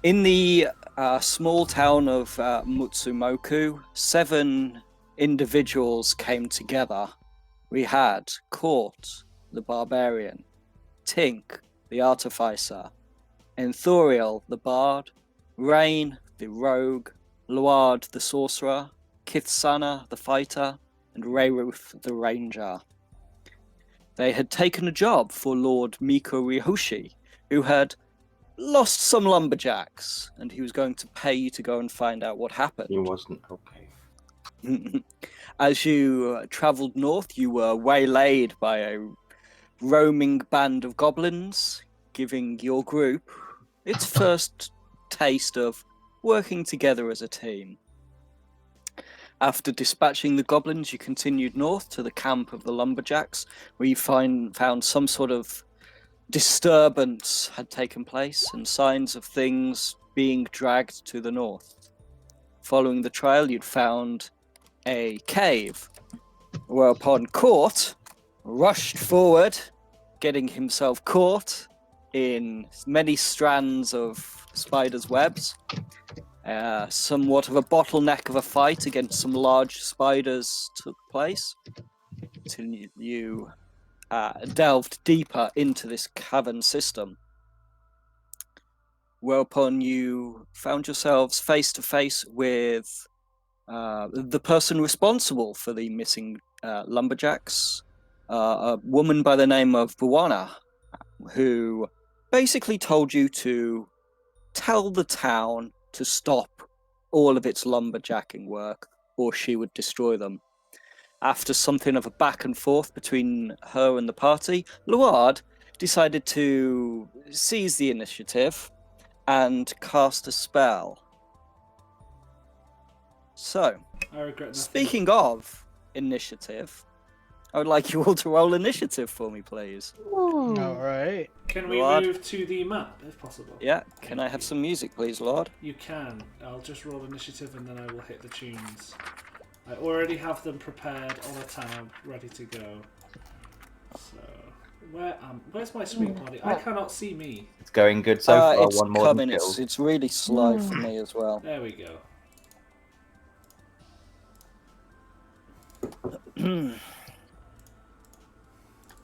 In the small town of Mutsumoku, 7 individuals came together. We had Court, the barbarian, Tink, the artificer, Enthoriel, the bard, Rain, the rogue, Luard, the sorcerer, Kithsana, the fighter, and Rayruth, the ranger. They had taken a job for Lord Miko Ryoshi, who had lost some lumberjacks, and he was going to pay you to go and find out what happened. He wasn't okay. As you travelled north, you were waylaid by a roaming band of goblins, giving your group its first taste of working together as a team. After dispatching the goblins, you continued north to the camp of the lumberjacks, where you found some sort of disturbance had taken place and signs of things being dragged to the north. Following the trail, you'd found a cave, whereupon Court rushed forward, getting himself caught in many strands of spiders' webs. Somewhat of a bottleneck of a fight against some large spiders took place until you delved deeper into this cavern system. Whereupon you found yourselves face to face with the person responsible for the missing lumberjacks, a woman by the name of Buwana, who basically told you to tell the town to stop all of its lumberjacking work, or she would destroy them. After something of a back and forth between her and the party, Luard decided to seize the initiative and cast a spell. So, I regret nothing. speaking of initiative, I would like you all to roll initiative for me, please. All right. Can we Lord. move to the map, if possible? Yeah, can I have some music, please, Lord? You can. I'll just roll initiative and then I will hit the tunes. I already have them prepared on a tab, ready to go. So, where's my sweet body? I cannot see me. It's going good so far. It's One more coming. than kills. It's really slow for me as well. There we go.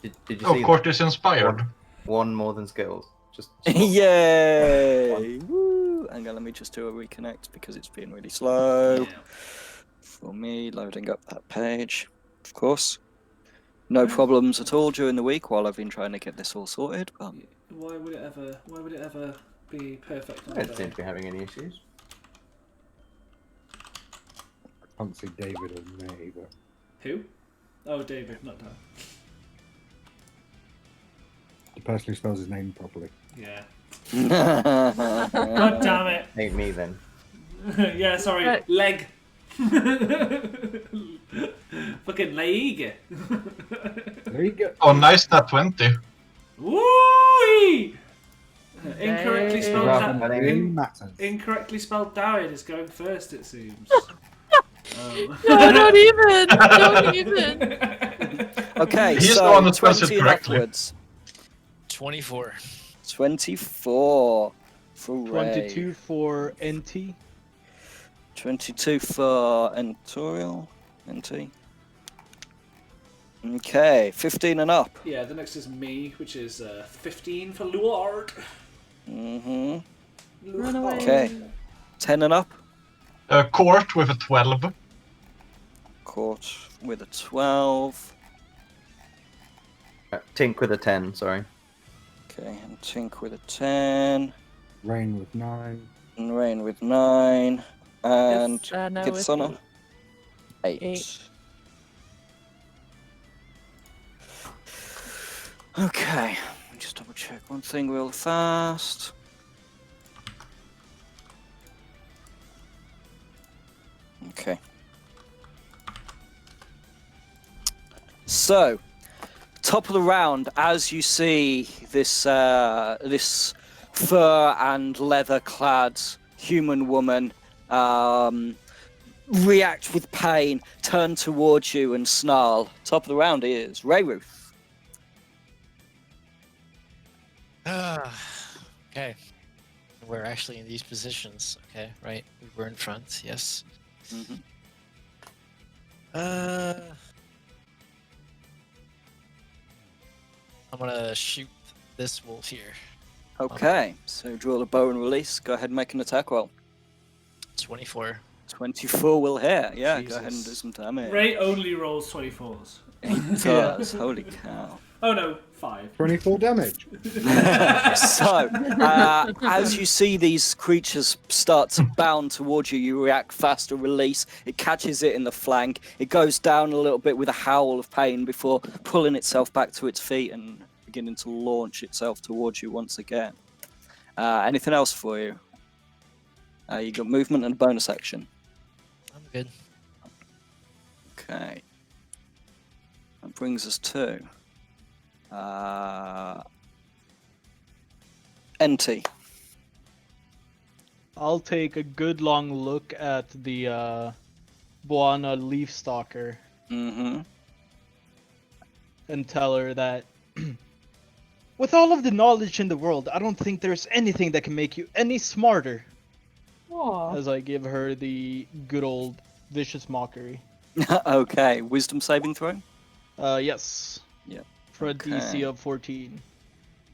Did you Oh, see Court is inspired. one more than skills? Just Yay! Woo! Hang on, let me just do a reconnect because it's been really slow. For me, loading up that page, of course. No problems at all during the week while I've been trying to get this all sorted. But Why would it ever be perfect? I don't seem to be having any issues. I can't see David or May, but Who? Oh, David, not Dan. the person who spells his name properly. Yeah. God damn it. Ain't me then. Yeah, sorry. Leg. Fucking leg. There you go. Oh, nice nat 20. Woo! Incorrectly spelled. Rather That than really any- matters. Incorrectly spelled Darren is going first, it seems. No, don't even. Don't even. okay, He's the so one that spells it 20 and correctly. upwards. 24. 24 for Ray. 22 for NT. 22 for Entorial. NT. Okay, 15 and up. Yeah, the next is me, which is 15 for Luard. Mm-hmm. Run away. Okay. 10 and up. Court with a 12. Court with a 12. Tink with a 10, sorry. Okay, and Tink with a 10. Rain with 9. And Rain with 9. And No, with Kitsuna. 8. 8. Okay, let me just double check one thing real fast. Okay. So, top of the round, as you see this this fur and leather-clad human woman react with pain, turn towards you and snarl. Top of the round is Rayruth. Okay. We're actually in these positions. Okay, right. We were in front. Yes. Mhm. I'm gonna shoot this wolf here. Okay, so draw the bow and release. Go ahead and make an attack roll. 24. 24 will hit. Yeah, go ahead and do Jesus. some damage. Ray only rolls 24s. It does. Holy cow. Oh no, 5. 24 damage. So, as you see these creatures start to bound towards you, you react faster, release. It catches it in the flank. It goes down a little bit with a howl of pain before pulling itself back to its feet and beginning to launch itself towards you once again. Anything else for you? You got movement and bonus action. I'm good. Okay. That brings us to NT. I'll take a good long look at the Buana Leaf Stalker Mm-hmm. and tell her that with all of the knowledge in the world, I don't think there's anything that can make you any smarter. Aw. As I give her the good old vicious mockery. Okay. Wisdom saving throw? Yes. Yep. For a Okay. DC of 14.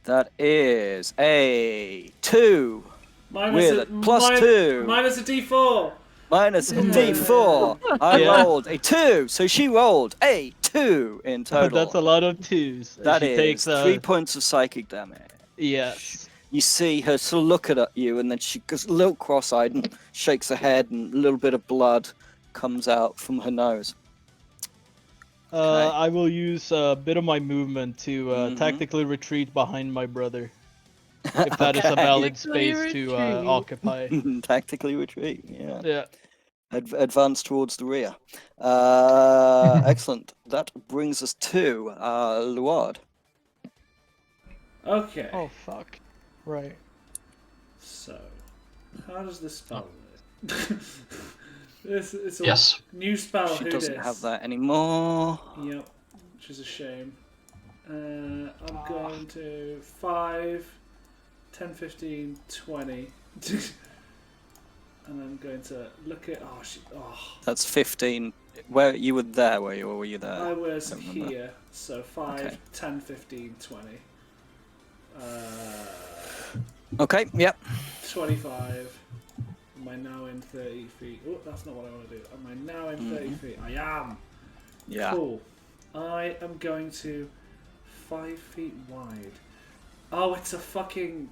That is a 2 with a +2 Minus a D4. minus a D4. I Yeah. rolled a 2, so she rolled a 2 in total. That's a lot of twos. That She is takes 3 points of psychic damage. Yes. You see her sort of look at you, and then she goes a little cross-eyed and shakes her head, and a little bit of blood comes out from her nose. Okay. I will use a bit of my movement to Mhm. tactically retreat behind my brother. If that is a valid Tactically space to retreat. occupy. Tactically retreat, yeah. Yeah. Advance towards the rear. Excellent. That brings us to Luard. Okay. Oh fuck. Right. So, how does this spell work? It's a Yes. new spell. She Who doesn't dis? have that anymore. Yep, which is a shame. I'm going to 5, 10, 15, 20. And I'm going to look at. That's 15. Where you were there, were you, or were you there? I was don't remember. here. So 5, Okay. 10, 15, 20. Okay, yep. 25. Am I now in 30 feet? Oh, that's not what I want to do. Am I now in 30 feet? I am. Yeah. Cool. I am going to 5 feet wide. Oh, it's a fucking.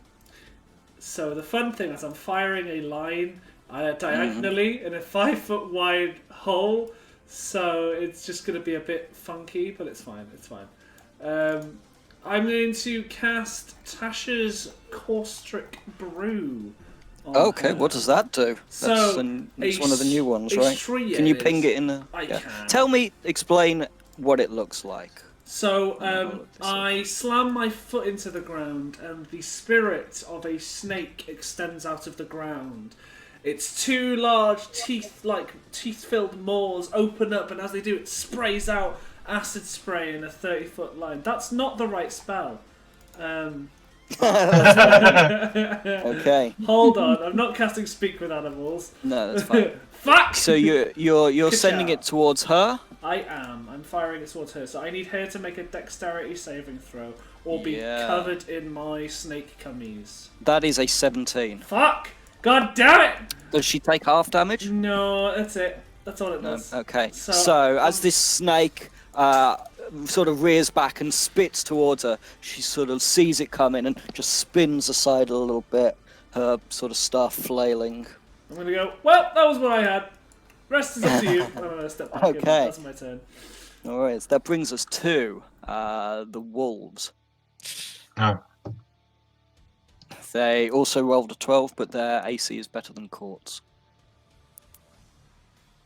So the fun thing is I'm firing a line diagonally in a 5 foot wide hole. So it's just going to be a bit funky, but it's fine. It's fine. I'm going to cast Tasha's Caustic Brew. on Okay, her. what does that do? So, That's one of the new ones, right? tree Can you it ping is. it in the? I Yeah. can. Tell me, explain what it looks like. So look this up. I slam my foot into the ground, and the spirit of a snake extends out of the ground. Its two large teeth-filled maws open up, and as they do, it sprays out acid spray in a 30-foot line. That's not the right spell. Okay. Hold on, I'm not casting Speak with Animals. No, that's fine. Fuck! So you're sending Ka-chow. it towards her. I am. I'm firing it towards her, so I need her to make a dexterity saving throw or be Yeah. covered in my snake cummies. That is a 17. Fuck! God damn it! Does she take half damage? No, that's it. That's all it No. does. Okay. So, So as this snake sort of rears back and spits towards her, she sort of sees it coming and just spins aside a little bit, her sort of staff flailing. I'm gonna go, well, that was what I had. Rest is up to you. I'm gonna step back in. Okay. That's my turn. All right. That brings us to the wolves. Oh. They also rolled a 12, but their AC is better than Court's.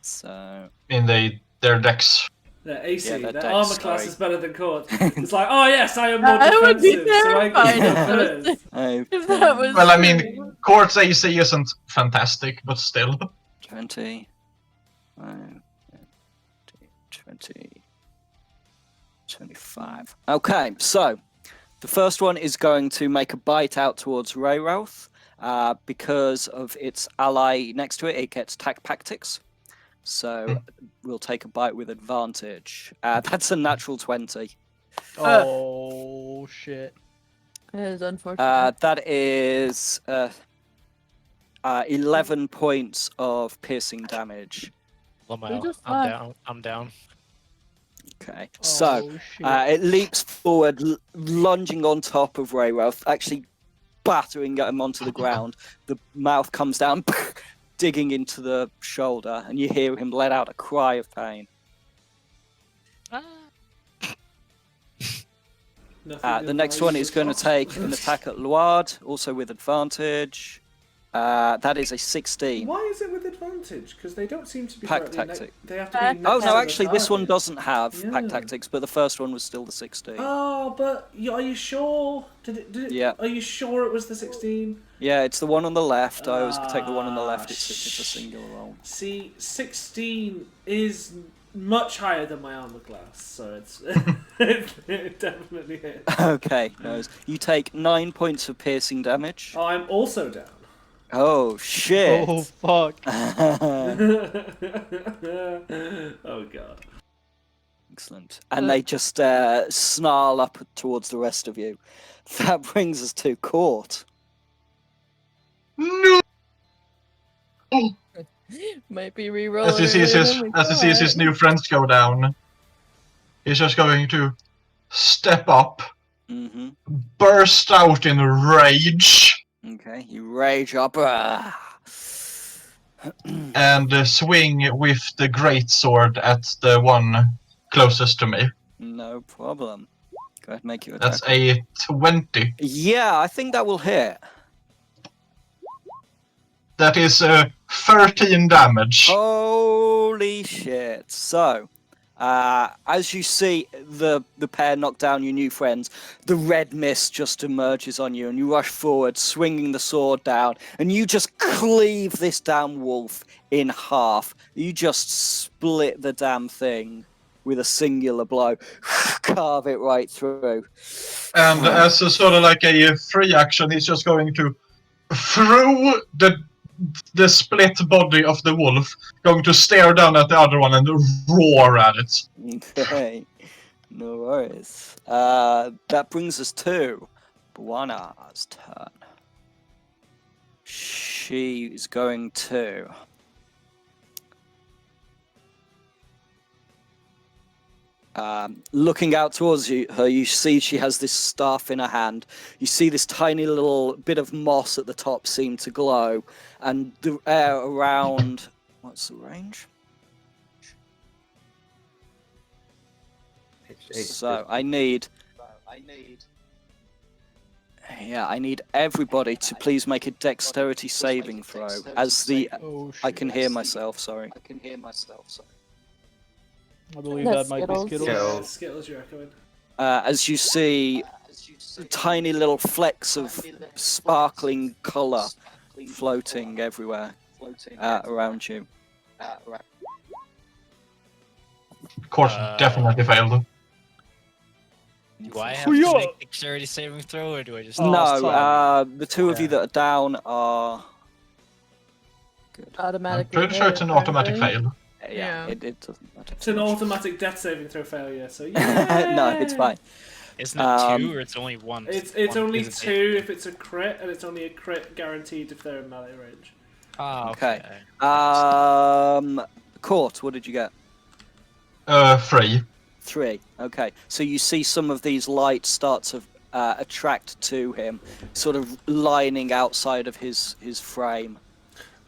So In their decks. Their AC, Yeah, their their dex, armor class sorry. is better than Court. It's like, oh yes, I am more I would be defensive, so I terrified can if go that was first. If that was Well, I true. mean, Court's AC isn't fantastic, but still. 20, 20, 25. Okay, so the first one is going to make a bite out towards Rayralth. Because of its ally next to it, it gets tactics. So we'll take a bite with advantage. That's a natural 20. Oh shit. It is unfortunate. That is 11 points of piercing damage. Lamo, just I'm left. down. I'm down. Okay, so Oh, shit. it leaps forward, lunging on top of Raywolf, actually battering him onto the ground. The mouth comes down, digging into the shoulder, and you hear him let out a cry of pain. The next one is going to take an attack at Luard, also with advantage. That is a 16. Why is it with advantage? Because they don't seem to be Pack directly tactic. they have to be Oh, next Oh to no, the actually this one target. doesn't have pack Yeah. tactics, but the first one was still the 16. Oh, but are you sure? Did it? Yeah. Are you sure it was the 16? Yeah, it's the one on the left. I always take the one on the left. It's a singular roll. See, 16 is much higher than my armor class, so it's it definitely hits. Okay, no. You take 9 points of piercing damage. Oh, I'm also down. Oh shit! Oh fuck. Oh god. Excellent. And they just snarl up towards the rest of you. That brings us to Court. No! Might be re-rolling. As he sees his new friends go down, he's just going to step up, Mm-hmm. burst out in rage, Okay, you rage up. and swing with the greatsword at the one closest to me. No problem. Go ahead, make your attack. That's a 20. Yeah, I think that will hit. That is 13 damage. Holy shit. So, as you see the pair knock down your new friends, the red mist just emerges on you, and you rush forward, swinging the sword down, and you just cleave this damn wolf in half. You just split the damn thing with a singular blow, carve it right through. And as a sort of like a free action, he's just going to throw the split body of the wolf, going to stare down at the other one and roar at it. Okay, no worries. That brings us to Buana's turn. She is going to... looking out towards her, you see she has this staff in her hand. You see this tiny little bit of moss at the top seem to glow, and the air around... What's the range? So I need everybody to please make a dexterity saving throw. As the Oh shit. I can hear myself. Sorry. I believe That's that might be Skittles. Skittles. Yeah, Skittles, you're echoing. As you see tiny little flecks of sparkling color floating everywhere around you. Of course, definitely failed. Do I have to make dexterity saving throw, or do I just? Oh, No, sorry. the two of you that are down are good. I'm Automatically. pretty sure it's an automatic fail. Yeah. It doesn't matter. It's an automatic death saving throw failure, so yeah. No, it's fine. Isn't it 2 or it's only 1? It's One only isn't 2 if it's a crit, and it's only a crit guaranteed if they're in melee range. Oh, Okay. okay. Court, what did you get? 3. 3. Okay. So you see some of these lights start to attract to him, sort of lining outside of his frame.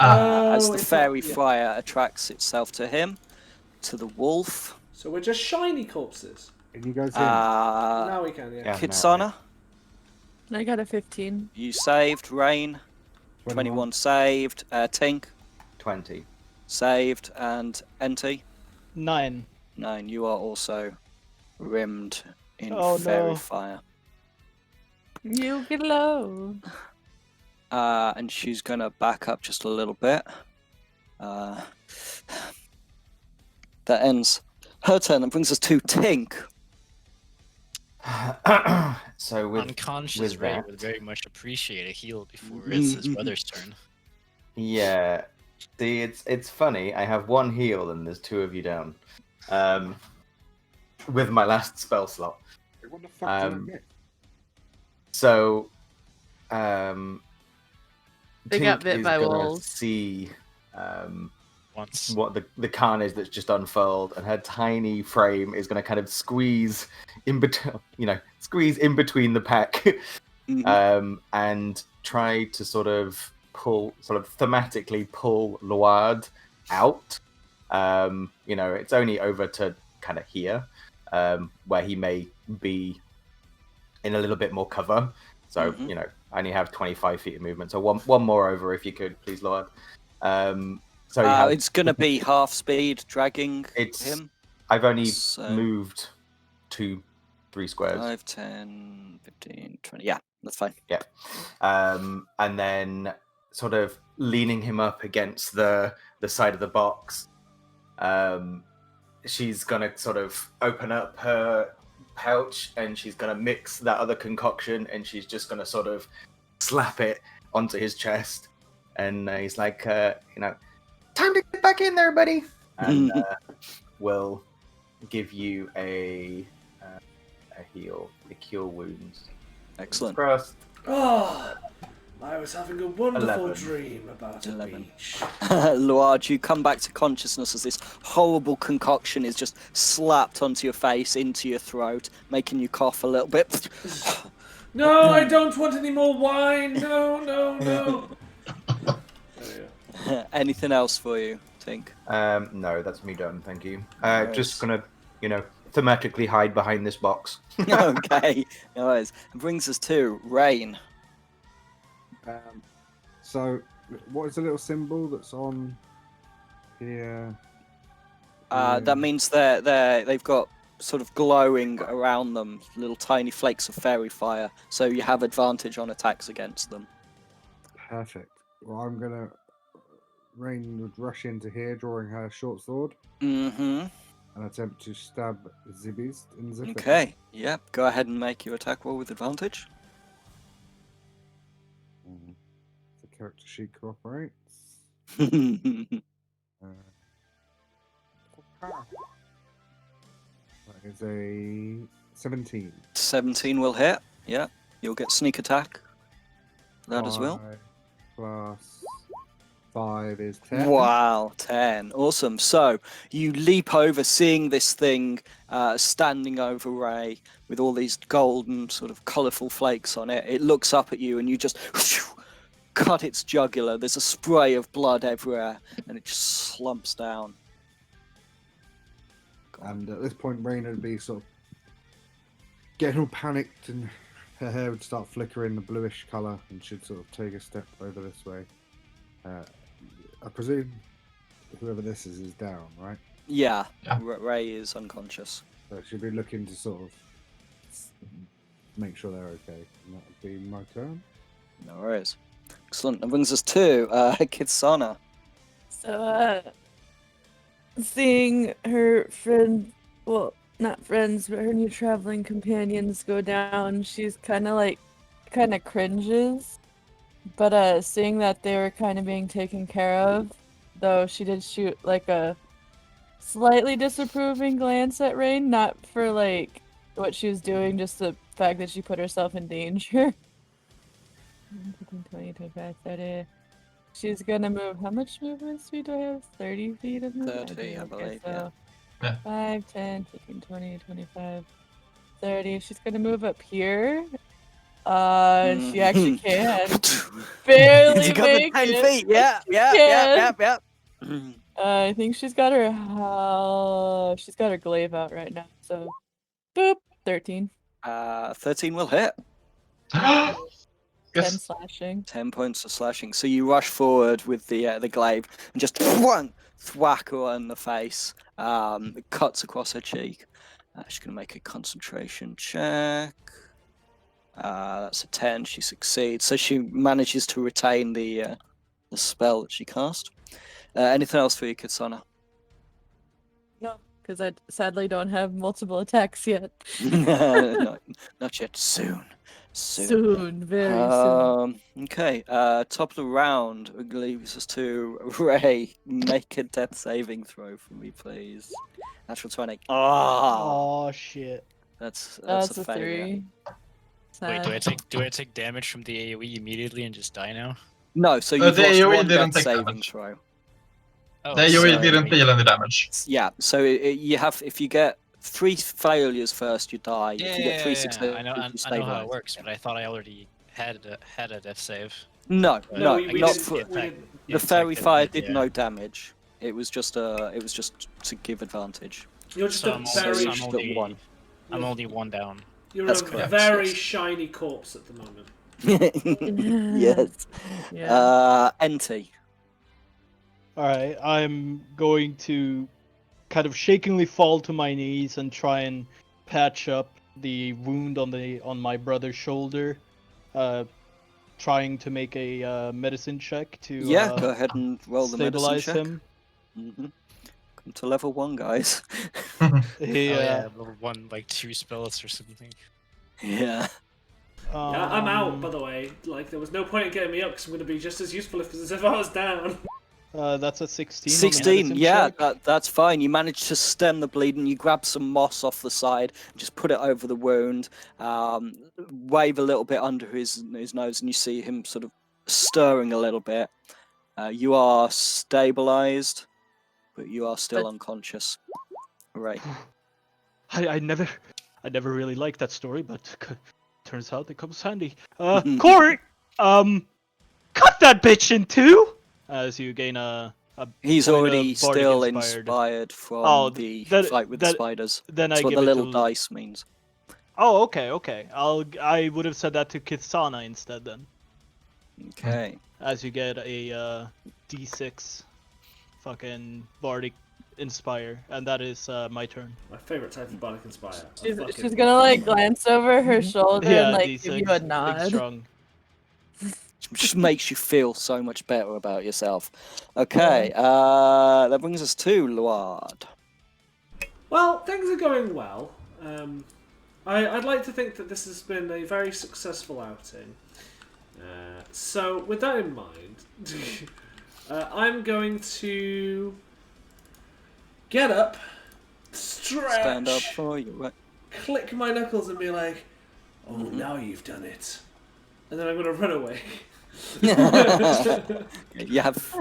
As the it's fairy not- yeah. fire attracts itself to him, to the wolf. So we're just shiny corpses. Can you guys hear Now we can, yeah. Yeah. Kitsana, I got a 15. you saved. Rain, me? 21 saved. Tink, 20. saved. And Enti, 9. 9. You are also rimmed in Oh, fairy no. fire. You get low. And she's gonna back up just a little bit. That ends her turn and brings us to Tink. So with Unconscious with Ray that- would very much appreciate a heal before it's his brother's turn. yeah, see, it's funny. I have one heal and there's two of you down. With my last spell slot. What the fuck did I miss? So, They got Tink bit is by gonna wolves. see Once. what the carnage that's just unfurled, and her tiny frame is gonna kind of squeeze in between, squeeze in between the pack, and try to sort of thematically pull Luard out. It's only over to kind of here, where he may be in a little bit more cover. So, I only have 25 feet of movement. So one more over, if you could, please, Lord. So it's going to be half speed dragging him. I've only So- moved 3 squares. 5, 10, 15, 20. Yeah, that's fine. Yeah. And then sort of leaning him up against the side of the box. She's gonna sort of open up her pouch and she's gonna mix that other concoction and she's just gonna sort of slap it onto his chest. And he's like, time to get back in there, buddy. And we'll give you a heal, a cure wounds. Excellent. Crossed. Oh, I was having a wonderful 11. dream about 11. a beach. Luard, you come back to consciousness as this horrible concoction is just slapped onto your face, into your throat, making you cough a little bit. No, I don't want any more wine. No, no, no. There you go. Anything else for you, Tink? No, that's me done. Thank you. Nice. Just gonna, thematically hide behind this box. Okay. Nice. It brings us to Rain. So, what is the little symbol that's on here? That means they've got sort of glowing around them, little tiny flakes of fairy fire, so you have advantage on attacks against them. Perfect. Well, I'm gonna. Rain would rush into here, drawing her short sword, Mm-hmm. and attempt to stab the beast in the face. Okay. Yep. Go ahead and make your attack roll with advantage. The character sheet cooperates. That is a 17. 17 will hit. Yeah. You'll get sneak attack. That as well. 5 plus 5 is 10. Wow, 10. Awesome. So you leap over, seeing this thing standing over Ray with all these golden, sort of colourful flakes on it. It looks up at you and you just cut its jugular. There's a spray of blood everywhere and it just slumps down. And at this point, Rain would be sort of getting all panicked, and her hair would start flickering the bluish colour, and she'd sort of take a step over this way. I presume whoever this is down, right? Yeah, Yeah. Ray is unconscious. So she'd be looking to sort of make sure they're okay. And that would be my turn. No worries. Excellent. That brings us to Kitsana. So, seeing her friend, well, not friends, but her new traveling companions go down, she's kind of cringes. But seeing that they were kind of being taken care of, though she did shoot like a slightly disapproving glance at Rain, not for like what she was doing, just the fact that she put herself in danger. 20, 25, 30. She's gonna move. How much movement speed do I have? 30 feet of movement? 30, I Okay, believe, so yeah. 5, 10, 15, 20, 25, 30. She's gonna move up here. She actually can. Barely You got the make 10 it. feet. Yeah. I think she's got her she's got her glaive out right now. So boop, 13. 13 will hit. 10 Yes. slashing. 10 points of slashing. So you rush forward with the glaive and just thwack her on the face. It cuts across her cheek. She's going to make a concentration check. That's a 10. She succeeds. So she manages to retain the spell that she cast. Anything else for you, Kitsana? No. because I sadly don't have multiple attacks yet. not yet. Soon. Soon, very soon. Okay. Top of the round leaves us to Ray. Make a death saving throw for me, please. Natural 20. Oh shit. That's That's a a failure. 3. Wait, Sad. do I take damage from the AoE immediately and just die now? No, so you've The lost AoE one didn't death take saving damage. throw. Oh, The AoE so- didn't deal any damage. Yeah, so you have if you get 3 failures first, you die. If you get 3 successes, I know, you I know how stabilize. it works, but I thought I already had a death save. No, But no, we not didn't- for we didn't- the fairy Infected fire did, did yeah. no damage. It was just to give advantage. You're just So a I'm very, just at one. I'm only one down. you're That's a correct, very yes. shiny corpse at the moment. Yes. Yeah. Enti. Alright, I'm going to kind of shakingly fall to my knees and try and patch up the wound on my brother's shoulder. Trying to make a medicine check to Yeah, go ahead and roll the medicine stabilize check. him. Come to level 1, guys. He, Oh yeah, level 1, like 2 spells or something. Yeah. Yeah, I'm out, by the way. Like, there was no point in getting me up because I'm going to be just as useful as if I was down. That's a 16. on the 16, medicine yeah, check. that's fine. You manage to stem the bleeding. You grab some moss off the side, just put it over the wound, wave a little bit under his nose, and you see him sort of stirring a little bit. You are stabilized, but you are still unconscious. Right. I never really liked that story, but turns out it comes handy. Court, cut that bitch in two. As you gain a He's point of already bardic still inspired. inspired from Oh, the that- fight with that- the spiders. Then That's I what give the it little to. dice means. Oh, okay. I would have said that to Kitsana instead then, Okay. as you get a D6, fucking bardic inspire, and that is my turn. My favourite type of Bardic Inspire. She's gonna like glance over her shoulder Yeah, and like D6, give you a big nod. strong. Just makes you feel so much better about yourself. Okay, that brings us to Luard. Well, things are going well. I'd like to think that this has been a very successful outing. So, with that in mind, I'm going to get up, stretch, Stand up for you. Right. click my knuckles and be like, "Oh, now you've done it." And then I'm going to run away. You have.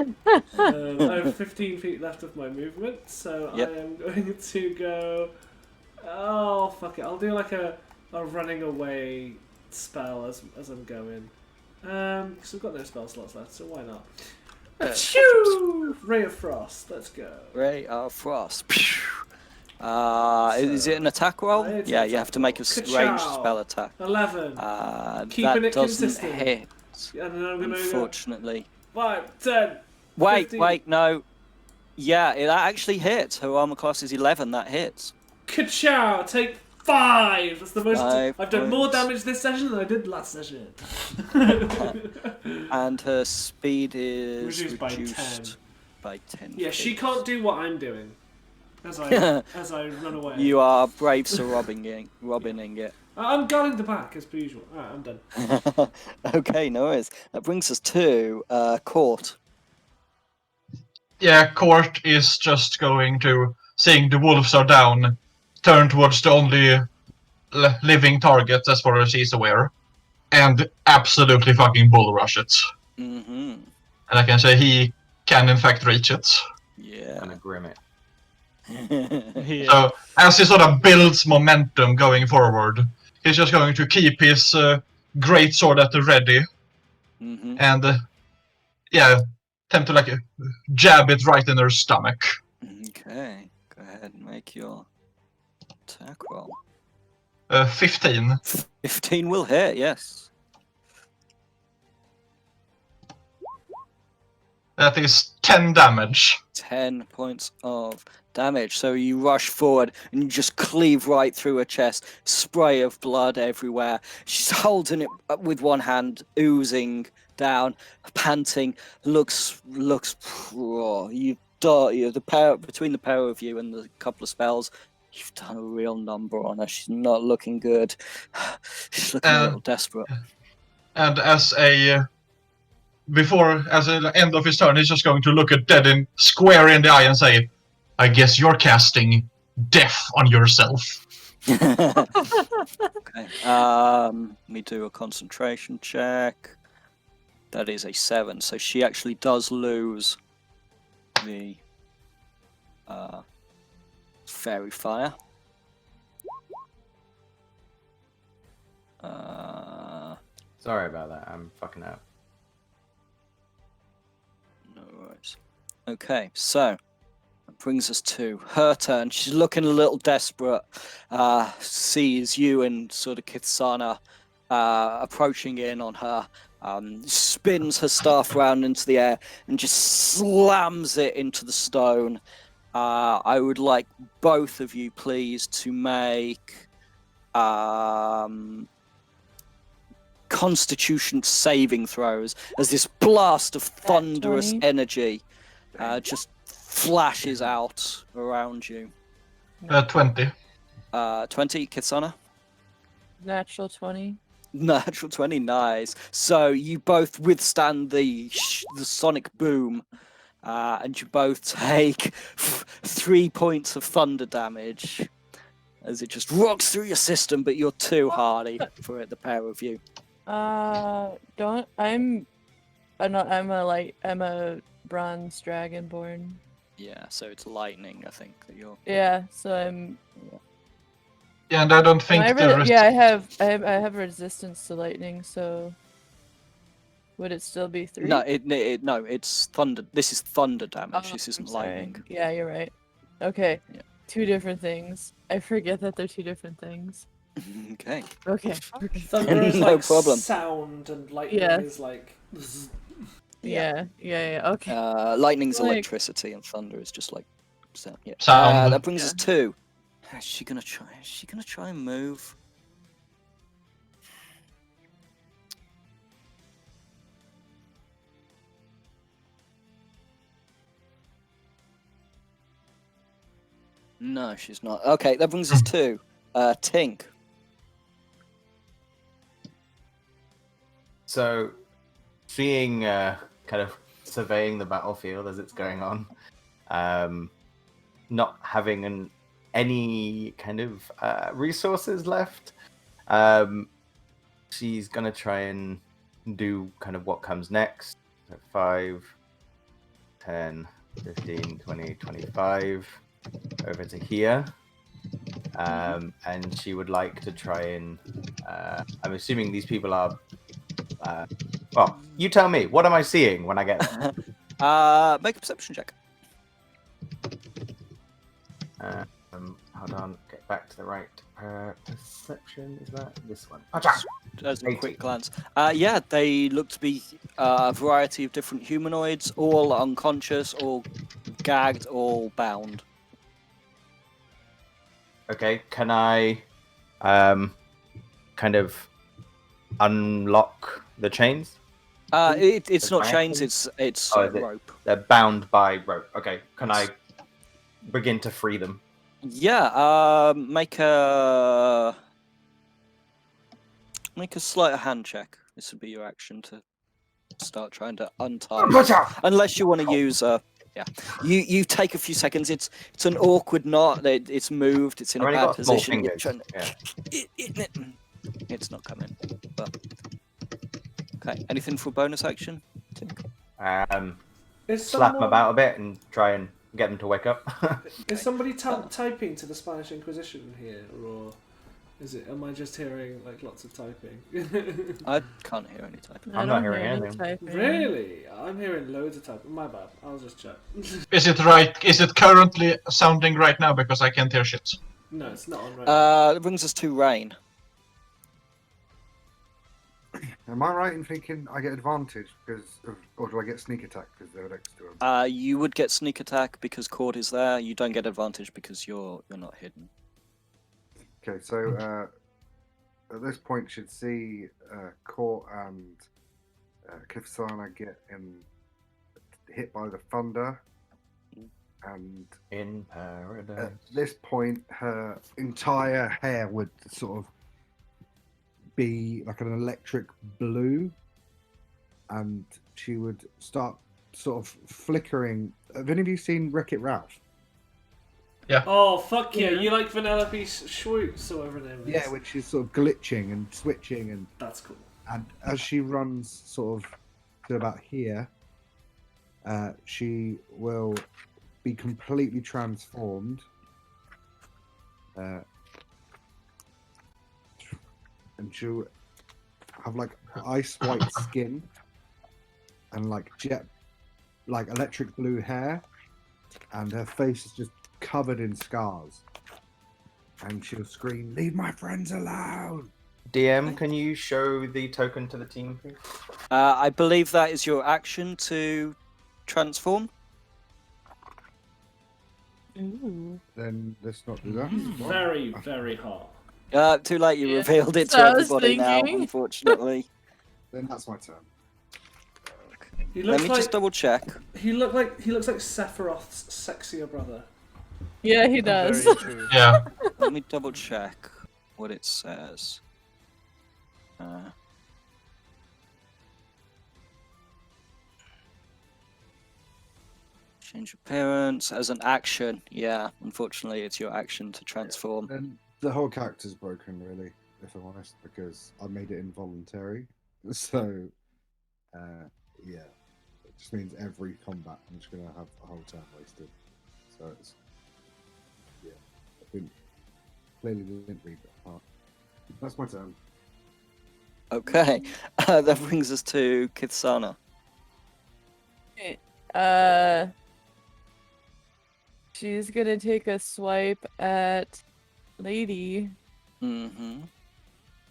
I have 15 feet left of my movement, so Yep. I am going to go. Oh, fuck it. I'll do like a running away spell as I'm going. Because I've got no spell slots left, so why not? Achoo! Ray of Frost, let's go. Ray of Frost. Is it an attack roll? It's Yeah, an you have to make a attack roll. ranged Ka-chow. spell attack. 11. Keeping That it doesn't consistent. hit, And then I'm going to go unfortunately. 5, 10. Wait, 15. no. Yeah, that actually hits. Her armor class is 11. That hits. Ka-chow! Take 5! That's the most. 5 I've done more points. damage this session than I did last session. And her speed is Reduced by 10. by 10. Yeah, she feet. can't do what I'm doing. As I run away. You are brave, so robbining it. I'm guarding the back as per usual. Alright, I'm done. Okay, no worries. That brings us to Court. Yeah, Court is just going to, seeing the wolves are down, turn towards the only living target as far as he's aware, and absolutely fucking bull rush it. Mm-hmm. And I can say he can in fact reach it. Yeah. Gonna grim it. Yeah. So as he sort of builds momentum going forward, he's just going to keep his great sword at the ready Mm-hmm. and attempt to like jab it right in her stomach. Okay. Go ahead and make your attack roll. 15. 15 will hit, yes. That is 10 damage. 10 points of damage. So you rush forward and you just cleave right through her chest, spray of blood everywhere. She's holding it with one hand, oozing down, panting, looks you start. The pair between the pair of you and the couple of spells, you've done a real number on her. She's not looking good. She's looking a little desperate. And as an end of his turn, he's just going to look at Deadin square in the eye and say, "I guess you're casting death on yourself." Okay. Let me do a concentration check. That is a 7, so she actually does lose the fairy fire. Sorry about that. I'm fucking up. No worries. Okay, so that brings us to her turn. She's looking a little desperate. Sees you and sort of Kithsana approaching in on her. Spins her staff around into the air and just slams it into the stone. I would like both of you, please, to make Constitution saving throws as this blast of thunderous 20. energy just flashes out around you. 20. 20, Kitsana? Natural 20. Natural 20, nice. So you both withstand the sonic boom, and you both take 3 points of thunder damage as it just rocks through your system, but you're too hardy for it, the pair of you. I'm a bronze dragonborn. Yeah, so it's lightning, I think, that you're... Yeah, so I'm. Yeah, and I don't think I have resistance to lightning, so would it still be 3? No, it's thunder. This is thunder damage. This I'm isn't sorry. lightning. Yeah, you're right. Okay. Yeah. 2 different things. I forget that they're 2 different things. Okay. Okay. Thunder is No like problem. sound, and lightning Yeah. is like. Yeah. Okay. Lightning's Like- electricity, and thunder is just like sound. Yeah. Sound. That brings us to. Is she gonna try and move? No, she's not. Okay, that brings us to Tink. So, seeing, kind of surveying the battlefield as it's going on, not having any kind of resources left, she's gonna try and do kind of what comes next. So 5, 10, 15, 20, 25, over to here. And she would like to try and, I'm assuming these people are, well, you tell me, what am I seeing when I get there? Make a perception check. Hold on, get back to the right perception. Is that this one? As a 80. quick glance. Yeah, they look to be a variety of different humanoids, all unconscious, all gagged, all bound. Okay, can I kind of unlock the chains? It's not By chains, actions? it's Oh, is it? rope. They're bound by rope. Okay, can I begin to free them? Yeah, make a sleight of hand check. This would be your action to start trying to untie. Unless you want to use yeah. You take a few seconds. It's an awkward knot. It's moved. It's in I've a only bad got small position. You're fingers. trying Yeah. it's not coming. But okay. Anything for bonus action? Is Slap them someone- about a bit and try and get them to wake up. Is somebody typing to the Spanish Inquisition here, or is it? Am I just hearing like lots of typing? I can't hear any typing. I'm I not don't hearing hear any anything. typing. Really? I'm hearing loads of typing. My bad. I'll just check. Is it right? Is it currently sounding right now? Because I can't hear shit. No, it's not on right now. That brings us to Rain. Am I right in thinking I get advantage or do I get sneak attack because they're next to him? You would get sneak attack because Cord is there. You don't get advantage because you're not hidden. Okay, so at this point, should see Court and Kifsana get hit by the thunder. and In paradise. at this point, her entire hair would sort of be like an electric blue, and she would start sort of flickering. Have any of you seen Wreck-It Ralph? Oh, fuck yeah. You like Vanellope Schwartz or whatever her name is? Yeah, when she's sort of glitching and switching, and That's cool. as she runs sort of to about here, she will be completely transformed. And she'll have like ice white skin and like electric blue hair, and her face is just covered in scars. And she'll scream, "Leave my friends alone!" DM, can you show the token to the team, please? I believe that is your action to transform. Ooh. Then let's not do that. Very, very hot. Too late. You Yeah, revealed it to so I was everybody now. thinking. Unfortunately. Then that's my turn. He Let looks me like just double check. he looks like Sephiroth's sexier brother. Yeah, he does. Very true. Yeah. Let me double check what it says. Change appearance as an action. Yeah, unfortunately, it's your action to transform. Then the whole character's broken, really, if I'm honest, because I made it involuntary. So, yeah, it just means every combat I'm just gonna have a whole turn wasted. So it's clearly didn't read that part. That's my turn. Okay, that brings us to Kithsana. She's gonna take a swipe at Lady Mm-hmm.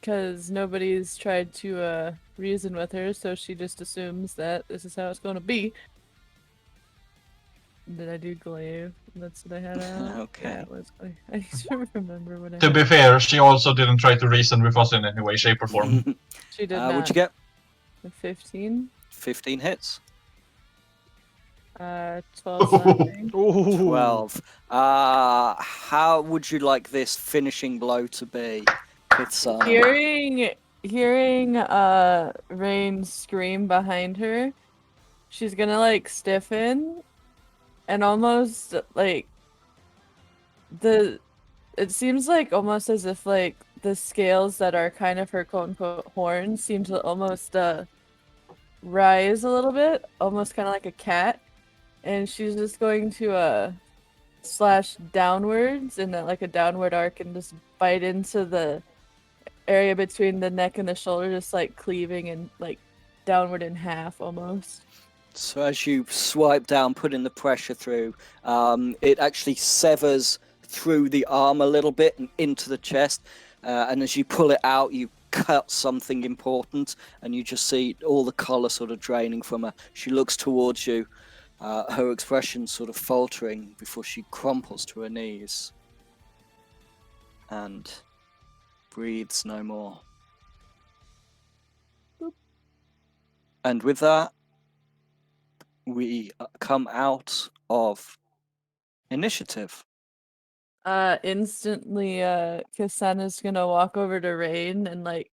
because nobody's tried to reason with her, so she just assumes that this is how it's gonna be. Did I do glaive? That's what I had out. Okay. Yeah, it was glaive. I need to remember what I To had. be fair, she also didn't try to reason with us in any way, shape, or form. She did What'd not. you get? A 15. 15 hits. 12 something. Ooh. 12. How would you like this finishing blow to be, Kithsana? Hearing Rain scream behind her, she's gonna like stiffen and almost like it seems like almost as if like the scales that are kind of her quote unquote horns seem to almost rise a little bit, almost kind of like a cat, and she's just going to slash downwards in like a downward arc and just bite into the area between the neck and the shoulder, just like cleaving and like downward in half almost. So as you swipe down, putting the pressure through, it actually severs through the arm a little bit and into the chest. And as you pull it out, you cut something important, and you just see all the colour sort of draining from her. She looks towards you, her expression sort of faltering before she crumples to her knees and breathes no more. Boop. And with that, we come out of initiative. Instantly, Kasana's gonna walk over to Rain and like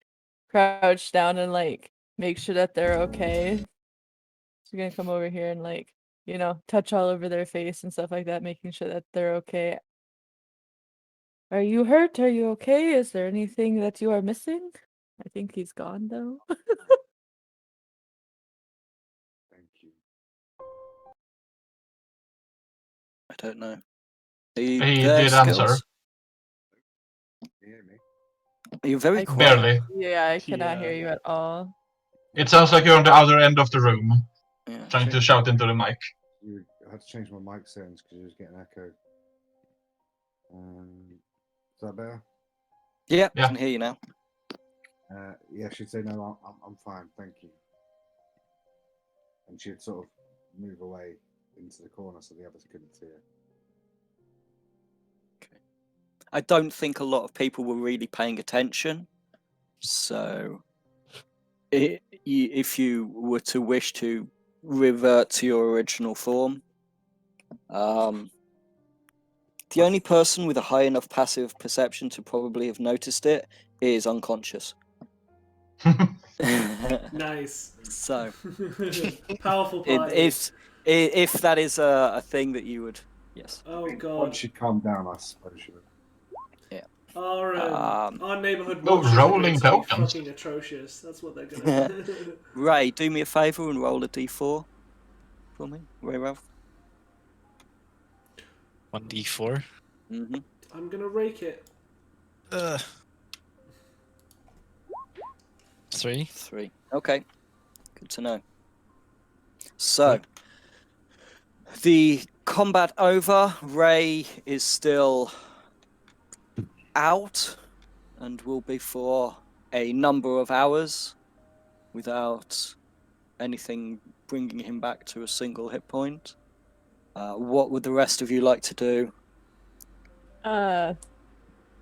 crouch down and like make sure that they're okay. She's gonna come over here and like, you know, touch all over their face and stuff like that, making sure that they're okay. Are you hurt? Are you okay? Is there anything that you are missing? I think he's gone though. Thank you. I don't know. Are you He there, did Skills? answer. Can you hear me? You're very I- quiet. Barely. Yeah, I cannot Yeah. hear you at all. It sounds like you're on the other end of the room, Yeah. trying to shout into the mic. I had to change my mic settings because it was getting echoed. Is that better? Yeah, I Yeah. can hear you now. Yeah, she'd say, "No, I'm fine, thank you." And she'd sort of move away into the corner so the others couldn't see her. I don't think a lot of people were really paying attention. So, if you were to wish to revert to your original form, The only person with a high enough passive perception to probably have noticed it is unconscious. Nice. So, Powerful party. if that is a thing that you would, yes. Oh god. Once you calm down, I suppose you would. Our neighborhood Oh, monsters are rolling going to be tokens. fucking atrocious. That's what they're gonna. Ray, do me a favour and roll a d4 for me, Ray Ralph. 1d4. Mm-hmm. I'm gonna rake it. 3. 3. Okay, good to know. So, the combat over. Ray is still out and will be for a number of hours without anything bringing him back to a single hit point. What would the rest of you like to do?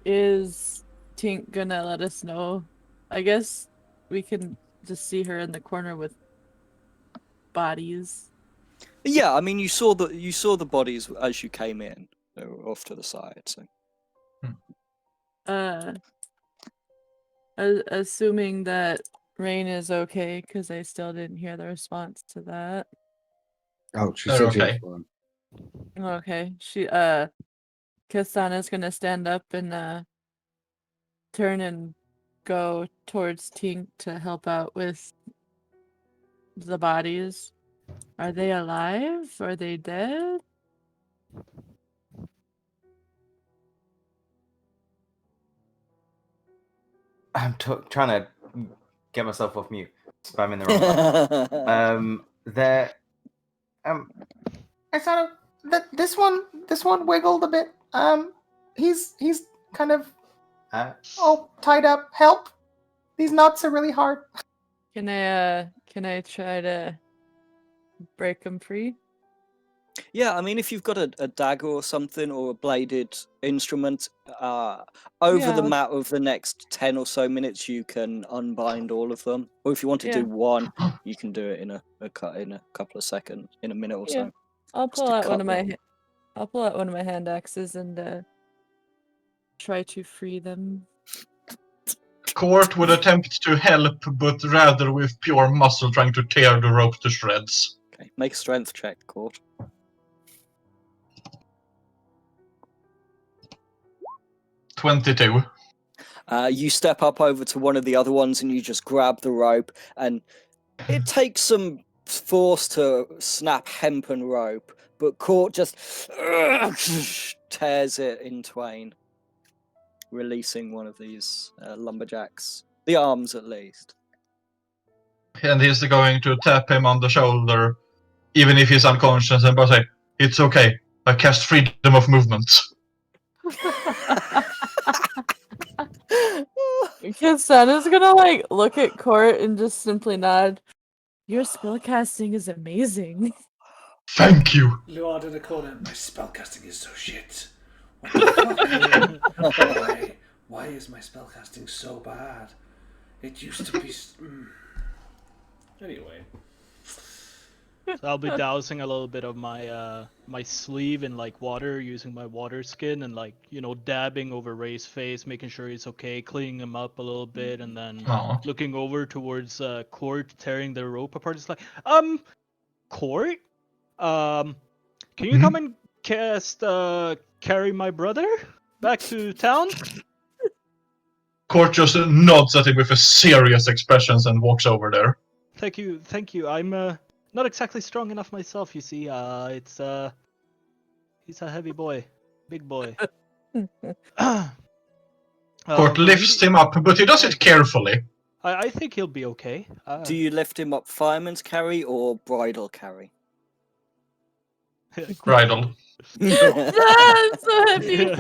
Is Tink gonna let us know? I guess we can just see her in the corner with bodies. Yeah, I mean, you saw the bodies as you came in. They were off to the side. So, assuming that Rain is okay, because I still didn't hear the response to that. Oh, she They're said okay. she was fine. Okay, Kastana's gonna stand up and turn and go towards Tink to help out with the bodies. Are they alive? Are they dead? I'm trying to get myself off mute. Spamming the wrong button. I sort of this one wiggled a bit. He's kind of tied up. Help! These knots are really hard. Can I try to break them free? yeah, I mean, if you've got a dagger or something or a bladed instrument, over Yeah, the matter of the next 10 or so minutes, you can unbind all of them. Or if you want to Yeah. do one, you can do it in a couple of seconds, in a minute or Yeah. so. I'll Just pull to out cut one of my them. I'll pull out one of my hand axes and try to free them. Court would attempt to help, but rather with pure muscle trying to tear the rope to shreds. Okay, make a strength check, Court. 22. You step up over to one of the other ones and you just grab the rope, and it takes some force to snap hempen rope, but Court just tears it in twain, releasing one of these lumberjacks. The arms, at least. And he's going to tap him on the shoulder, even if he's unconscious, and say, "It's okay. I cast freedom of movement." Kastana's gonna look at Court and just simply nod. Your spellcasting is amazing. Thank you. Luard in the corner. My spellcasting is so shit. What the fuck? Why is my spellcasting so bad? It used to be. Anyway. So I'll be dousing a little bit of my my sleeve in water, using my water skin, and dabbing over Ray's face, making sure he's okay, cleaning him up a little bit, and then looking over towards Court, tearing the rope apart. It's Court, can you come and carry my brother back to town? Court just nods at him with a serious expression and walks over there. Thank you. I'm not exactly strong enough myself, you see. He's a heavy boy, big boy. Court lifts him up, but he does it carefully. I think he'll be okay. Do you lift him up fireman's carry or bridal carry? Bridal. That's so heavy.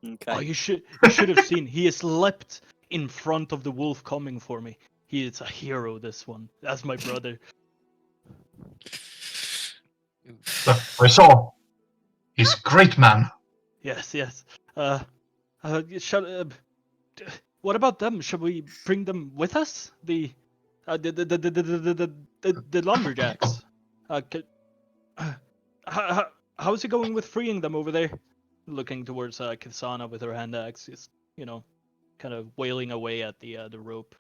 Okay. Oh, you should have seen. He has leapt in front of the wolf coming for me. He is a hero, this one. That's my brother. I saw. He's a great man. Yes. What about them? Shall we bring them with us? The lumberjacks. How's it going with freeing them over there? Looking towards Kisana with her hand axe, just kind of wailing away at the rope.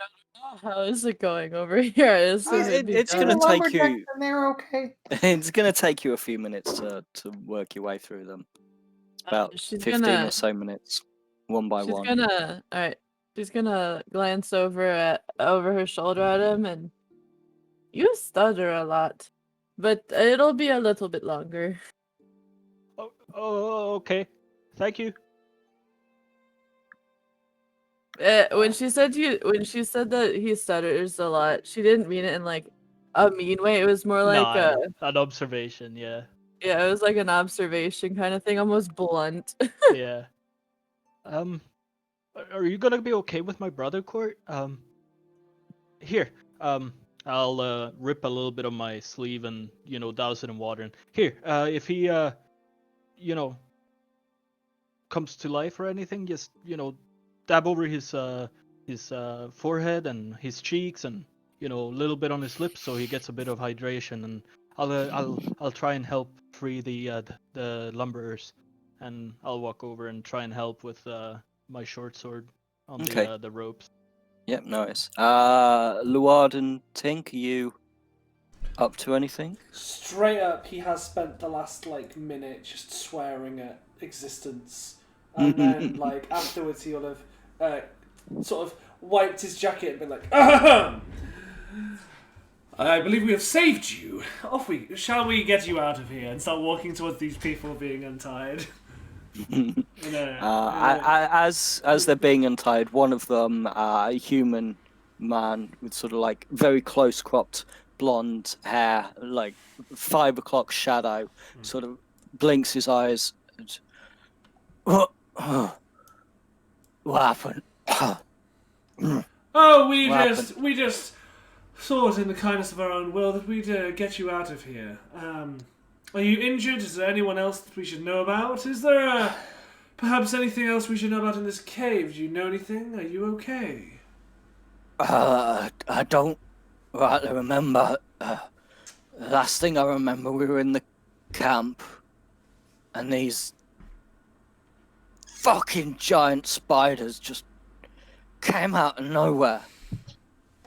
How is it going over here? I assume it'd be It's done. gonna take you. And they're okay. It's gonna take you a few minutes to work your way through them. About She's 15 gonna- or so minutes, one by She's one. gonna. All right. She's gonna glance over her shoulder at him, and you stutter a lot, but it'll be a little bit longer. Oh, okay. Thank you. When she said that he stutters a lot, she didn't mean it in like a mean way. It was more like an observation. Yeah. yeah, it was like an observation kind of thing, almost blunt. Yeah. Are you gonna be okay with my brother, Court? Here. I'll rip a little bit of my sleeve and douse it in water. And here, if he comes to life or anything, just dab over his forehead and his cheeks and a little bit on his lips so he gets a bit of hydration. And I'll try and help free the lumberers, and I'll walk over and try and help with my short sword on the ropes. Yep, nice. Luard and Tink, are you up to anything? Straight up, he has spent the last minute just swearing at existence, and then afterwards he'll have sort of wiped his jacket and been like, "Ahem! I believe we have saved you. Shall we get you out of here?" And start walking towards these people being untied. As they're being untied, one of them, a human man with sort of very close cropped blonde hair, 5 o'clock shadow, sort of blinks his eyes. And, what happened? Oh, we just thought in the kindness of our own will that we'd get you out of here. Are you injured? Is there anyone else that we should know about? Is there perhaps anything else we should know about in this cave? Do you know anything? Are you okay? I don't rightly remember. Last thing I remember, we were in the camp, and these fucking giant spiders just came out of nowhere.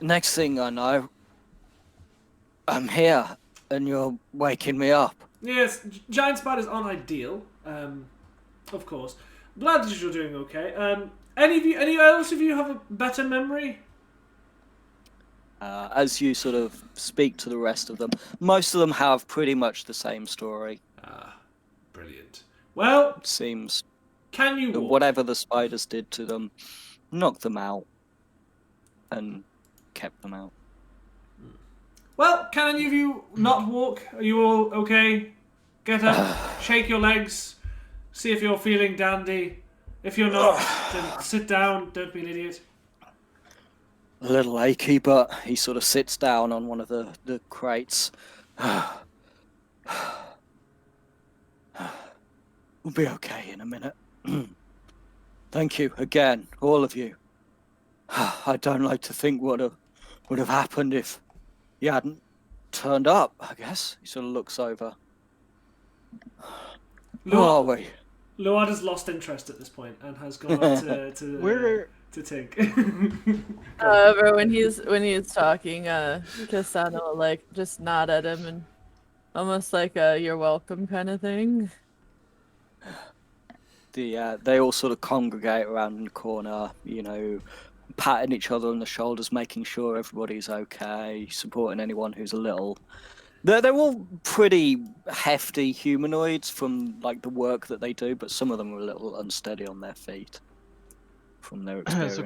Next thing I know, I'm here, and you're waking me up. Yes, giant spiders aren't ideal, of course. Glad that you're doing okay. Any else of you have a better memory? As you sort of speak to the rest of them, most of them have pretty much the same story. Brilliant. Well, It seems can you that walk? whatever the spiders did to them knocked them out and kept them out. Well, can any of you not walk? Are you all okay? Get up, shake your legs, see if you're feeling dandy. If you're not, then sit down, don't be an idiot. A little achy, but he sort of sits down on one of the crates. We'll be okay in a minute. Thank you again, all of you. I don't like to think what would have happened if you hadn't turned up, I guess. He sort of looks over. Who are we? Luard has lost interest at this point and has gone up to Tink. However, when he's talking, Kasana will just nod at him and almost like a "you're welcome" kind of thing. They all sort of congregate around in the corner, patting each other on the shoulders, making sure everybody's okay, supporting anyone who's a little. They're all pretty hefty humanoids from the work that they do, but some of them are a little unsteady on their feet from their experience. So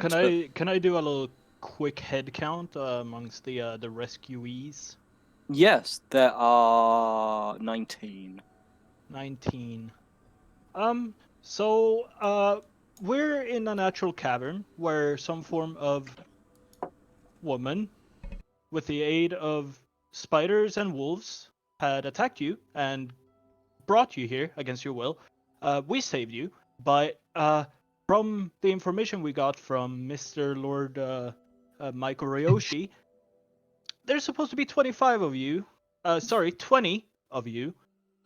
can I do a little quick head count amongst the rescuees? Yes, there are 19. 19. So we're in a natural cavern where some form of woman, with the aid of spiders and wolves, had attacked you and brought you here against your will. We saved you, but from the information we got from Mr. Lord Michael Ryoshi, there's supposed to be 25 of you sorry, 20 of you,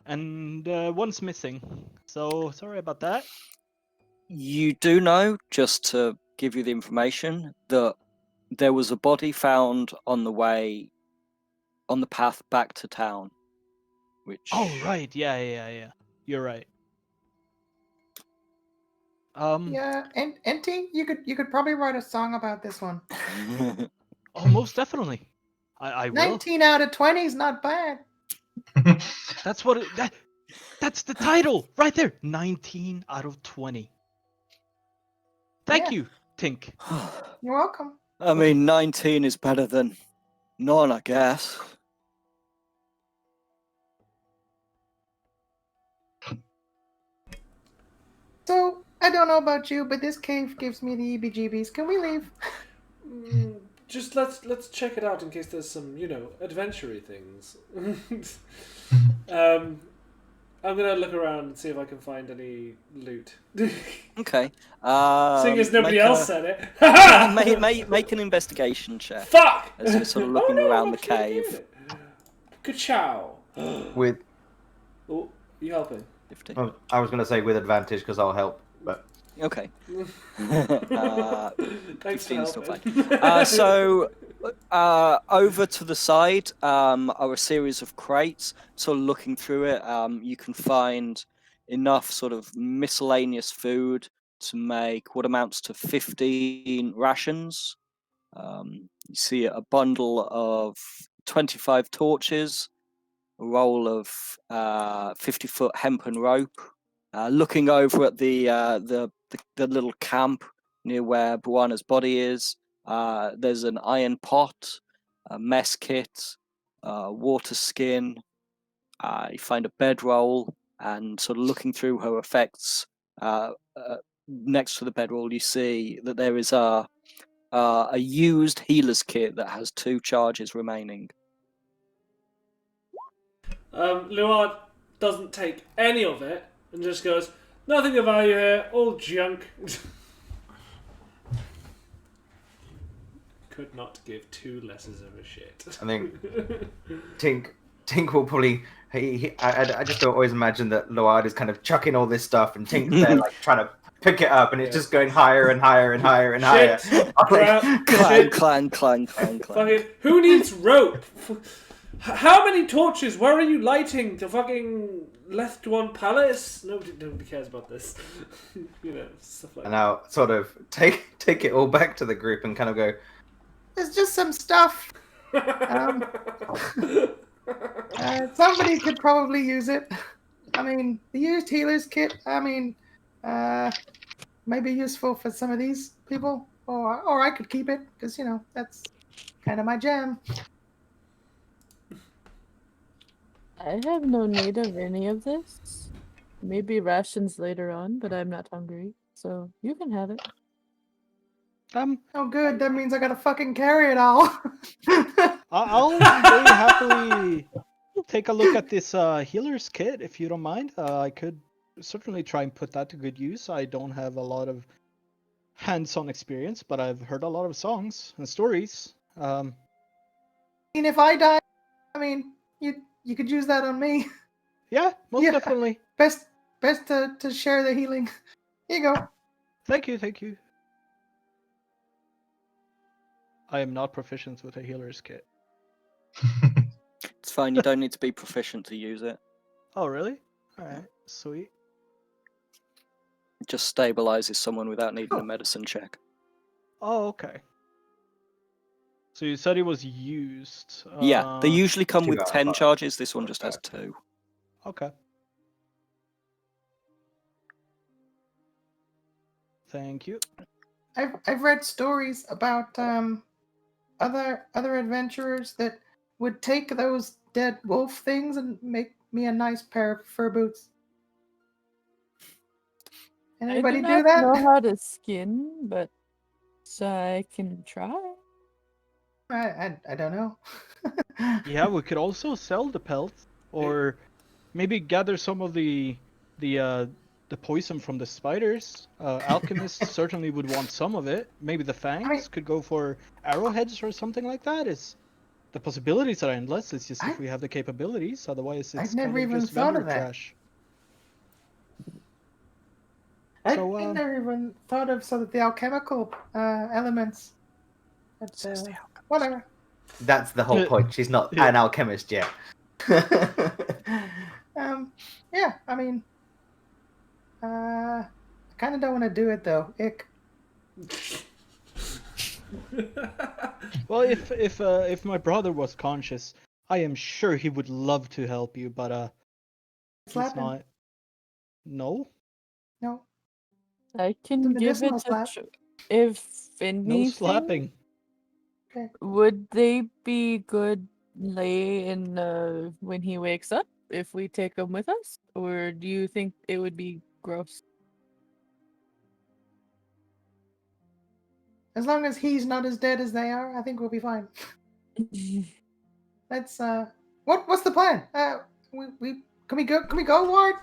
and one's missing. So sorry about that. You do know, just to give you the information, that there was a body found on the path back to town. Which... Oh right, yeah. You're right. Yeah, and NT, you could probably write a song about this one. Oh, most definitely. I will. 19 out of 20 is not bad. That's what that's the title right there. 19 out of 20. Thank you, Tink. You're welcome. I mean, 19 is better than none, I guess. So, I don't know about you, but this cave gives me the EBGBs. Can we leave? Just let's check it out in case there's some, adventure-y things. I'm gonna look around and see if I can find any loot. Okay. Seeing as nobody else said it. Make an investigation check. Fuck! As you're sort of looking around the cave. Ka-chow! With... Oh, you helping? 50. Well, I was going to say with advantage because I'll help, but... Okay. Thanks 15 for is still helping. fine. So, over to the side are a series of crates. Sort of looking through it, you can find enough sort of miscellaneous food to make what amounts to 15 rations. You see a bundle of 25 torches, a roll of 50-foot hempen rope. Looking over at the little camp near where Buana's body is, there's an iron pot, a mess kit, water skin. You find a bedroll, and sort of looking through her effects, next to the bedroll, you see that there is a used healer's kit that has 2 charges remaining. Luard doesn't take any of it and just goes, nothing of value here, all junk. Could not give 2 lesses of a shit. I think Tink will probably... I just don't always imagine that Luard is kind of chucking all this stuff and Tink's there like trying to pick it up and it's just going higher and higher and higher and higher. Clang. Fucking, who needs rope? How many torches? Where are you lighting? The fucking Lethduan Palace? Nobody cares about this. Stuff like that. And now sort of take it all back to the group and kind of go, there's just some stuff. Somebody could probably use it. I mean, the used healer's kit, maybe useful for some of these people. Or I could keep it, because, that's kind of my jam. I have no need of any of this. Maybe rations later on, but I'm not hungry, so you can have it. Oh, good. That means I gotta fucking carry it all. I'll very happily take a look at this healer's kit if you don't mind. I could certainly try and put that to good use. I don't have a lot of hands-on experience, but I've heard a lot of songs and stories. And if I die, you could use that on me. Yeah, most definitely. Best to share the healing. Here you go. Thank you. I am not proficient with a healer's kit. It's fine, you don't need to be proficient to use it. Oh, really? Alright, sweet. It just stabilizes someone without needing a medicine check. Oh, okay. So you said it was used. Yeah, they usually come 2 with out of 10 5. charges, this one just has 2. Okay. Thank you. I've read stories about other adventurers that would take those dead wolf things and make me a nice pair of fur boots. Anybody do that? I do not know how to skin, but I can try. I don't know. Yeah, we could also sell the pelts, or maybe gather some of the poison from the spiders. Alchemists certainly would want some of it. Maybe the fangs could go for arrowheads or something like that. the possibilities are endless. It's just I- if we have the capabilities. Otherwise, it's I've never kind of even just thought vendor of that. trash. I So, never even thought of sort of the alchemical elements. But, whatever. That's the whole point. She's not Yeah. an alchemist yet. Yeah, I mean, I kind of don't want to do it though. Ick. Well, if my brother was conscious, I am sure he would love to help you, but he's Slap him. not. No, No. I The can give it medicinal a slap. if no anything. slapping. Would they be good lay in when he wakes up if we take him with us, or do you think it would be gross? As long as he's not as dead as they are, I think we'll be fine. Let's what's the plan? We can we go, Ward?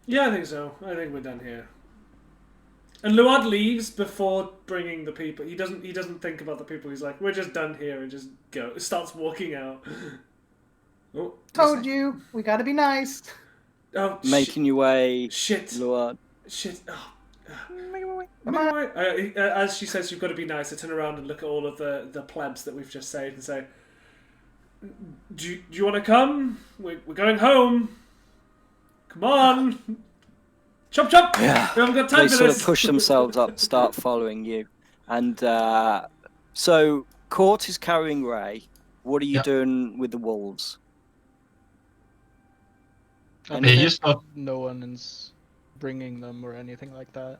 Yeah, I think so. I think we're done here. And Luad leaves before bringing the people. He doesn't think about the people. He's like, we're just done here, and just go. Starts walking out. Oh, Told you, we gotta be nice. Oh, Making your way, shit. Lord. Shit. Oh. Come on. As she says, you've got to be nice. I turn around and look at all of the plebs that we've just saved and say, do you want to come? We're going home. Come on. Chop chop. Yeah. We haven't got time They for sort this. of push themselves up, start following you, and so Court is carrying Ray. What are you Yeah. doing with the wolves? Anything? He's not. No one is bringing them or anything like that.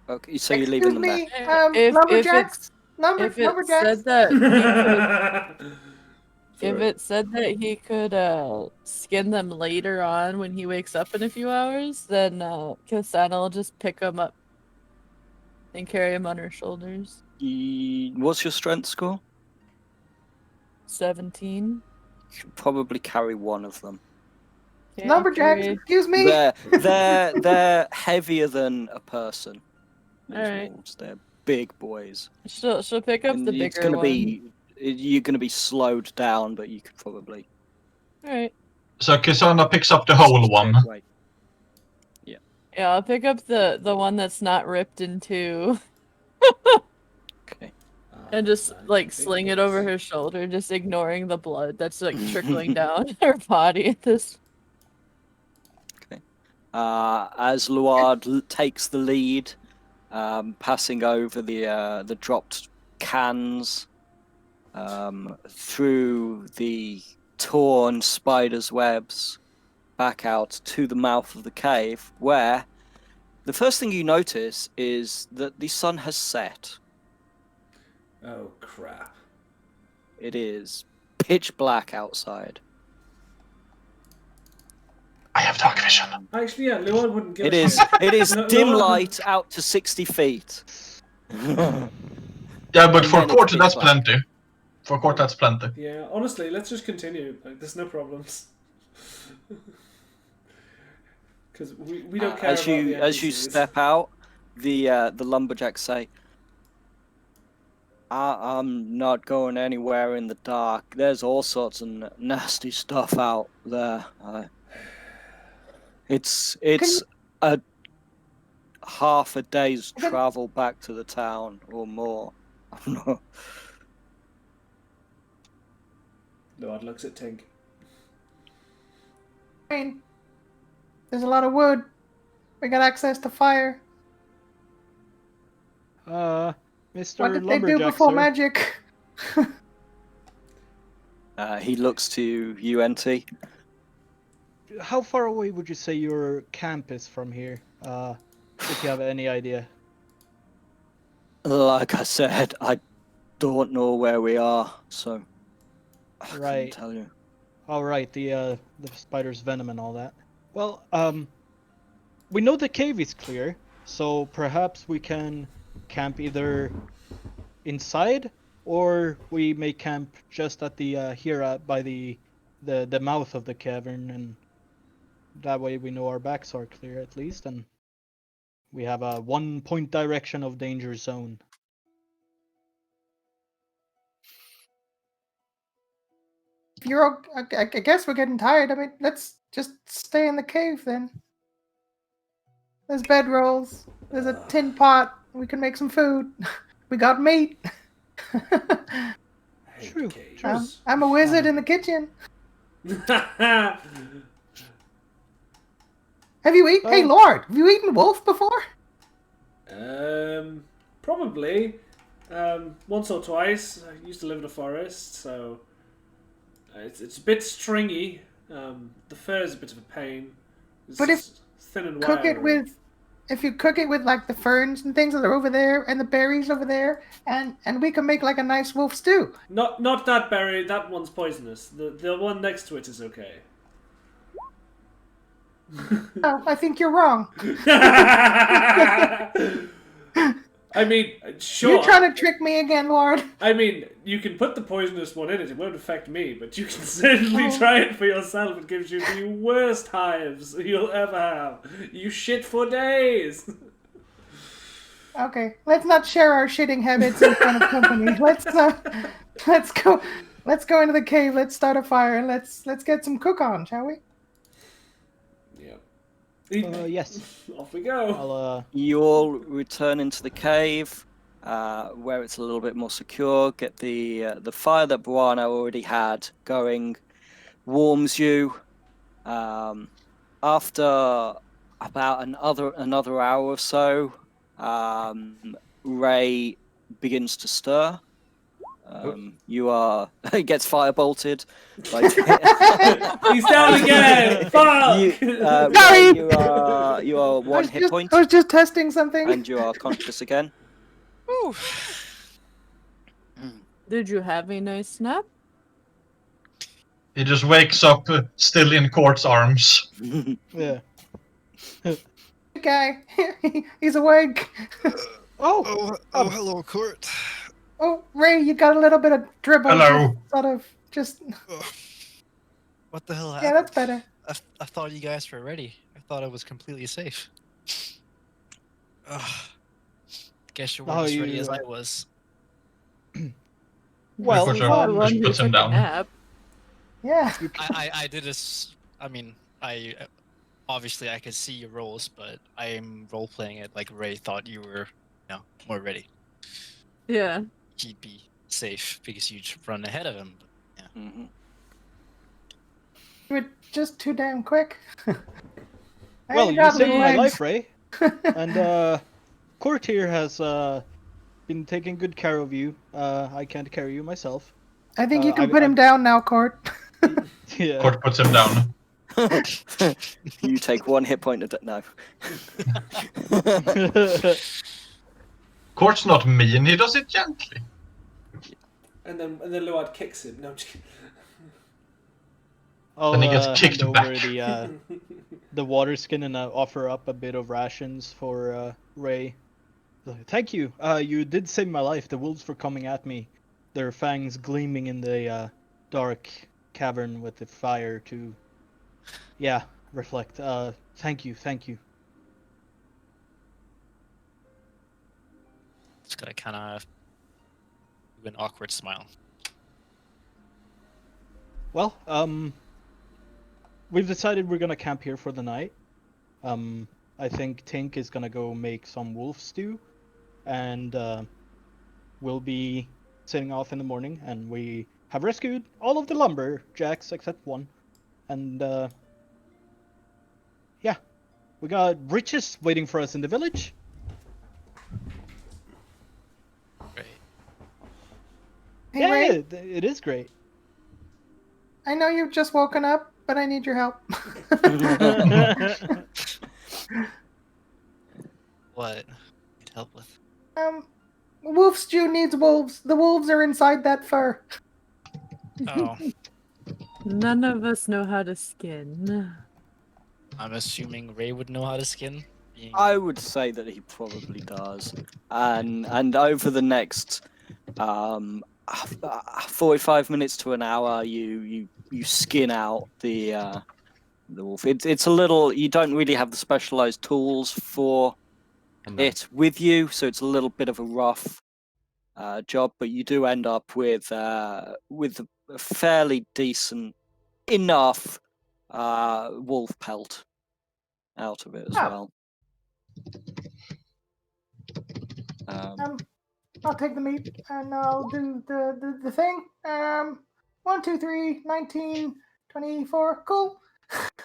Okay, so you're leaving them there. If Lumberjacks. if it Lumberjacks. said that he could, if it said that he could skin them later on when he wakes up in a few hours, then Kasana will just pick him up and carry him on her shoulders. What's your strength score? 17. You should probably carry one of them. Okay, Lumberjacks, carry- excuse me. They're heavier than a person. These Alright. wolves, they're big boys. She'll pick up And the it's bigger gonna one. you're gonna be slowed down, but you could probably. Alright. So Kisana picks up the whole one. Wait. Yeah, I'll pick up the one that's not ripped in two Okay. and just like sling it over her shoulder, just ignoring the blood that's like trickling down her body at this. As Luard takes the lead, passing over the dropped cans through the torn spider's webs, back out to the mouth of the cave, where the first thing you notice is that the sun has set. Oh crap! It is pitch black outside. I have dark vision. Actually, yeah, Luan wouldn't give It a is. shit. It is No, dim Luan- light out to 60 feet. Yeah, but And for then it's Court, pitch that's black. plenty. For Court, that's plenty. Yeah, honestly, let's just continue. Like, there's no problems. Because we don't care as about you the as you NPCs. step out, the lumberjacks say, "I'm not going anywhere in the dark. There's all sorts of nasty stuff out there. It's a half a day's travel back to the town or more. I don't know." Luan looks at Tink. I mean, there's a lot of wood. We got access to fire. Mr. What did they do Lumberjack, before sir. magic? He looks to you, NT. How far away would you say your camp is from here? If you have any idea. Like I said, I don't know where we are, so I couldn't Right. tell you. All right, the spider's venom and all that. Well, we know the cave is clear, so perhaps we can camp either inside, or we may camp just at the by the mouth of the cavern, and that way we know our backs are clear at least, and we have a 1-point direction of danger zone. I guess we're getting tired. I mean, let's just stay in the cave then. There's bedrolls. There's a tin pot. We can make some food. We got meat. I hate True, caves. I'm a wizard in the kitchen. Have you eaten? Hey, Lord, have you eaten wolf before? Probably. Once or twice. I used to live in a forest, so it's a bit stringy. The fur is a bit of a pain. It's But if thin and cook it wiry. with, if you cook it with like the ferns and things that are over there and the berries over there, and we can make like a nice wolf stew. Not that berry. That one's poisonous. The one next to it is okay. Oh, I think you're wrong. I mean, sure. You're trying to trick me again, Lord. I mean, you can put the poisonous one in it. It won't affect me, but you can certainly try it for yourself. It gives you the worst hives you'll ever have. You shit for days. Okay, let's not share our shitting habits in front of company. Let's go into the cave. Let's start a fire and let's get some cook on, shall we? Yes. Off we go. I'll You all return into the cave, where it's a little bit more secure. Get the fire that Buana already had going, warms you. After about another hour or so, Ray begins to stir. You are he gets firebolted. He's down again. Fuck. Ray, you are one hit point, I was just testing something. and you are conscious again. Ooh. Did you have a nice nap? He just wakes up still in Court's arms. yeah. Guy, he's awake. Oh, hello, Court. Oh, Ray, you got a little bit of dribble. Hello. Sort of just. What the hell happened? Yeah, that's better. I thought you guys were ready. I thought I was completely safe. Guess you weren't as ready as I was. Well, For sure. One Just puts who him took a down. nap. Yeah. I did this. I mean, I obviously I could see your rolls, but I am role playing it like Ray thought you were, more ready. Yeah. He'd be safe because you'd run ahead of him. Yeah. Mhm. You were just too damn quick. Well, you saved my life, Ray. And Court here has been taking good care of you. I can't carry you myself. I think you can put him down now, Court. Yeah. Court puts him down. You take one hit point. No. Court's not mean, he does it gently. And then Luad kicks him. No, I'm just kidding. I'll Then he gets kicked hand back. over the water skin and offer up a bit of rations for Ray. Thank you. You did save my life. The wolves were coming at me, their fangs gleaming in the dark cavern with the fire to, reflect. Thank you. Just gotta kind of do an awkward smile. Well, we've decided we're gonna camp here for the night. I think Tink is gonna go make some wolf stew, and we'll be setting off in the morning. And we have rescued all of the lumberjacks except one, and we got riches waiting for us in the village. Right. Hey, Ray, It is great. I know you've just woken up, but I need your help. What? Need help with? Wolf stew needs wolves. The wolves are inside that fur. Oh, None of us know how to skin. I'm assuming Ray would know how to skin. Being... I would say that he probably does, and over the next 45 minutes to an hour, you skin out the wolf. It's a little. You don't really have the specialized tools for it with you, so it's a little bit of a rough job. But you do end up with a fairly decent enough wolf pelt out of it as well. I'll take the meat and I'll do the thing. 1, 2, 3, 19, 24. Cool.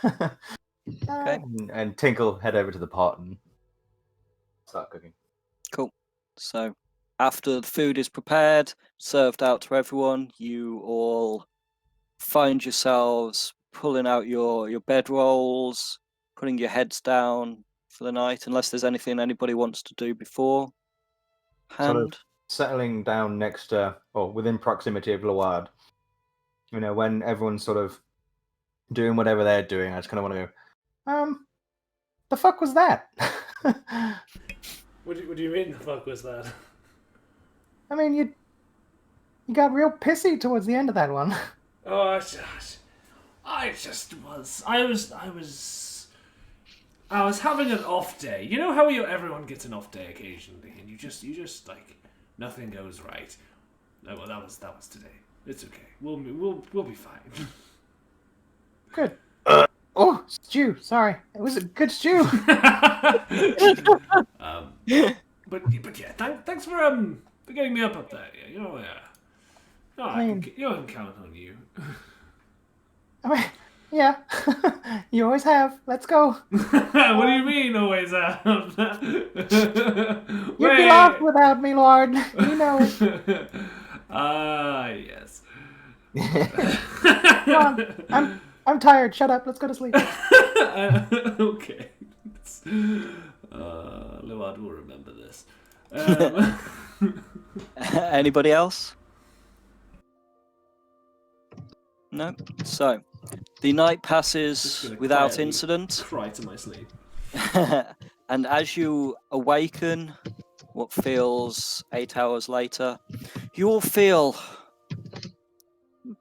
Okay. And Tinkle head over to the pot and start cooking. Cool. So after the food is prepared, served out to everyone, you all find yourselves pulling out your bedrolls, putting your heads down for the night, unless there's anything anybody wants to do before hand. Sort of settling down next to, or within proximity of Lawad. You know, when everyone's sort of doing whatever they're doing, I just kind of want to go, the fuck was that? What do you mean the fuck was that? I mean, you got real pissy towards the end of that one. Oh, I was having an off day. You know how everyone gets an off day occasionally, and you just like nothing goes right. Oh, well, that was today. It's okay. We'll be fine. Good. Oh, stew. Sorry, it was a good stew. But yeah, thanks for getting me up there. Yeah, you know, no, I can count on you. I mean, yeah, you always have. Let's go. What do you mean, always have? You'd be lost without me, Lord. You know it. Yes. Come on, I'm tired. Shut up. Let's go to sleep. Okay. Luad will remember this. Anybody else? No? So, the night passes without incident. Cry to my sleep. And as you awaken, what feels 8 hours later, you all feel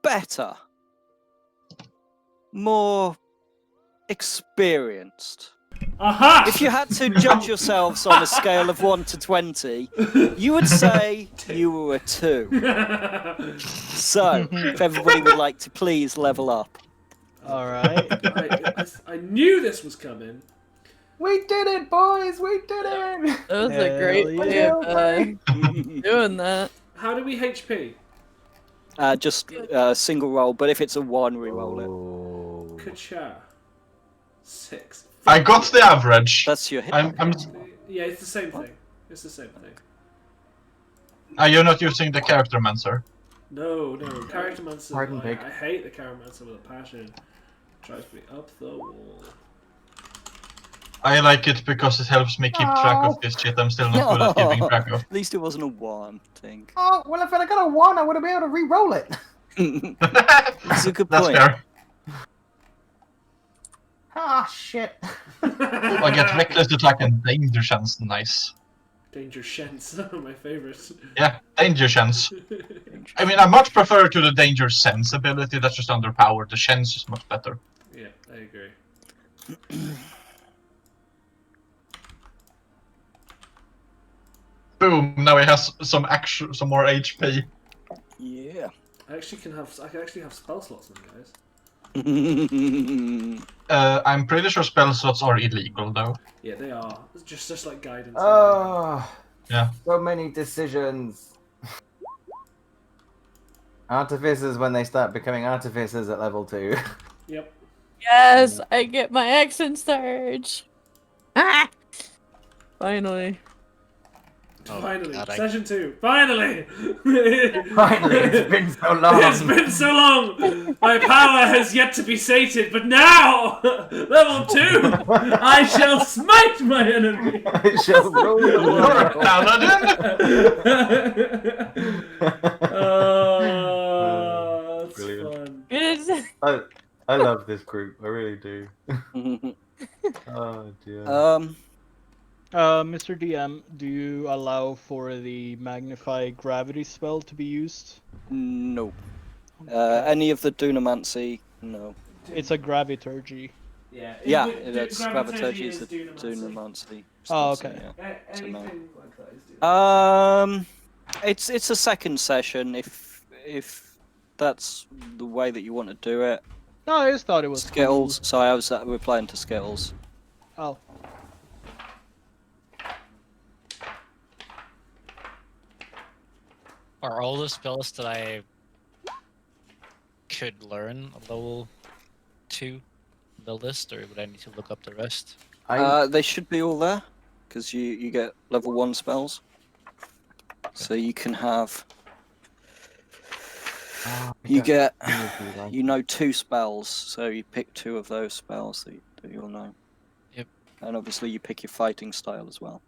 better. More experienced. Aha! If you had to judge yourselves on a scale of 1 to 20, you would say you were a 2. So, if everybody would like to please level up. Alright. I knew this was coming. We did it, boys. We did it. That was a great way of doing that. How do we HP? Just a single roll, but if it's a 1, re-roll it. Kacha. 6. I got the average. That's your hit. Yeah, it's the same thing. It's the same thing. You're not using the character mancer. No, character mancer. Pardon, pig. I hate the character mancer with a passion. Drives me up the wall. I like it because it helps me keep track of this shit I'm still not good at keeping track of. At least it wasn't a 1 thing. Oh, well, if I got a 1, I would have been able to re-roll it. That's a good That's point. fair. Ah, shit. I get reckless attack and danger chance. Nice. Danger Shents, my favorite. Yeah, danger chance. I mean, I much prefer to the danger sense ability. That's just underpowered. The chance is much better. Yeah, I agree. Boom! Now he has some more HP. Yeah. I can actually have spell slots now, guys. I'm pretty sure spell slots are illegal, though. Yeah, they are. It's just like guidance. Oh, Yeah. so many decisions. Artificers when they start becoming artificers at level 2. Yep. Yes, I get my action surge. Ah! Finally. Oh, Finally, God, session 2. Finally! Finally, it's been so long. It's been so long! My power has yet to be sated, but now! Level 2! I shall smite my enemy! I shall rule the world. Oh, that's Brilliant. fun. I love this group. I really do. Oh dear. Mr. DM, do you allow for the magnify gravity spell to be used? No. Any of the Dunamancy, no. It's a graviturgy. Yeah, That's Graviturgy is the Dunamancy. Oh, okay. Yeah. So no. Anything like that is It's a second session if that's the way that you want to do it. No, I just thought it was Skittles. cool. Sorry, I was replying to Skittles. Oh. Are all the spells that I could learn a level 2 on the list, or would I need to look up the rest? They should be all there, because you get level 1 spells. So you can have... You get, 2 spells, so you pick 2 of those spells that you'll know. Yep. And obviously you pick your fighting style as well.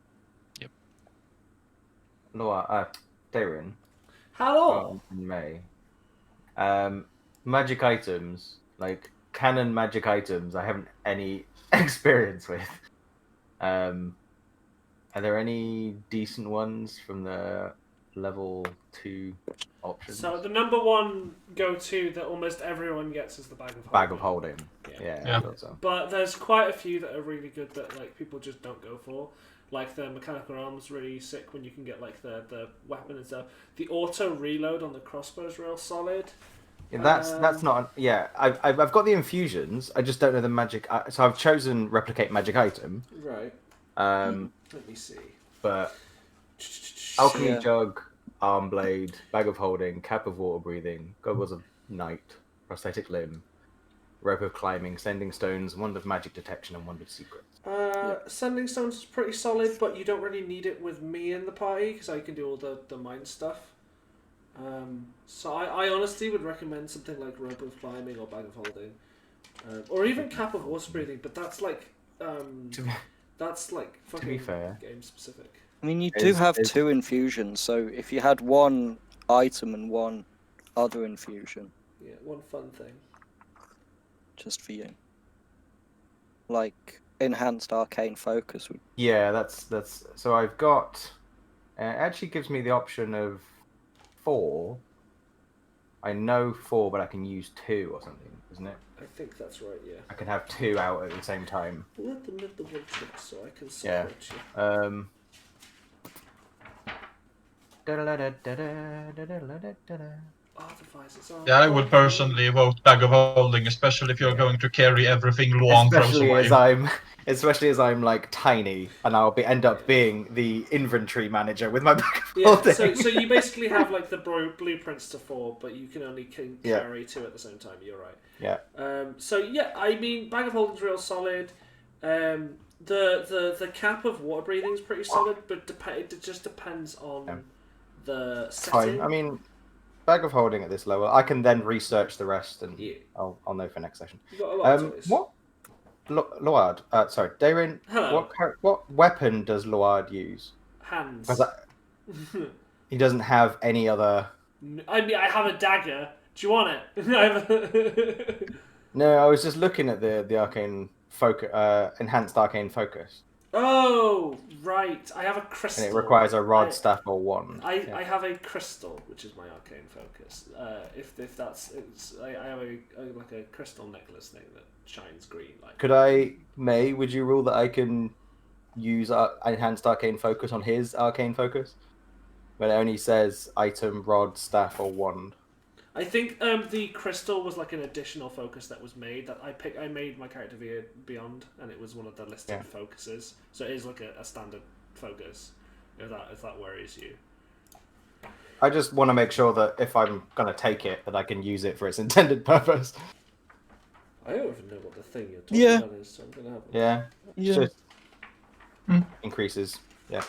Yep. Noah, Darren. Hello. May. Magic items, like canon magic items, I haven't any experience with. Are there any decent ones from the level 2 options? So the number 1 go-to that almost everyone gets is the bag of holding. Bag of holding. Yeah. Yeah. I thought so. But there's quite a few that are really good that like people just don't go for. Like the mechanical arm's really sick when you can get like the weapon and stuff. The auto reload on the crossbow is real solid. Yeah, that's not. Yeah, I've got the infusions. I just don't know the magic. So I've chosen replicate magic item. Right. Let me see. But alchemy Yeah. jug, arm blade, bag of holding, cap of water breathing, goggles of night, prosthetic limb, rope of climbing, sending stones, wand of magic detection, and wand of secrets. Sending stones is pretty solid, but you don't really need it with me in the party because I can do all the mind stuff. So I honestly would recommend something like rope of climbing or bag of holding, or even cap of water breathing. But that's like that's like fucking To be fair, game specific. I mean, you do have is- 2 infusions, so if you had 1 item and 1 other infusion, Yeah, one fun thing. just for you. Like, enhanced arcane focus would... Yeah, that's. So I've got. It actually gives me the option of 4. I know 4, but I can use 2 or something, isn't it? I think that's right. Yeah. I can have 2 out at the same time. Let them live the one trick so I can support you. Artificers are Yeah, I would personally vote bag of holding, especially if you're going to carry everything Luan throws away. Especially as I'm like tiny, and I'll end up being the inventory manager with my bag of Yeah, holding. so you basically have like the blueprints to 4, but you can only carry 2 at the same time. You're right. Yeah. So yeah, I mean, bag of holding's real solid. The cap of water breathing is pretty solid, but it just depends on the setting. Fine. I mean, bag of holding at this level, I can then research the rest, and Yeah. I'll know for next session. You've got a lot of choice. What? Loard, sorry, Darren. Hello. What weapon does Loard use? Hands. Because he doesn't have any other. I mean, I have a dagger. Do you want it? No, I was just looking at the arcane focus, enhanced arcane focus, Oh, right. I have a crystal. and it requires a rod, staff, or wand. I have a crystal, which is my arcane focus. If that's I have like a crystal necklace thing that shines green. Like. Would you rule that I can use enhanced arcane focus on his arcane focus? But it only says item, rod, staff, or wand. I think the crystal was like an additional focus that was made. That I made my character via Beyond, and it was one of the listed focuses. So it is like a standard focus. If that worries you. I just want to make sure that if I'm gonna take it, that I can use it for its intended purpose. I don't even know what the thing you're talking about is, so I'm gonna have. Yeah. Yeah. Just increases. Yeah.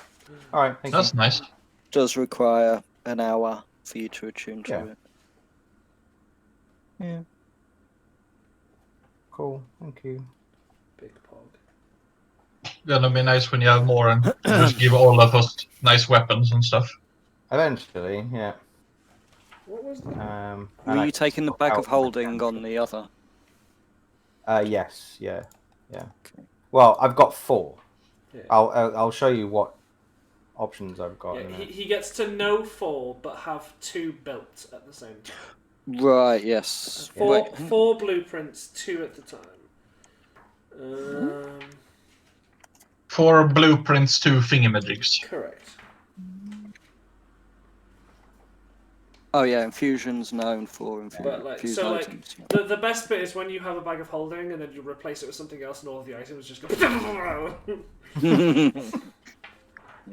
All right. Thank That's you. nice. Does require an hour for you to attune to it. Yeah. Cool. Thank you. Big pog. Gonna be nice when you have more and just give all of us nice weapons and stuff. Eventually, yeah. What was that? Were you taking the bag of holding on the other? Yes. Yeah. Okay. Well, I've got 4. Yeah. I'll show you what options I've got. Yeah, in it. he gets to no 4, but have 2 built at the same time. Right, yes. Wait. 4 blueprints, 2 at the time. 4 blueprints, 2 thingamajigs. Correct. Oh yeah, infusion's known for But like, infused so like, items. Yeah. the best bit is when you have a bag of holding and then you replace it with something else, and all of the items just go.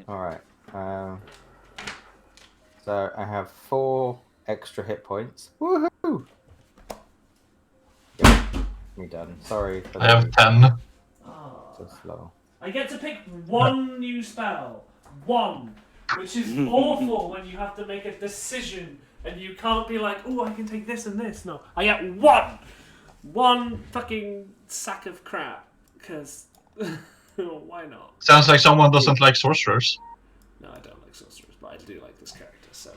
All right. So I have 4 extra hit points. Woohoo! Yep, me done. Sorry for I have the 10. so slow. I get to pick one new spell. One. Which is awful when you have to make a decision and you can't be like, oh, I can take this and this. No. I get one! One fucking sack of crap. Because. Why not? Sounds like someone doesn't like sorcerers. No, I don't like sorcerers, but I do like this character, so.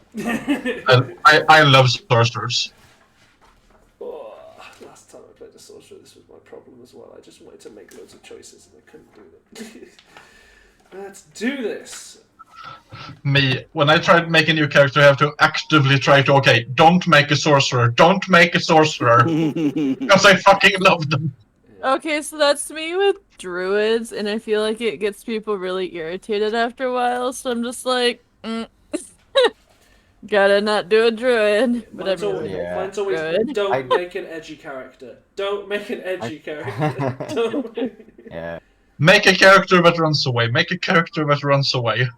I love sorcerers. Oh, last time I played a sorcerer, this was my problem as well. I just wanted to make loads of choices and I couldn't do them. Let's do this. Me, when I try to make a new character, I have to actively try to, okay, don't make a sorcerer, don't make a sorcerer. Because I fucking love them. Okay, so that's me with druids, and I feel like it gets people really irritated after a while, so I'm just like, gotta not do a druid. But Mine's I'm always, really mine's always druid. don't make an edgy character. Don't make an edgy character. Don't make... Yeah. Make a character that runs away, make a character that runs away.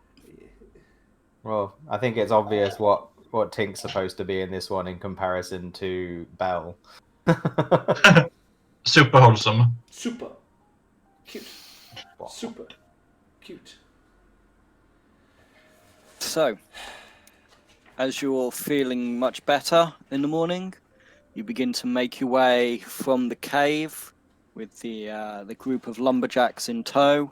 Well, I think it's obvious what Tink's supposed to be in this one in comparison to Belle. Super wholesome. Super. Cute. Super. Cute. So, as you're all feeling much better in the morning, you begin to make your way from the cave with the group of lumberjacks in tow,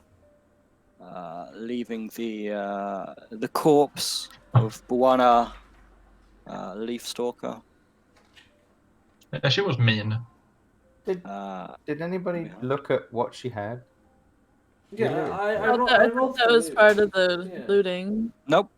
leaving the corpse of Buana Leafstalker. Yeah, she was mean. Did anybody look at what she had? Yeah, Really? I I rolled thought that for was loot. part of the Yeah. looting. Nope.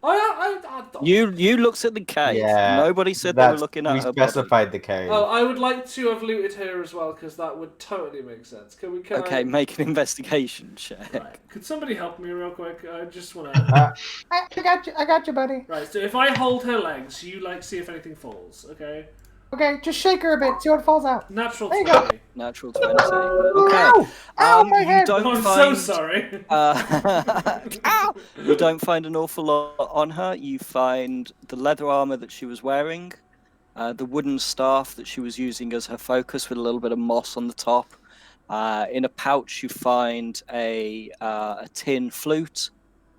I You looked at the cave. Yeah, Nobody said they were looking at we her body. specified the cave. Oh, I would like to have looted her as well, because that would totally make sense. Can Okay, I... make an investigation check. Right. Could somebody help me real quick? I just want to... I got you, buddy. Right, so if I hold her legs, you, see if anything falls, okay? Okay, just shake her a bit, see what falls out. Natural There you go. 20. Natural 20. Okay. Ow, my You head. don't I'm find. so sorry. Ow! You don't find an awful lot on her. You find the leather armor that she was wearing, the wooden staff that she was using as her focus with a little bit of moss on the top. In a pouch, you find a tin flute,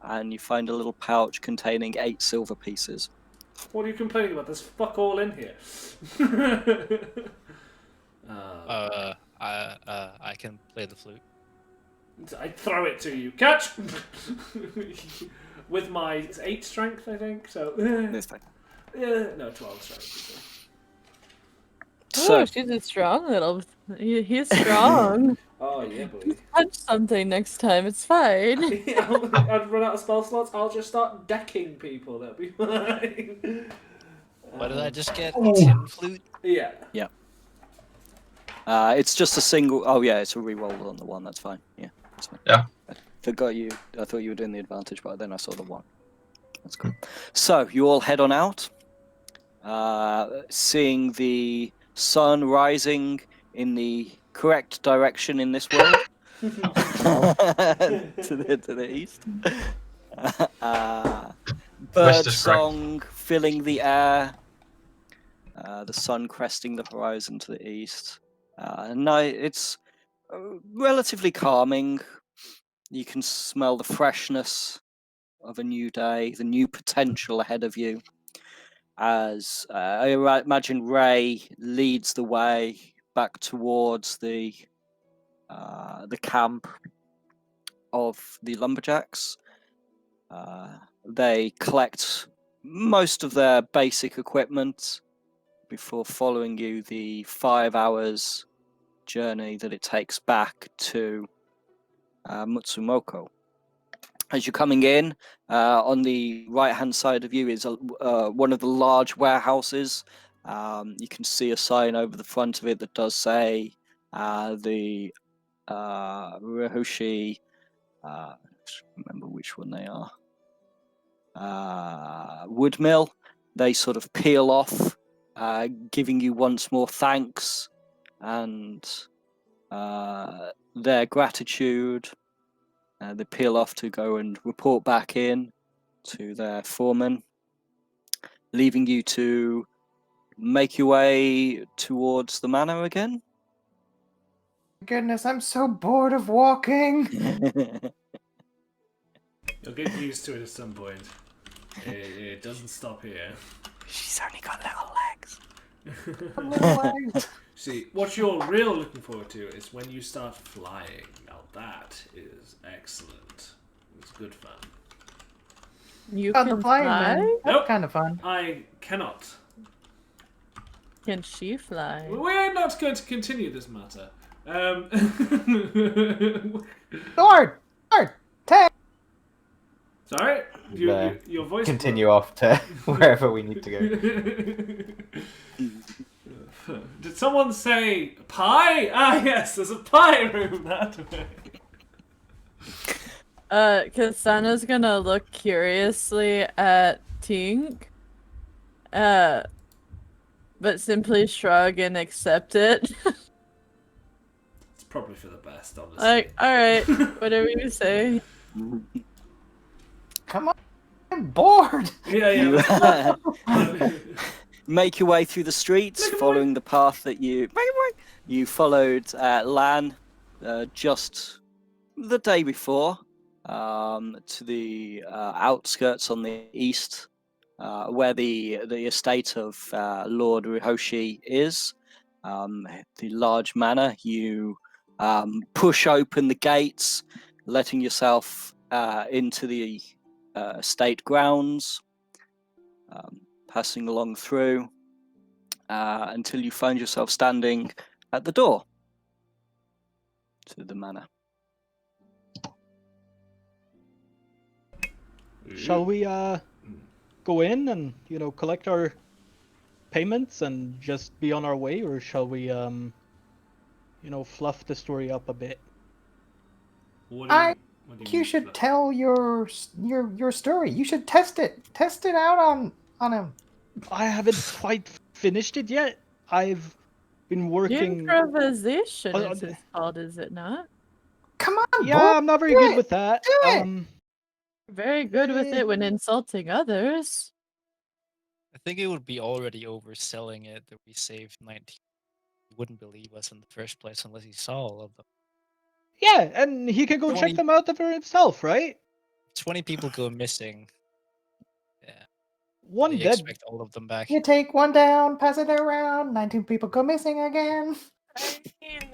and you find a little pouch containing 8 silver pieces. What are you complaining about? There's fuck all in here. I can play the flute. I throw it to you. Catch! With my 8 strength, I think. So. That's fine. Yeah, no, 12 strength. So, Oh, she's a strong little. He's strong. Oh, yeah, boy. Punch something next time. It's fine. I'd run out of spell slots. I'll just start decking people. That'll be fine. What did I just get? Oh. Tin flute? Yeah. it's just a single. Oh yeah, it's a reroll on the one. That's fine. Yeah, that's fine. Yeah. I thought you were doing the advantage, but then I saw the one. That's cool. So you all head on out, seeing the sun rising in the correct direction in this world to the east. Bird is correct. song filling the air. The sun cresting the horizon to the east. Night. It's relatively calming. You can smell the freshness of a new day, the new potential ahead of you. As I imagine Ray leads the way back towards the camp of the lumberjacks. They collect most of their basic equipment before following you the 5 hours journey that it takes back to Mutsumoko. As you're coming in, on the right-hand side of you is one of the large warehouses. You can see a sign over the front of it that does say the Rehoshi. Remember which one they are. Wood mill. they sort of peel off, giving you once more thanks and their gratitude. They peel off to go and report back in to their foreman, leaving you to make your way towards the manor again. Goodness, I'm so bored of walking. You'll get used to it at some point. It doesn't stop here. She's only got little legs. See, what you're real looking forward to is when you start flying. Now that is excellent. It's good fun. You Oh, can the flying fly? man. That's Nope. kind of fun. I cannot. Can she fly? We're not going to continue this matter. Lord, take. Sorry? Your voice Continue off to wherever we need to go. Did someone say pie? Ah, yes, there's a pie room that way. Kasana's gonna look curiously at Tink, but simply shrug and accept it. It's probably for the best, honestly. Like, alright, whatever you say. Come on, I'm bored. Yeah. Make your way through the streets, following the path that you followed Lan just the day before, to the outskirts on the east, where the estate of Lord Rihoshi is, the large manor. You push open the gates, letting yourself into the estate grounds, passing along through until you find yourself standing at the door to the manor. Shall we go in and collect our payments and just be on our way, or shall we fluff the story up a bit? You should tell your story. You should test it out on him. I haven't quite finished it yet. I've been working. Improvisation is it called, is it not? Come on, Yeah, boy. I'm not very good with that. Do it. Very good with it when insulting others. I think it would be already overselling it that we saved 19. He wouldn't believe us in the first place unless he saw all of them. Yeah, and he can go check them out for himself, right? 20 people go missing. Yeah. One They dead. expect all of them back. You take one down, pass it around. 19 people go missing again. I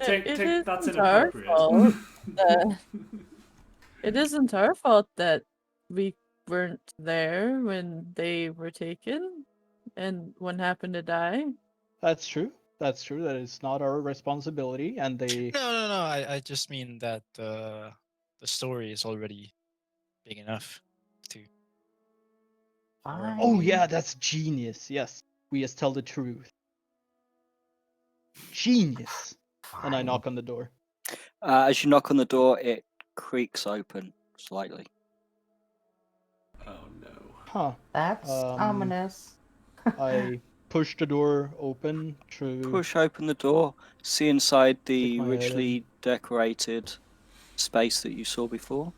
mean, That's isn't our inappropriate. fault that- it isn't our fault that we weren't there when they were taken and one happened to die. That's true. That is not our responsibility, and they. No. I just mean that the story is already big enough to. Oh yeah, that's genius. Yes, we just tell the truth. Genius. And I knock on the door. As you knock on the door, it creaks open slightly. Oh no. Huh. That's ominous. I push the door open to. Push open the door, see inside the Stick my head richly decorated space that you saw before.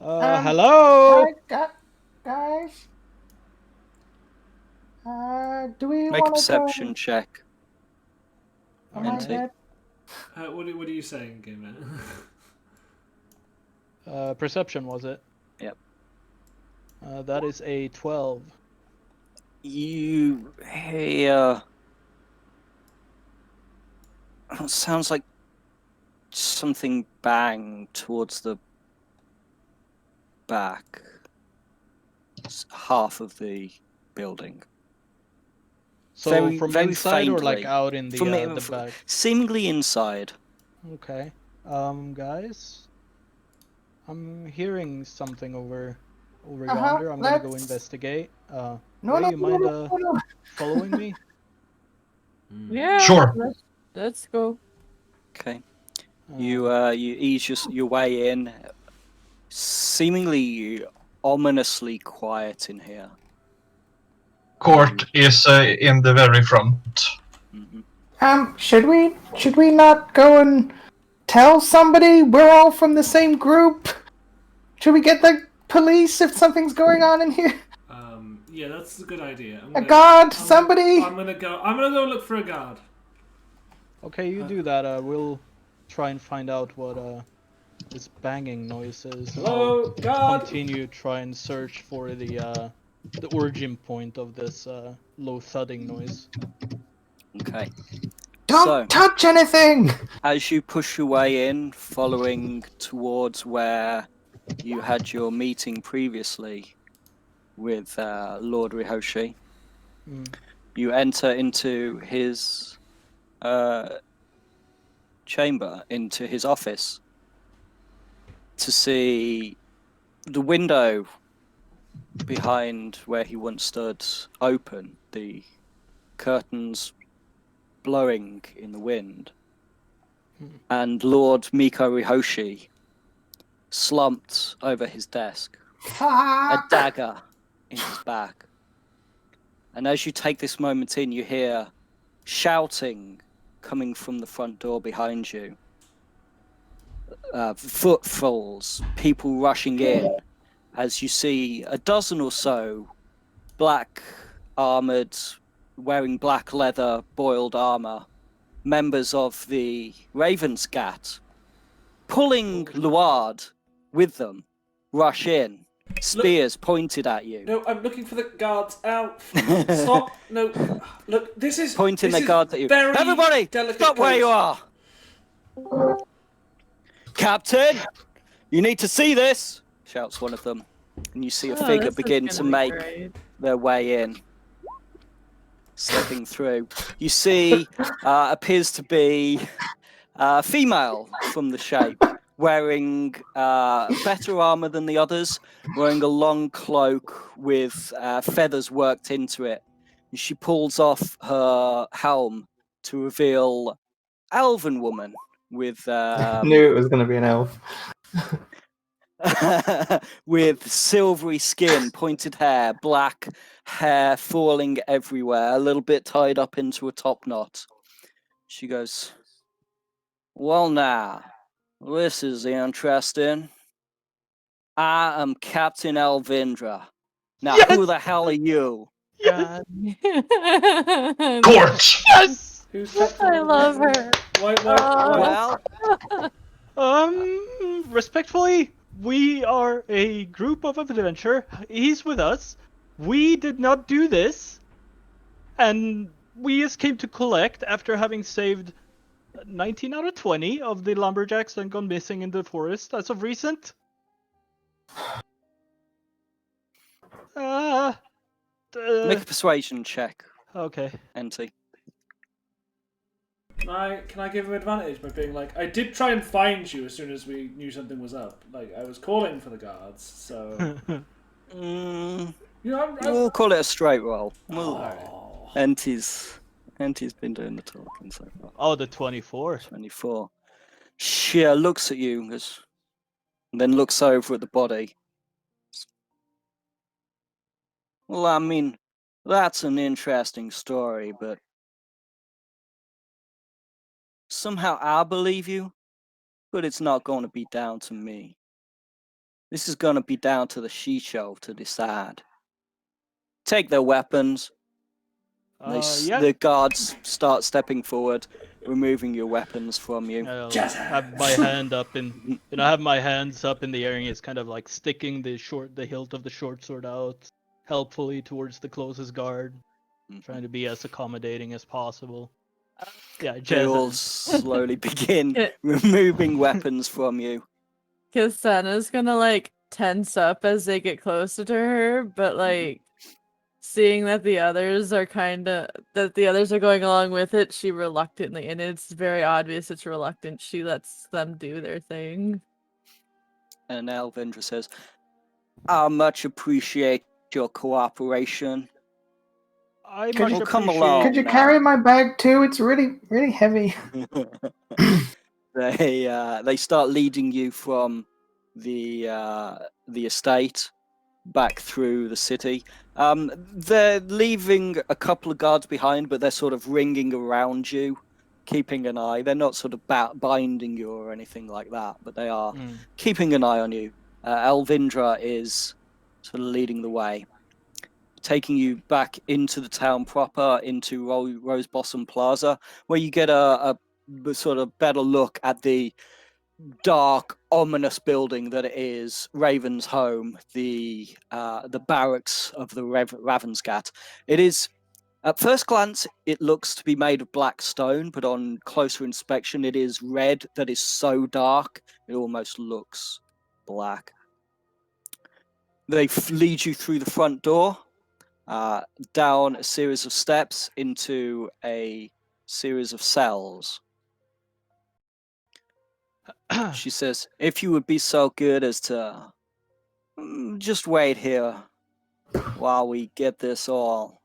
Hello. Guys. Do we Make a want to perception check. go? Am I NT. dead? What are you saying, Game Man? Perception, was it? Yep. That is a 12. You hear. It sounds like something bang towards the back. Half of the building. So Very- from very inside or like faintly. out in the From back? seemingly inside. Okay. Guys, I'm hearing something over yonder. I'm gonna go let's- investigate. No, Ray, no, you mind no. following me? Yeah. Sure. Let's go. Okay. You ease your way in. Seemingly ominously quiet in here. Court is in the very front. Mhm. Should we not go and tell somebody? We're all from the same group. Should we get the police if something's going on in here? Yeah, that's a good idea. A guard, somebody. I'm gonna go look for a guard. Okay, you do that. We'll try and find out what this banging noise is. Hello, I'll guard. continue try and search for the origin point of this low thudding noise. Okay. Don't So- touch anything. As you push your way in, following towards where you had your meeting previously with Lord Rihoshi, you enter into his chamber, into his office, to see the window behind where he once stood open, the curtains blowing in the wind, and Lord Miko Rihoshi slumped over his desk, a dagger in his back. And as you take this moment in, you hear shouting coming from the front door behind you. Footfalls, people rushing in, as you see a dozen or so black armored, wearing black leather, boiled armor, members of the Ravenscat, pulling Luard with them, rush in, spears pointed at you. No, I'm looking for the guards. Out. Stop. No. Look, this is Pointing this their is guards at you. very Everybody, delicate stop where case. you are! Captain, you need to see this! Shouts one of them. And you see a Oh, figure this is begin gonna to be make great. their way in. Stepping through. You see, appears to be female from the shape, wearing better armor than the others, wearing a long cloak with feathers worked into it. And she pulls off her helm to reveal elven woman with Knew it was going to be an elf. with silvery skin, pointed hair, black hair falling everywhere, a little bit tied up into a top knot. She goes, "Well now, this is interesting. I am Captain Elvindra. Now who the hell are you?" God. Court! Yes! Who's Captain? I love her. Why? Oh. Well, Respectfully, we are a group of adventure. He's with us. We did not do this. And we just came to collect after having saved 19 out of 20 of the lumberjacks and gone missing in the forest as of recent. make a persuasion check, Okay. Enti. Can I give him advantage by being like, I did try and find you as soon as we knew something was up. Like, I was calling for the guards, so... Mm, You know, we'll call it a straight roll. Oh. Enti's been doing the talking so far. Oh, the 24. 24. She looks at you and then looks over at the body. Well, I mean, that's an interesting story, but somehow I believe you, but it's not going to be down to me. This is going to be down to the Shisho to decide. Take their weapons. Yeah. The guards start stepping forward, removing your weapons from you. I'll Just- have my hand up in, have my hands up in the air, and it's kind of like sticking the hilt of the short sword out helpfully towards the closest guard, trying to be as accommodating as possible. Yeah, They all Jez. slowly begin Yeah. removing weapons from you. Kisana's gonna like tense up as they get closer to her, but like seeing that the others are going along with it, she reluctantly, and it's very obvious it's reluctant, she lets them do their thing. And Elvindra says, "I much appreciate your cooperation." I Could much you come appreciate- along? Could you no. carry my bag too? It's really, really heavy. They start leading you from the estate back through the city. They're leaving a couple of guards behind, but they're sort of ringing around you, keeping an eye. They're not sort of binding you or anything like that, but they are keeping an eye on you. Elvindra is sort of leading the way, taking you back into the town proper, into Rose Blossom Plaza, where you get a sort of better look at the dark, ominous building that is Raven's home, the barracks of the Ravensgat. It is, at first glance, it looks to be made of black stone, but on closer inspection, it is red that is so dark it almost looks black. They lead you through the front door, down a series of steps into a series of cells. She says, if you would be so good as to just wait here while we get this all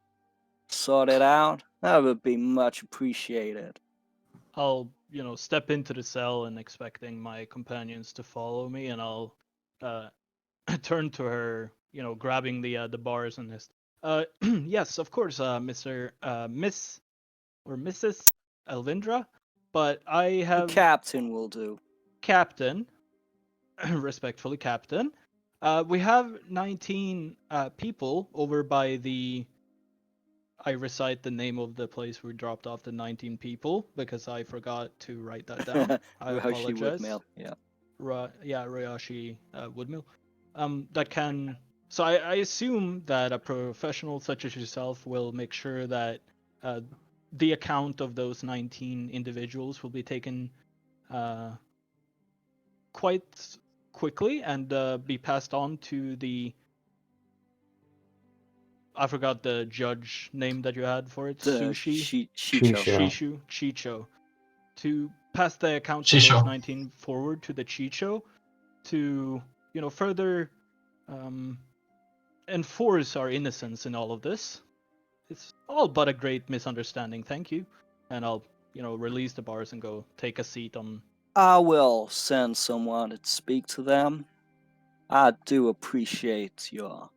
sorted out, that would be much appreciated. I'll, step into the cell and expecting my companions to follow me, and I'll turn to her, grabbing the bars and this. Yes, of course, Miss or Mrs. Elvindra, but I have Captain will do. Captain, respectfully, Captain. We have 19 people over by the. I recite the name of the place we dropped off the 19 people because I forgot to write that down. I apologize. Woodmill, yeah. Ryoshi Woodmill. That can. So I assume that a professional such as yourself will make sure that the account of those 19 individuals will be taken quite quickly and be passed on to the. I forgot the judge name that you had for it. Sushi. Chicho. To pass the accounts of those 19 forward to the Chicho to, further enforce our innocence in all of this. It's all but a great misunderstanding, thank you. And I'll, release the bars and go take a seat on. I will send someone to speak to them. I do appreciate your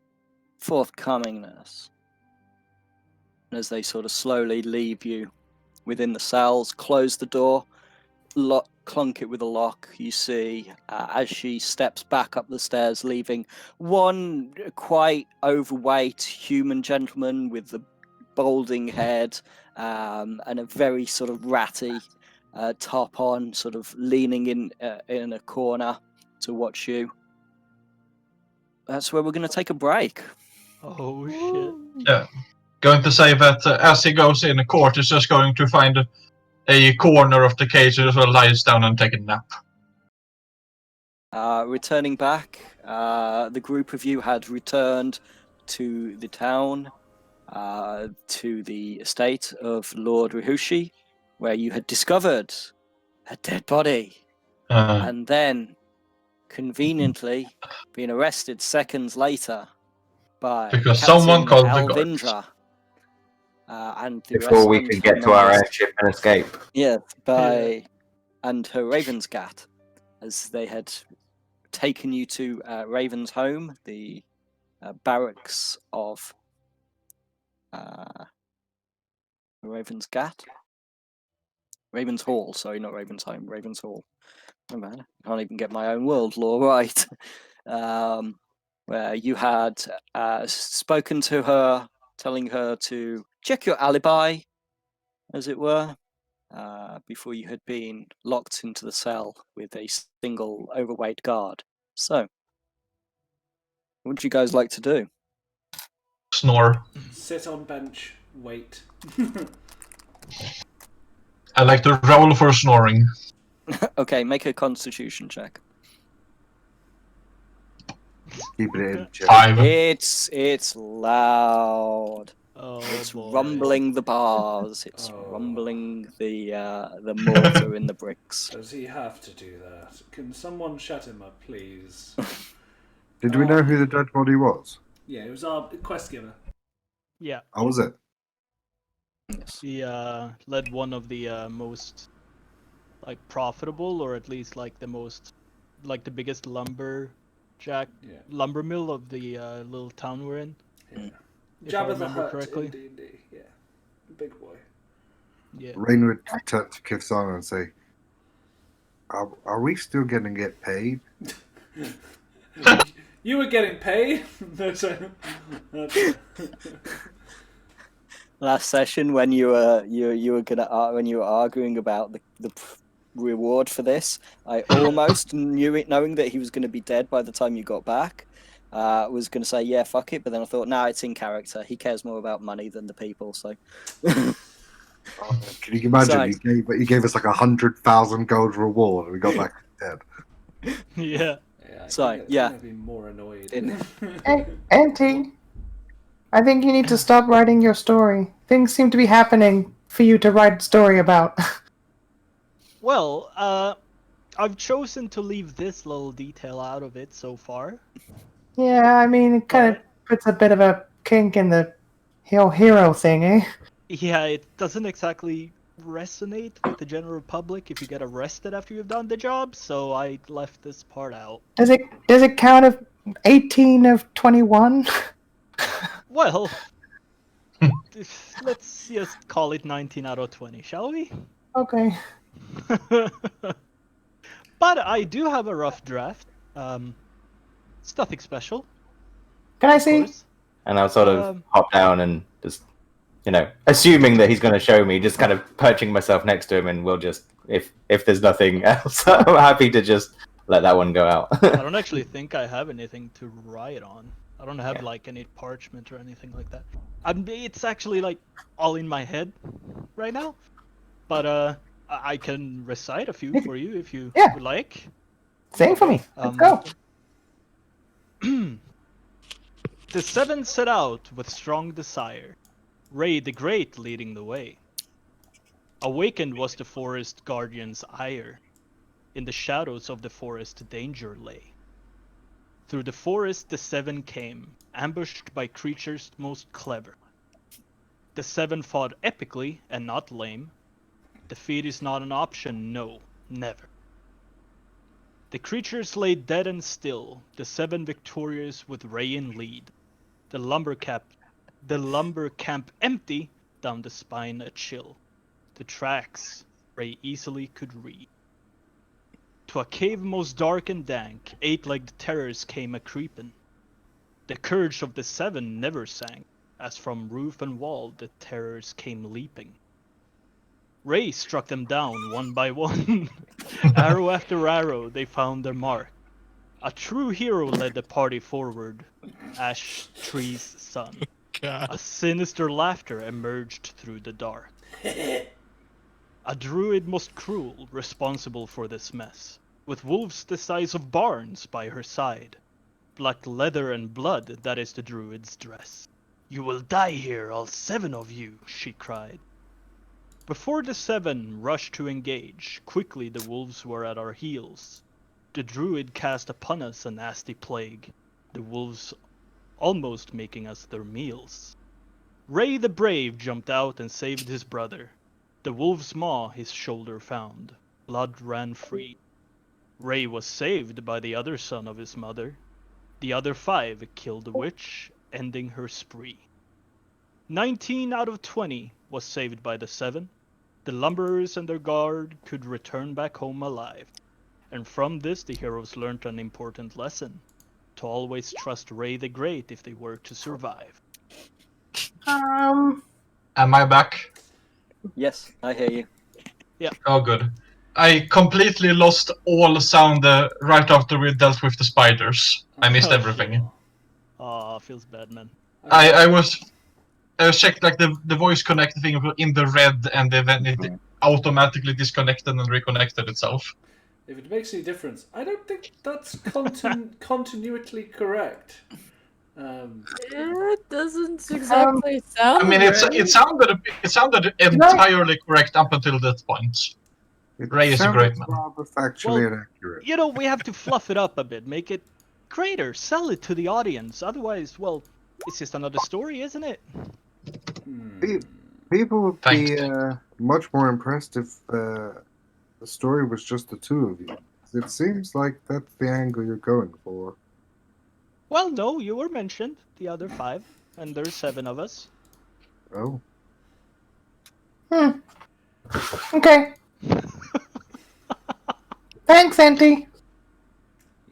forthcomingness. And as they sort of slowly leave you within the cells, close the door, clunk it with a lock, you see, as she steps back up the stairs, leaving one quite overweight human gentleman with a balding head and a very sort of ratty top on, sort of leaning in a corner to watch you. That's where we're going to take a break. Oh, shit. Yeah. Going to say that as he goes in, the court is just going to find a corner of the cage and just lies down and take a nap. Returning back, the group of you had returned to the town, to the estate of Lord Rihushi, where you had discovered a dead body, and then, conveniently, been arrested seconds later by because Captain someone called Elvindra. And the before we can get to our airship and escape. Yeah, and her Ravensgat, as they had taken you to Raven's home, the barracks of Ravensgat. Raven's Hall, sorry, not Raven's home, Raven's Hall. Oh man, I can't even get my own world law right. Where you had spoken to her, telling her to check your alibi, as it were, before you had been locked into the cell with a single overweight guard. So, what would you guys like to do? Snore. Sit on bench, wait. I like to roll for snoring. Okay, make a constitution check. Keep it in check. 5. It's loud. Oh, It's boy. rumbling the bars. It's rumbling the mortar in the bricks. Does he have to do that? Can someone shut him up, please? Did we know who the dead body was? Yeah, it was our quest giver. Yeah. Oh, was it? Yes. He led one of the most profitable, or at least the most the biggest lumber mill of the little town we're in. Yeah. if I Jabba the remember Hutt correctly. in D&D. Yeah, the big boy. Yeah. Rain would turn to Kithsana and say, are we still going to get paid? You were getting paid. That's Last session when you were when you were arguing about the reward for this, I almost knew it, knowing that he was going to be dead by the time you got back. Was going to say yeah, fuck it, but then I thought, nah, it's in character. He cares more about money than the people. So, Can you imagine? So- He gave us like 100,000 gold reward, and we got back dead. Yeah. Yeah, So, yeah. I'd be more annoyed. Hey, Auntie, I think you need to stop writing your story. Things seem to be happening for you to write a story about. Well, I've chosen to leave this little detail out of it so far. Yeah, I mean, it kind of puts a bit of a kink in the hero thing, eh? Yeah, it doesn't exactly resonate with the general public if you get arrested after you've done the job, so I left this part out. Does it count as 18 of 21? Well, let's just call it 19 out of 20, shall we? Okay. But I do have a rough draft. It's nothing special. Can I of see? course. And I'll sort of hop down and just, assuming that he's going to show me, just kind of perching myself next to him, and we'll just, if there's nothing else, I'm happy to just let that one go out. I don't actually think I have anything to write on. I don't have like any parchment or anything like that. It's actually like all in my head right now. But I can recite a few for you if you would like. Sing for me. Let's go. The seven set out with strong desire, Ray the Great leading the way. Awakened was the forest guardian's ire. In the shadows of the forest danger lay. Through the forest the seven came, ambushed by creatures most clever. The seven fought epically and not lame. Defeat is not an option, no, never. The creatures lay dead and still, the seven victorious with Ray in lead. The lumber camp empty, down the spine a chill. The tracks Ray easily could read. To a cave most dark and dank, eight-legged terrors came a-creepin'. The courage of the seven never sank, as from roof and wall the terrors came leaping. Ray struck them down one by one. Arrow after arrow they found their mark. A true hero led the party forward, Ash Tree's son. God. A sinister laughter emerged through the dark. A druid most cruel, responsible for this mess, with wolves the size of barns by her side. Black leather and blood, that is the druid's dress. You will die here, all seven of you, she cried. Before the seven rushed to engage, quickly the wolves were at our heels. The druid cast upon us a nasty plague, the wolves almost making us their meals. Ray the Brave jumped out and saved his brother. The wolf's maw his shoulder found, blood ran free. Ray was saved by the other son of his mother. The other five killed the witch, ending her spree. 19 out of 20 was saved by the seven. The lumberers and their guard could return back home alive. And from this the heroes learned an important lesson. To always trust Ray the Great if they were to survive. Am I back? Yes, I hear you. Oh, good. I completely lost all sound right after we dealt with the spiders. I missed everything. Aw, feels bad, man. I checked like the voice connect thing in the red, and then it automatically disconnected and reconnected itself. If it makes any difference, I don't think that's continually correct. It doesn't exactly sound. I mean, it sounded entirely correct up until that point. Ray is a great man. Rather factually inaccurate. You know, we have to fluff it up a bit, make it greater, sell it to the audience. Otherwise, well, it's just another story, isn't it? People would Thanks. be much more impressed if the story was just the two of you. It seems like that's the angle you're going for. Well, no, you were mentioned, the other five. and there's 7 of us. Oh. Okay. Thanks, Auntie.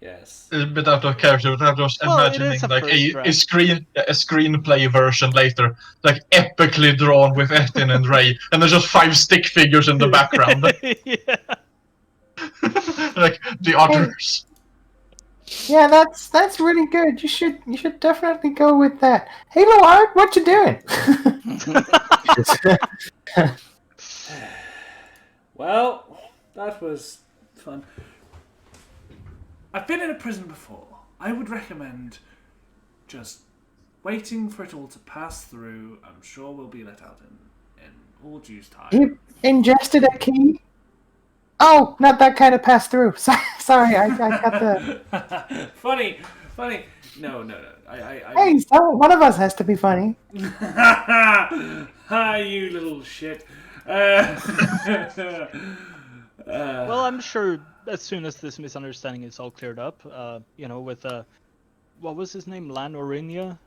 Yes. A bit out of character, but I was Well, it imagining is a like first a draft. screenplay version later, like epically drawn with Etin and Ray, and there's just 5 stick figures in the background, Yeah. like the others. Yeah, that's really good. You should definitely go with that. Hey, Lord, what you doing? Well, that was fun. I've been in a prison before. I would recommend just waiting for it all to pass through. I'm sure we'll be let out in all due time. You ingested a key? Oh, not that kind of pass through. Sorry, I got the. Funny. No. Hey, one of us has to be funny. Hi, you little shit. Well, I'm sure as soon as this misunderstanding is all cleared up, with what was his name, Lan Orinia?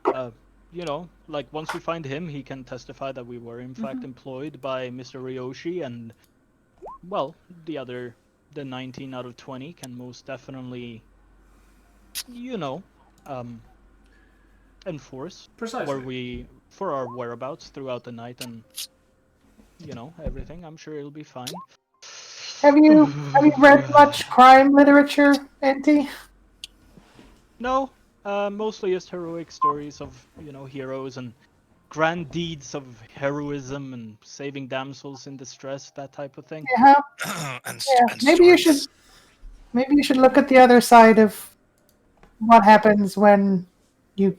Like once we find him, he can testify that we were in fact employed by Mr. Ryoshi, and well, the 19 out of 20 can most definitely, enforce Precisely. for our whereabouts throughout the night and everything. I'm sure it'll be fine. Have you read much crime literature, Auntie? No, mostly just heroic stories of heroes and grand deeds of heroism and saving damsels in distress, that type of thing. Yeah. and Maybe you stories. should look at the other side of what happens when you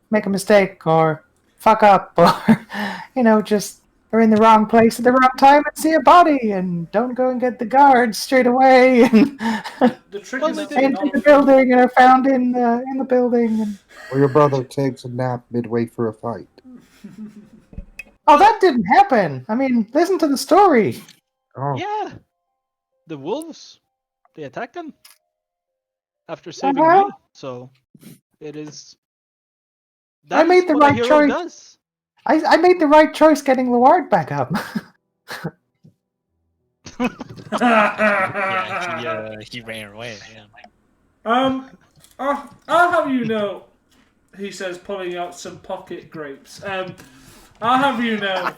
make a mistake or fuck up or just are in the wrong place at the wrong time and see a body and don't go and get the guards straight away and The trick Well, is they to didn't not enter the building and are found in the building. And... Or your brother takes a nap midway through a fight. Oh, that didn't happen. I mean, listen to the story. Oh, Yeah, the wolves, they attacked him after saving Uh-huh. me. So it is. I That made is the what a right hero choice. does. I made the right choice getting Luard back up. Yeah, he ran away. Yeah. I'll have you know, he says, pulling out some pocket grapes. I'll have you know.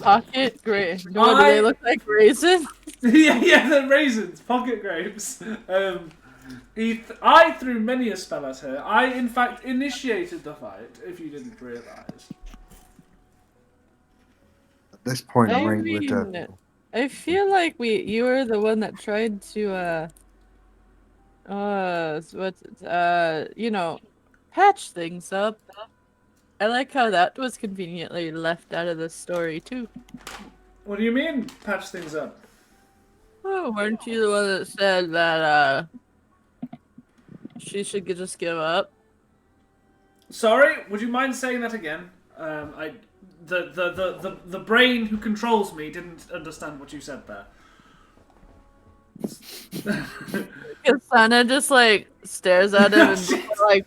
Pocket grape. No, do they look like raisins? yeah, they're raisins, pocket grapes. I threw many a spell at her. I, in fact, initiated the fight, if you didn't realise. at this point, I Rain mean, would. I feel like you were the one that tried to patch things up. I like how that was conveniently left out of the story too. What do you mean, patch things up? Oh, weren't you the one that said that she should just give up? Sorry, would you mind saying that again? The brain who controls me didn't understand what you said there. Kasana just like stares at him and like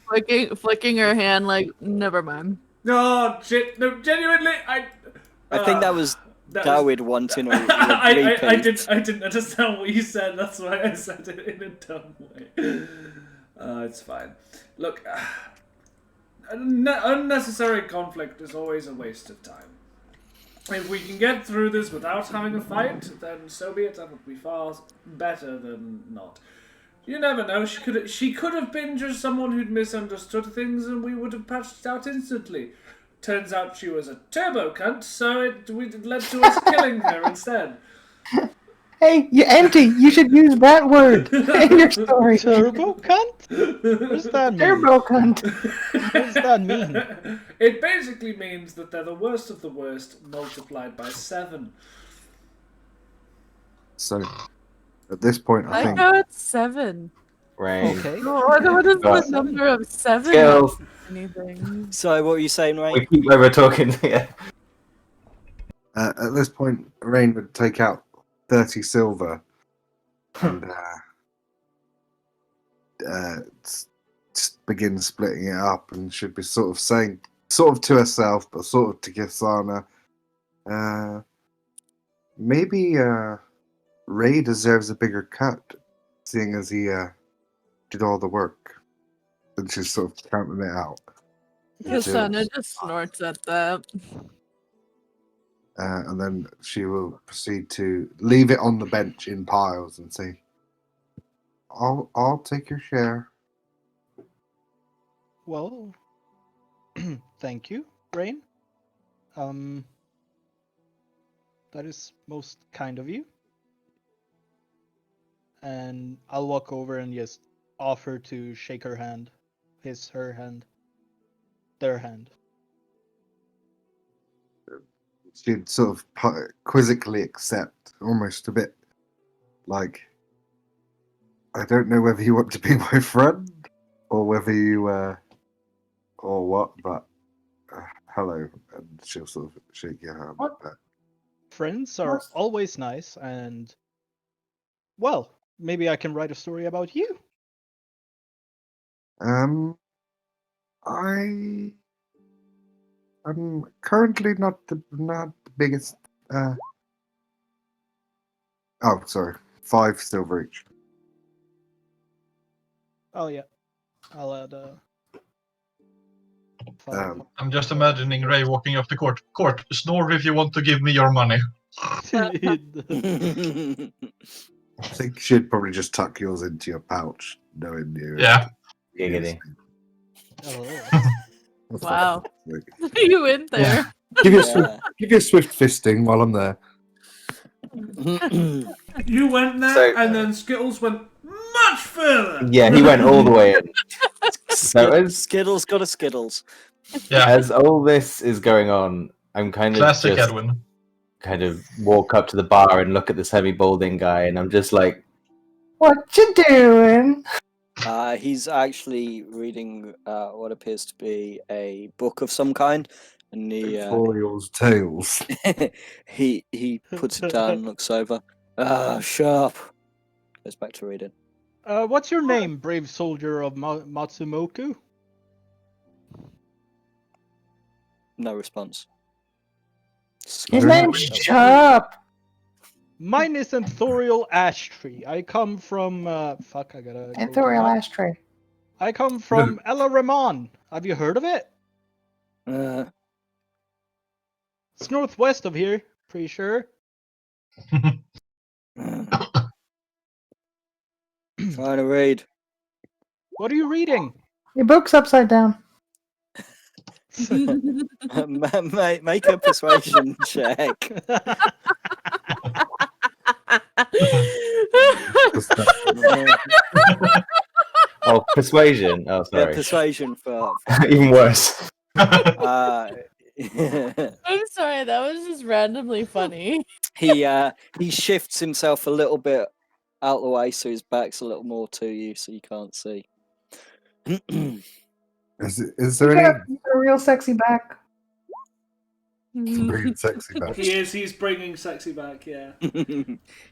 flicking her hand like never mind. No shit! No, genuinely, I think that was David wanting a I didn't understand what you said. That's why I said it in a dumb way. It's fine. Look, unnecessary conflict is always a waste of time. If we can get through this without having a fight, then so be it. That would be far better than not. You never know. She could have been just someone who'd misunderstood things, and we would have patched it out instantly. Turns out she was a turbo cunt, so it led to us killing her instead. Hey, Auntie, you should use that word in your story. Turbo cunt? What does that mean? Turbo cunt. What does that mean? It basically means that they're the worst of the worst multiplied by 7. So, at this point, I I think. know it's 7. Rain. Okay. What is the Got number of 7? Skills. Anything? So what were you saying, Ray? We keep over talking here. At this point, Rain would take out 30 silver and begins splitting it up, and should be sort of saying, sort of to herself, but sort of to Kisana, maybe Ray deserves a bigger cut, seeing as he did all the work. And she's sort of counting it out. Kasana just snorts at that. And then she will proceed to leave it on the bench in piles and say, I'll take your share. Well, thank you, Rain. That is most kind of you. And I'll walk over and just offer to shake her hand. Her hand. Their hand. She'd sort of quizzically accept, almost a bit like, I don't know whether you want to be my friend or whether you, or what, but hello. And she'll sort of shake your hand. Friends are always nice, and well, maybe I can write a story about you. I'm currently not the biggest. Oh, sorry, 5 silver each. Oh yeah, I'll add 5. I'm just imagining Ray walking off the court. Court, snore if you want to give me your money. I think she'd probably just tuck yours into your pouch, knowing you. Yeah. Giggity. Wow. You went there. Give you a swift fisting while I'm there. You went there, and then Skittles went much further. Yeah, he went all the way in. So Skittles got a Skittles. Yeah. As all this is going on, I'm kind of Classic just Edwin. kind of walk up to the bar and look at this heavy balding guy, and I'm just like, "What you doing?" He's actually reading what appears to be a book of some kind, and Tutorials tales. he puts it down, looks over. Sharp. Goes back to reading. What's your name, brave soldier of Matsumoku? No response. His name's Sharp. Mine is Anthorial Ashtree. I come from fuck. I gotta. Anthorial Ashtray. I come from Ella Ramon. Have you heard of it? It's northwest of here. Pretty sure. Trying to read. What are you reading? Your book's upside down. Make a persuasion check. Oh, persuasion. Oh, sorry. Yeah, persuasion for Even worse. I'm sorry, that was just randomly funny. He shifts himself a little bit out the way, so his back's a little more to you, so you can't see. Is there any a real sexy back? bringing sexy back? He is. He's bringing sexy back. Yeah.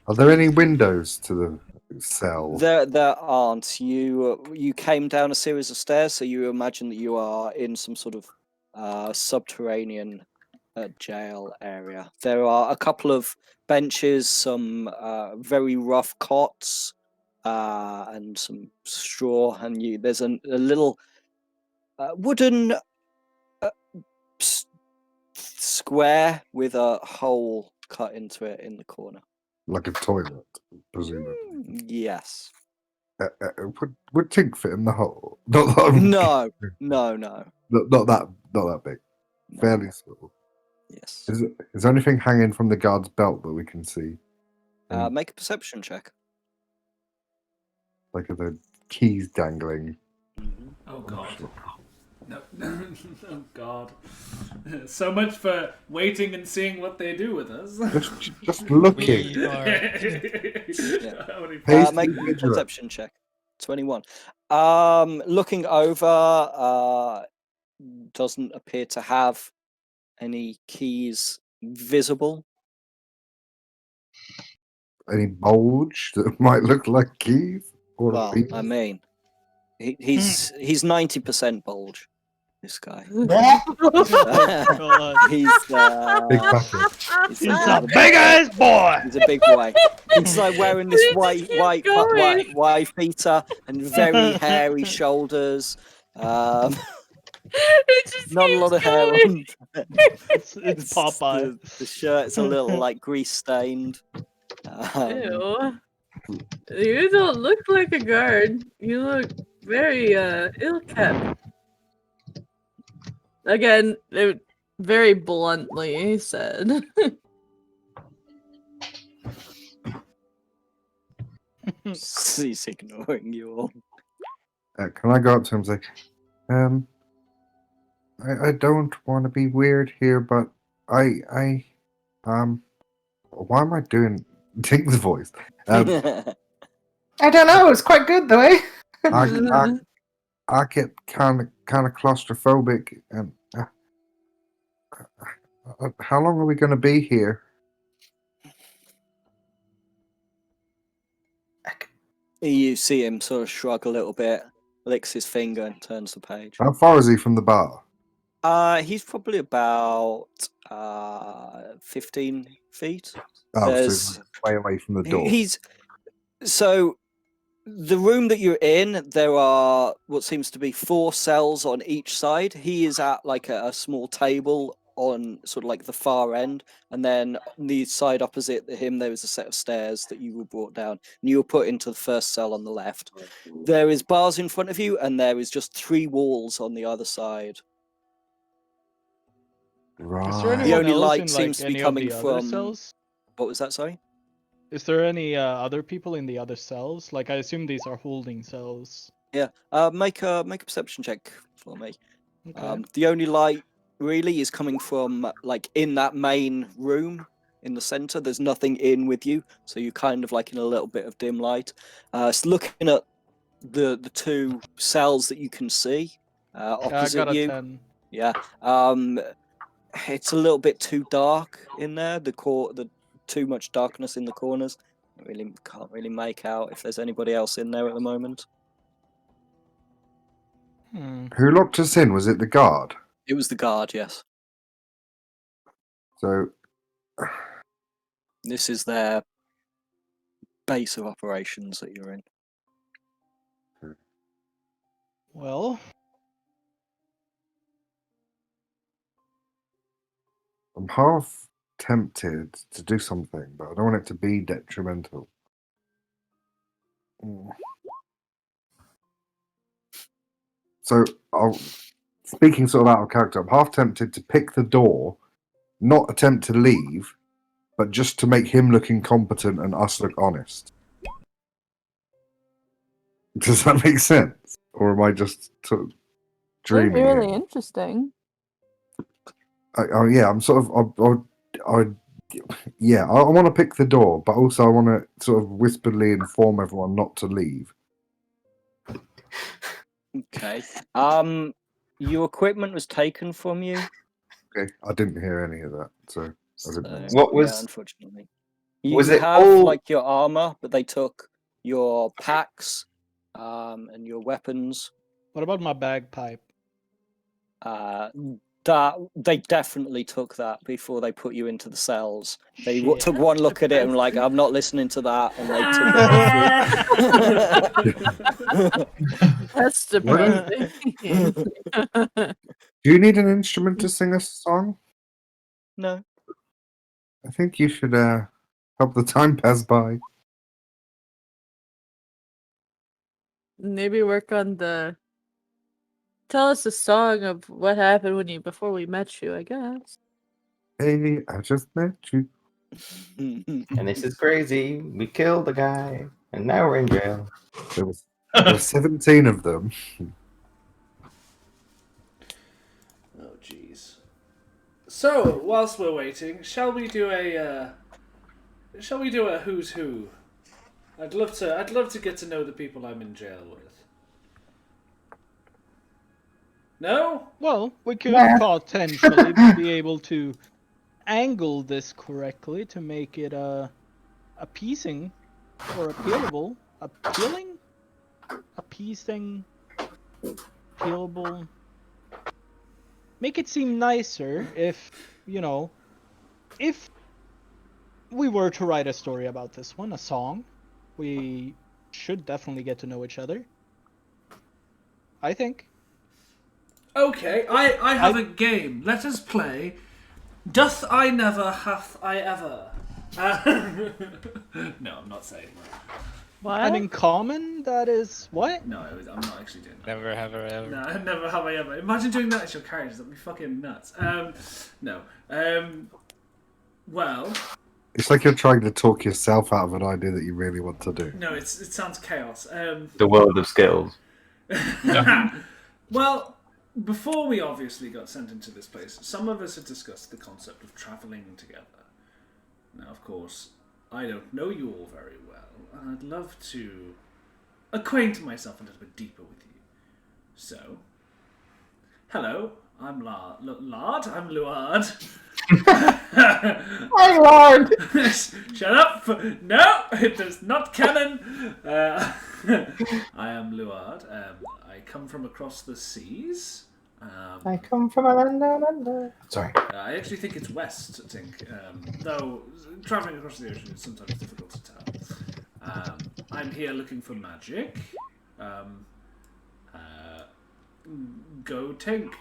Are there any windows to the cell? There aren't. You came down a series of stairs, so you imagine that you are in some sort of subterranean jail area. There are a couple of benches, some very rough cots, and some straw, and there's a little wooden square with a hole cut into it in the corner. Like a toilet, presumably. Yes. Would Tink fit in the hole? Not that No. Not that big. No. Fairly small. Yes. Is there anything hanging from the guard's belt that we can see? Make a perception check. Like are the keys dangling? Oh God. No. Oh God. So much for waiting and seeing what they do with us. Just looking. We are... Make a perception check. 21. Looking over, doesn't appear to have any keys visible. Any bulge that might look like keys? Or Well, I mean, He's 90% bulge. This guy. God. He's Big package. he's He's a big ass boy. He's a big boy. He's like wearing this They just white keep going. white beater and very hairy shoulders. It just Not a keeps lot of hair going. on. It's Popeye. The shirt's a little like grease stained. Ew. You don't look like a guard. You look very ill kept. Again, very bluntly said. He's ignoring you all. Can I go up to him and say, I don't want to be weird here, but why am I doing Tink's voice? I don't know. It's quite good though, eh? I get kind of claustrophobic, and how long are we going to be here? You see him sort of shrug a little bit, licks his finger, and turns the page. How far is he from the bar? He's probably about 15 feet. Oh, There's- so he's way away from the door. He's so the room that you're in. There are what seems to be 4 cells on each side. He is at like a small table on sort of like the far end, and then on the side opposite him there is a set of stairs that you were brought down, and you were put into the first cell on the left. There is bars in front of you, and there is just 3 walls on the other side. Is there Right. The anyone only else light in, seems to be any of coming the other from- cells? What was that? Sorry. Is there any other people in the other cells? Like, I assume these are holding cells. Yeah. Make a perception check for me. Okay. The only light really is coming from like in that main room in the center. There's nothing in with you, so you're kind of like in a little bit of dim light. So looking at the 2 cells that you can see I opposite got a you. 10. Yeah. It's a little bit too dark in there. The too much darkness in the corners. Can't really make out if there's anybody else in there at the moment. Who locked us in? Was it the guard? It was the guard, yes. So This is their base of operations that you're in. Well, I'm half tempted to do something, but I don't want it to be detrimental. So, speaking sort of out of character, I'm half tempted to pick the door, not attempt to leave, but just to make him look incompetent and us look honest. Does that make sense? Or am I just sort of That'd be dreaming? really interesting. Yeah, I'm sort of. I want to pick the door, but also I want to sort of whisperedly inform everyone not to leave. Okay. Your equipment was taken from you. Okay, I didn't hear any of that, so I didn't. What was- Yeah, unfortunately. You was it have all- like your armor, but they took your packs, and your weapons. what about my bagpipe? That they definitely took that before they put you into the cells. They Shit. took one look at it and like, I'm not listening to that, and they took it. That's depressing. Do you need an instrument to sing a song? No. I think you should help the time pass by. Maybe work on the. Tell us a song of what happened before we met you, I guess. Hey, I just met you. And this is crazy. We killed the guy, and now we're in jail. There was 17 of them. Oh, jeez. So, whilst we're waiting, shall we do a who's who? I'd love to get to know the people I'm in jail with. No? Well, we could potentially be able to angle this correctly to make it appeasing or appealable. Appealing? Appeasing? appealable. Make it seem nicer if, if we were to write a story about this one, a song, we should definitely get to know each other. I think. Okay, I have a game. Let us play. Doth I never, hath I ever. No, I'm not saying that. What? And in common, that is what? No, I'm not actually doing that. Never have I ever. No, never have I ever. Imagine doing that as your characters. That'd be fucking nuts. No. Well. It's like you're trying to talk yourself out of an idea that you really want to do. No, it sounds chaos. The world of skills. Well, before we obviously got sent into this place, some of us had discussed the concept of travelling together. Now, of course, I don't know you all very well, and I'd love to acquaint myself a little bit deeper with you. So, hello, I'm Lard. I'm Luard. Hi, Lord! Shut up! No, it is not canon. I am Luard. I come from across the seas. I come from a land down under. Sorry. I actually think it's west, I think. Though travelling across the ocean is sometimes difficult to tell. I'm here looking for magic. Go Tink.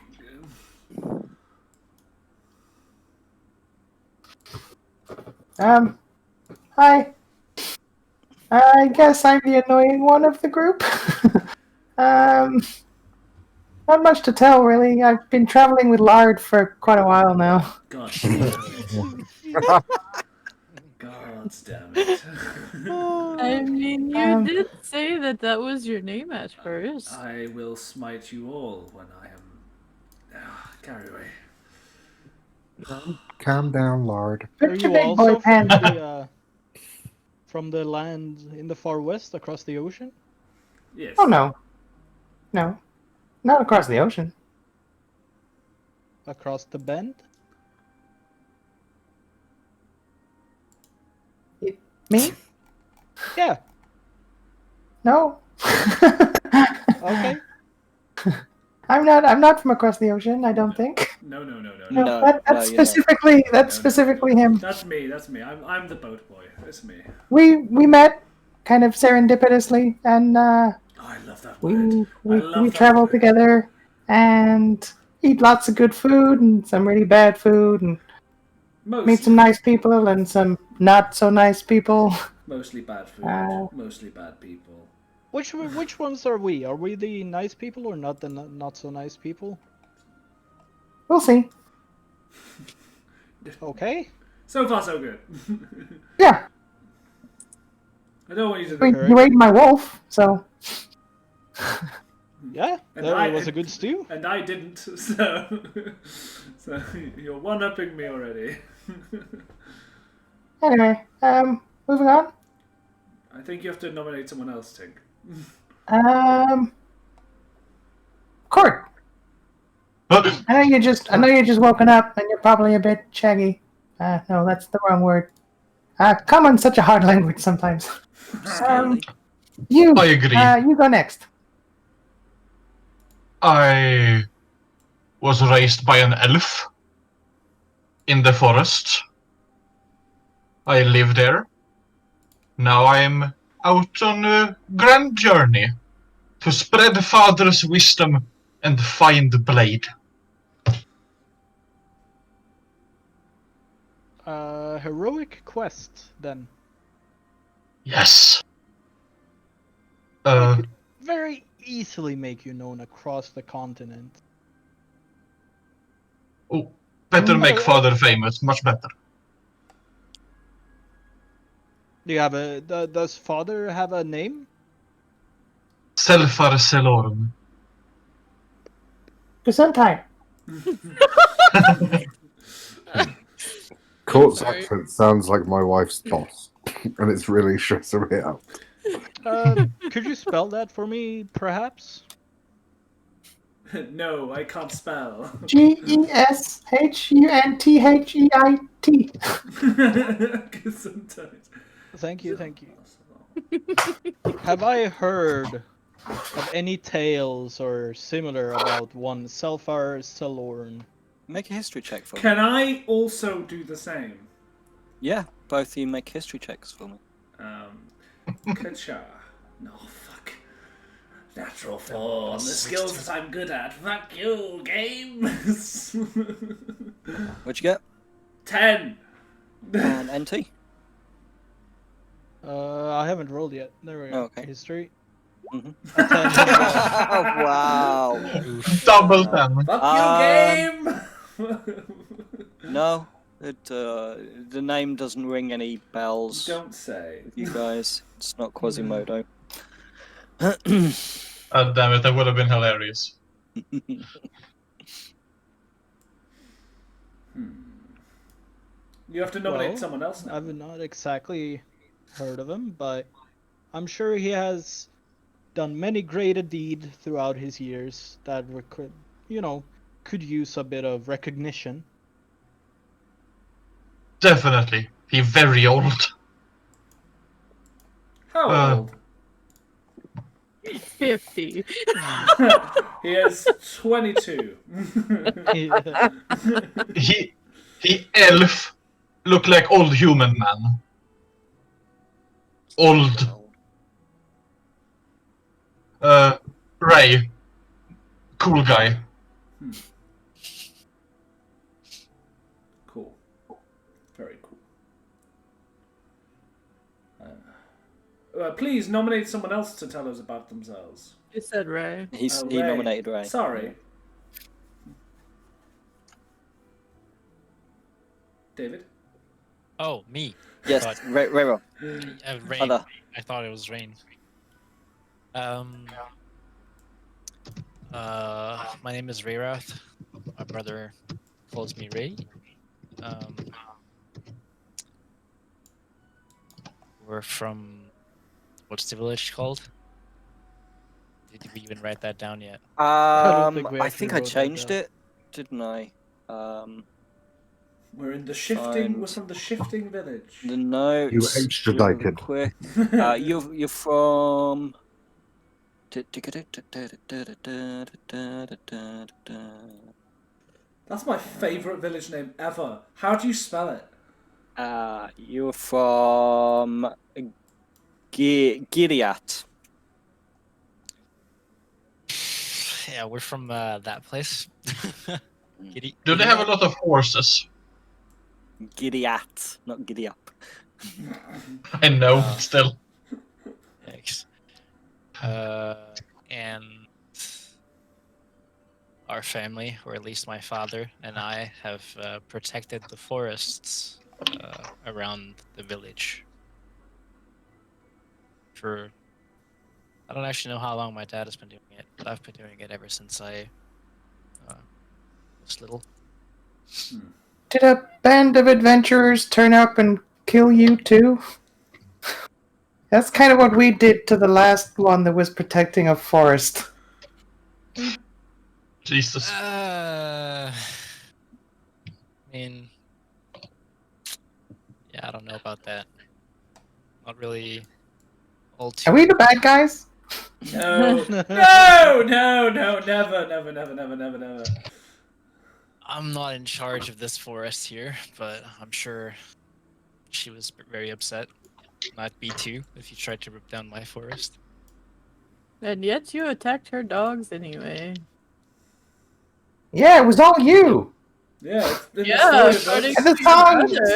Hi. I guess I'm the annoying one of the group. Not much to tell, really. I've been traveling with Lard for quite a while now. God damn it. God damn it. I mean, you did say that was your name at first. I will smite you all when I am... carry away. Calm down, Lord. Are Put your you big also boy pants. from the land in the far west across the ocean? Yes. Oh, no. No. Not across the ocean. Across the bend? Me? Yeah. No. Okay. I'm not from across the ocean, I don't think. No. No, That's no, you're specifically him. That's me. I'm the boat boy. That's me. We met kind of serendipitously, and Oh, I love that word. we travel together and eat lots of good food and some really bad food and meet some nice people and some not so nice people. Mostly bad food. Mostly bad people. Which ones are we? Are we the nice people or not the not so nice people? We'll see. Okay. So far, so good. Yeah, I don't want you to. you ate my wolf, so Yeah, And that was a good stew. And I didn't, so you're one-upping me already. anyway, moving on. I think you have to nominate someone else, Tink. Court. I know you just woken up and you're probably a bit shaggy. No, that's the wrong word. Common's such a hard language sometimes. You I agree. You go next. I was raised by an elf in the forest. I live there. Now I'm out on a grand journey to spread father's wisdom and find the blade. Heroic quest, then. Yes. I could very easily make you known across the continent. Oh, better make father famous, much better. Do you have does father have a name? Selfar Celorum. Gesundheit. Court's sorry. accent sounds like my wife's boss, and it's really stressing me out. Could you spell that for me, perhaps? No, I can't spell. GESHUNTHEIT. Sometimes. Thank you. Have I heard have any tales or similar about one Selfar Salorn? Make a history check for me. Can I also do the same? Yeah, both of you make history checks for me. Kacha. No, fuck. Natural 4 on the skills that I'm good at. Fuck you, game. What'd you get? 10. And NT? I haven't rolled yet. There we go. Okay. History. Mhm. A 10 as well. Wow. Double 10. Fuck you, game. No, the name doesn't ring any bells Don't say. with you guys. It's not Quasimodo. Damn it, that would have been hilarious. You have to nominate Well, someone else now. I've not exactly heard of him, but I'm sure he has done many great a deed throughout his years that could, could use a bit of recognition. Definitely. He very old. How old? 50. He is 22. He elf look like old human man. Old. Ray. Cool guy. Cool. Very cool. Please nominate someone else to tell us about themselves. You said Ray. He Ray. nominated Ray. Sorry. David? Oh, me. Yes, But- Ray. Rain. Other. I thought it was Rain. My name is Rayrath. My brother calls me Ray. We're from... What's the village called? Did we even write that down yet? don't think we I actually think I wrote that changed down. it, didn't I? We're in the shifting. Find- We're from the shifting village. The notes. You extradited. really quick. You're from. That's my favourite village name ever. How do you spell it? You're from Gilead. Yeah, we're from that place. Giddy- Do they have a lot of horses? Gilead, not Giddy Up. I know, still. Yikes. And our family, or at least my father and I, have protected the forests around the village for... I don't actually know how long my dad has been doing it, but I've been doing it ever since I was little. Did a band of adventurers turn up and kill you too? That's kind of what we did to the last one that was protecting a forest. Jesus. I mean, yeah, I don't know about that. Not really all too... Are we the bad guys? No, no, never. I'm not in charge of this forest here, but I'm sure she was very upset. I'd be too if you tried to rip down my forest. And yet you attacked her dogs anyway. Yeah, it was all you. Yeah, it's Yeah, story, And the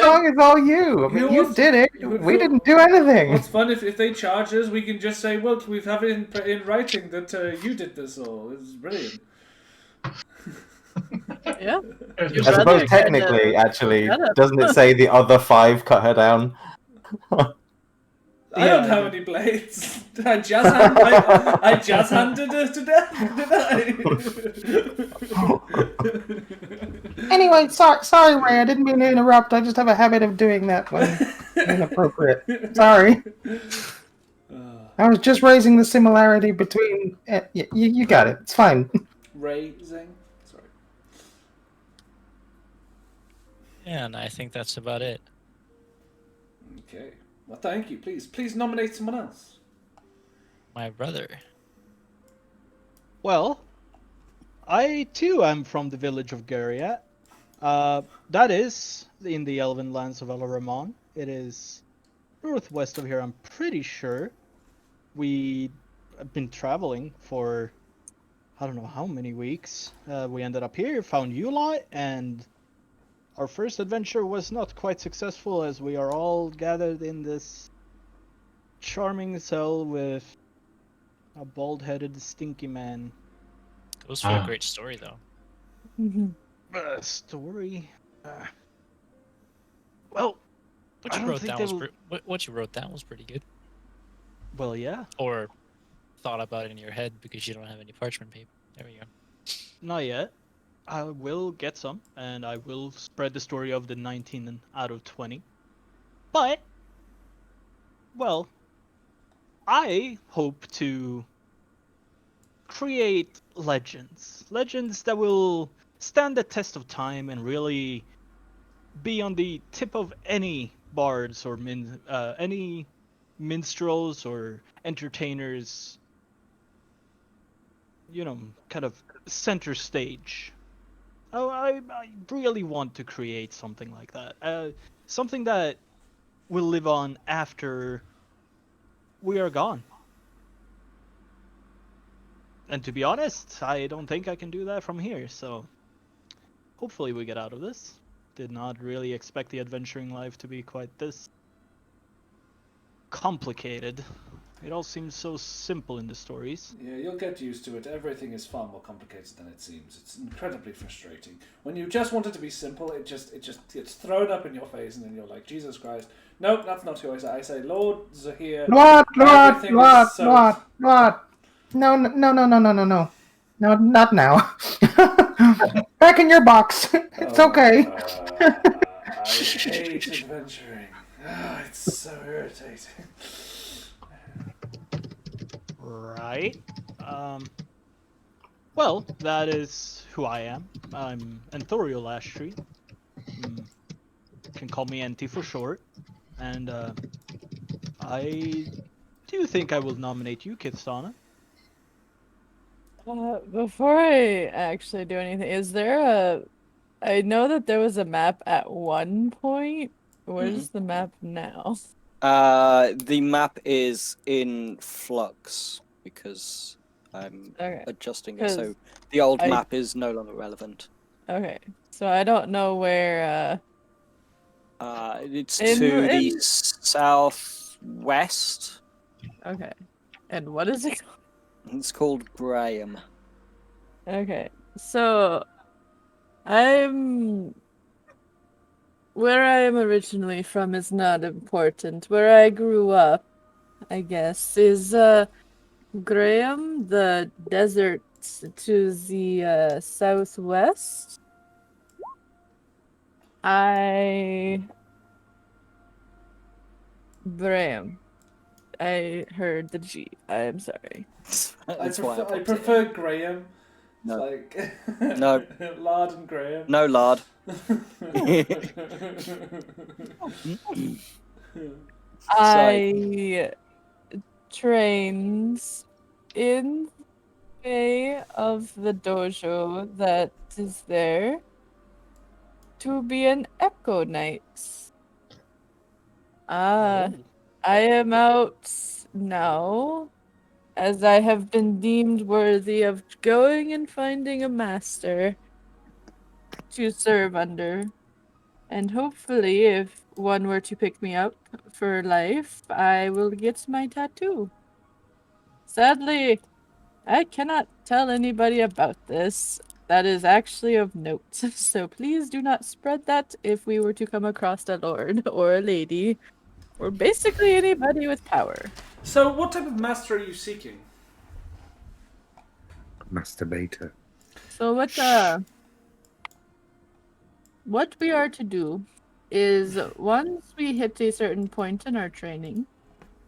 song is all you. I mean, you did it. We didn't do anything. What's fun if they charge us, we can just say, "Well, we have it in writing that you did this all." It's brilliant. Yeah. I Your suppose brother technically, kinda actually, cut up. doesn't it say the other 5 cut her down? I don't have any blades. I just handed her to death, did I? Anyway, sorry, Ray. I didn't mean to interrupt. I just have a habit of doing that when inappropriate. Sorry. I was just raising the similarity between. You got it. It's fine. Raising. Sorry. Yeah, and I think that's about it. Okay. Well, thank you. Please nominate someone else. My brother. Well, I too am from the village of Guriat. That is in the elven lands of Elaramon. It is northwest of here, I'm pretty sure. We have been traveling for I don't know how many weeks. We ended up here, found you lot, and our first adventure was not quite successful as we are all gathered in this charming cell with a bald-headed, stinky man. Goes for a great story though. Mhm. Story. Well, What I you don't wrote think down they was will. what you wrote down was pretty good. Well, yeah, Or thought about it in your head because you don't have any parchment paper. There we go. not yet. I will get some, and I will spread the story of the 19 out of 20. But, well, I hope to create legends. Legends that will stand the test of time and really be on the tip of any bards or any minstrels or entertainers, kind of center stage. Oh, I really want to create something like that. Something that will live on after we are gone. And to be honest, I don't think I can do that from here, so hopefully we get out of this. Did not really expect the adventuring life to be quite this complicated. It all seems so simple in the stories. Yeah, you'll get used to it. Everything is far more complicated than it seems. It's incredibly frustrating. When you just want it to be simple, it just gets thrown up in your face, and then you're like, Jesus Christ. Nope, that's not who I say. I say, Lord Zahir. Lord, Everything is so... Lord. No, no, no, no, no, no, no, no. No, not now. Back in your box. It's okay. I hate adventuring. It's so irritating. Right. Well, that is who I am. I'm Anthoriel Ashtree. Can call me Enti for short. And I do think I will nominate you, Kithsana. Before I actually do anything, is there a... I know that there was a map at one point. Where's the map now? The map is in flux because I'm Okay. adjusting it, 'Cause so the old I- map is no longer relevant. Okay. So I don't know where It's In- to the in- southwest. Okay. And what is it? It's called Graham. Okay. So I'm... Where I am originally from is not important. Where I grew up, I guess, is Graham, the desert to the southwest. Graham. I heard the G. I am sorry. That's why I popped it prefer in. Graham. No. Like No. Lard and Graham. No, lard. I trained in a of the dojo that is there to be an Echo Knight. I am out now, as I have been deemed worthy of going and finding a master to serve under. And hopefully, if one were to pick me up for life, I will get my tattoo. Sadly, I cannot tell anybody about this. That is actually of note. So please do not spread that if we were to come across a lord or a lady, or basically anybody with power. So, what type of master are you seeking? Masturbator. So what we are to do is once we hit a certain point in our training,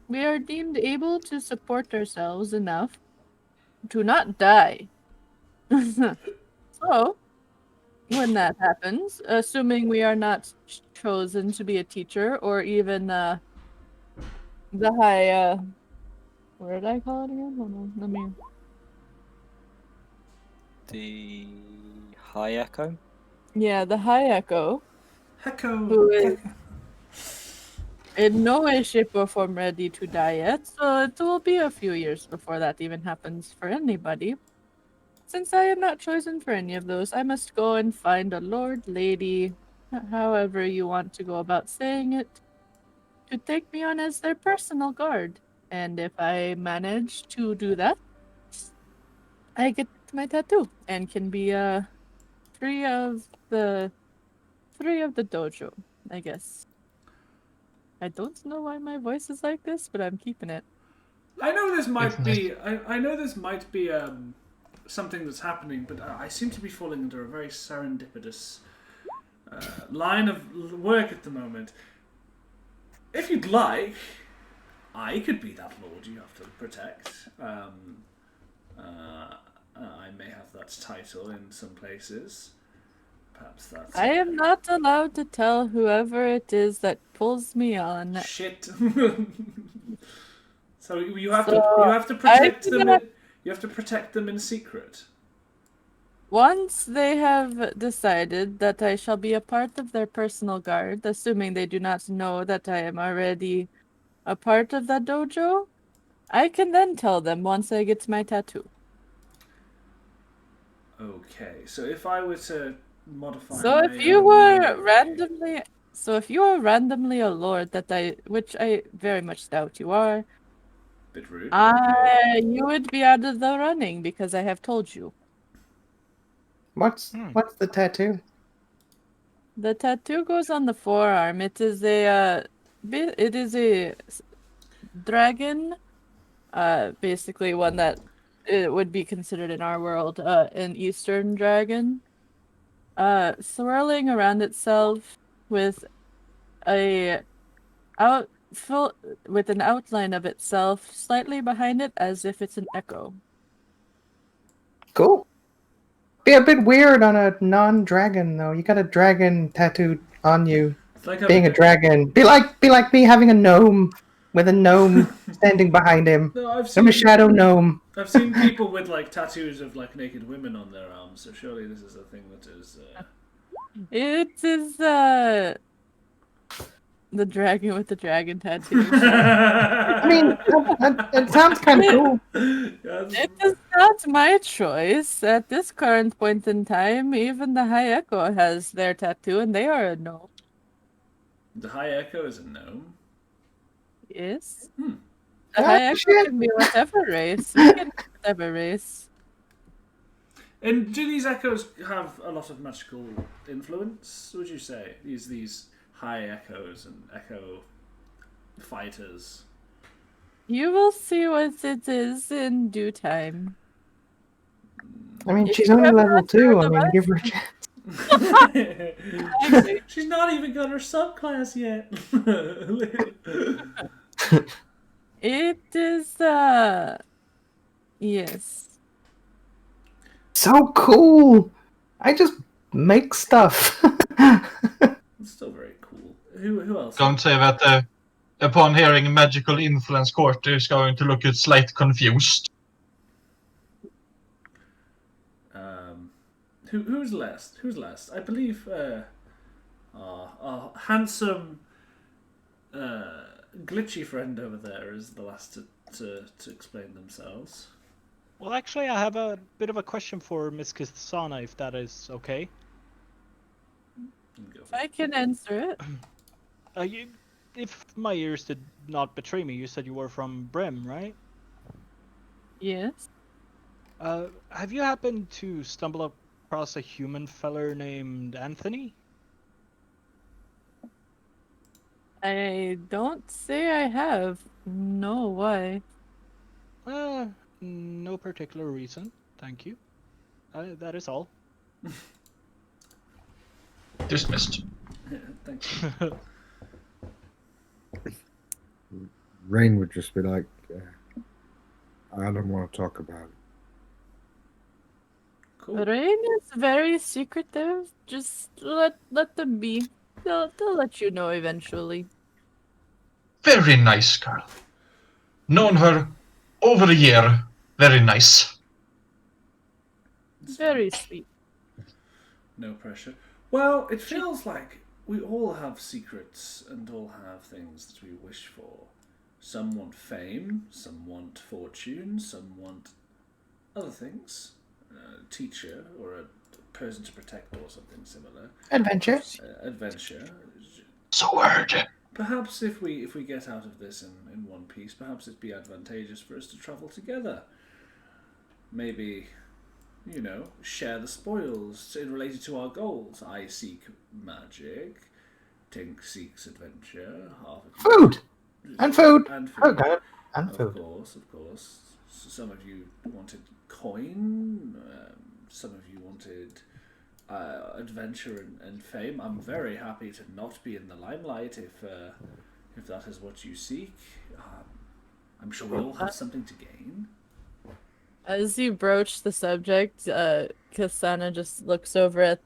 we are deemed able to support ourselves enough to not die. So, when that happens, assuming we are not chosen to be a teacher or even the high, what did I call it again? Hold on, let me... The High Echo? Yeah, the High Echo, Hecko. who is in no way, shape, or form ready to die yet, so it will be a few years before that even happens for anybody. Since I am not chosen for any of those, I must go and find a lord, lady, however you want to go about saying it, to take me on as their personal guard. And if I manage to do that, I get my tattoo and can be free of the dojo, I guess. I don't know why my voice is like this, but I'm keeping it. I know this might It's nice. be. I know this might be something that's happening, but I seem to be falling under a very serendipitous line of work at the moment. If you'd like, I could be that lord you have to protect. I may have that title in some places. Perhaps that's. I am not allowed to tell whoever it is that pulls me on. Shit. So you have to protect them. You have to protect them in secret. Once they have decided that I shall be a part of their personal guard, assuming they do not know that I am already a part of that dojo, I can then tell them once I get my tattoo. Okay, so if I were to modify. So if you were randomly a lord which I very much doubt you are, Bit rude. Okay. you would be out of the running because I have told you. What's the tattoo? The tattoo goes on the forearm. It is a dragon, basically one that it would be considered in our world an Eastern dragon, swirling around itself with an outline of itself slightly behind it, as if it's an echo. Cool. Be a bit weird on a non-dragon though. You got a dragon tattooed on you. It's like Being a dragon. Be like me having a gnome with a gnome standing behind him. No, I'm a shadow gnome. I've seen people with like tattoos of like naked women on their arms. So surely this is a thing that is. It is the dragon with the dragon tattoo. I mean, it sounds kind of cool. It is not my choice. At this current point in time, even the High Echo has their tattoo, and they are a gnome. The High Echo is a gnome. Yes. Hmm. The High Echo can be whatever race. We can be whatever race. And do these echoes have a lot of magical influence? Would you say these high echoes and echo fighters? You will see what it is in due time. I mean, If she's you only ever level heard 2. I of mean, us- give her a chance. She's not even got her subclass yet. It is yes. So cool. I just make stuff. It's still very cool. Who else? Don't say that upon hearing magical influence, Court is going to look slightly confused. Who's last? Who's last? I believe our handsome glitchy friend over there is the last to explain themselves. Well, actually, I have a bit of a question for Miss Kisana, if that is okay. I can answer it. If my ears did not betray me, you said you were from Brem, right? Yes. Have you happened to stumble across a human feller named Anthony? I don't say I have. No, why? No particular reason. Thank you. That is all. Dismissed. Thank you. Rain would just be like, I don't want to talk about it. Cool. Rain is very secretive. Just let them be. They'll let you know eventually. Very nice girl. Known her over a year. Very nice. Very sweet. No pressure. Well, it feels like we all have secrets and all have things that we wish for. Some want fame, some want fortune, some want other things. A teacher or a person to protect or something similar. Adventure. Adventure. Sword. Perhaps if we get out of this in one piece, perhaps it'd be advantageous for us to travel together. Maybe, share the spoils related to our goals. I seek magic. Tink seeks adventure. Food! And food! And food. Oh, God. And Of food. course. Some of you wanted coin. Some of you wanted adventure and fame. I'm very happy to not be in the limelight if that is what you seek. I'm sure we all have something to gain. As you broach the subject, Kasana just looks over at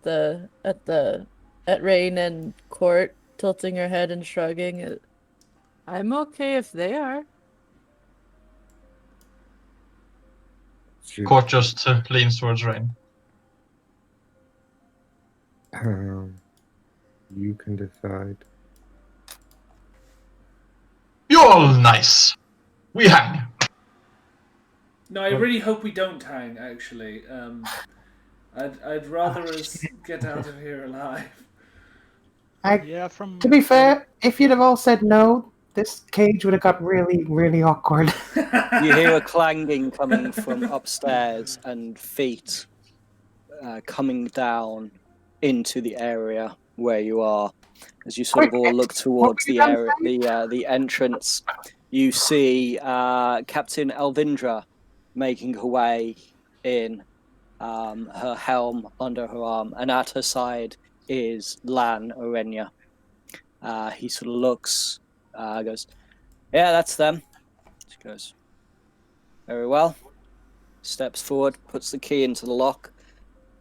Rain and Court, tilting her head and shrugging. I'm okay if they are. Court just leans towards Rain. You can decide. You're all nice. We hang. No, I really hope we don't hang. Actually, I'd rather us get out of here alive. To be fair, if you'd have all said no, this cage would have got really, really awkward. You hear a clanging coming from upstairs and feet coming down into the area where you are. As you sort of all look towards the area, the entrance, you see Captain Elvindra making her way in, her helm under her arm, and at her side is Lan Orenya. He sort of looks, goes, "Yeah, that's them." She goes, "Very well." Steps forward, puts the key into the lock,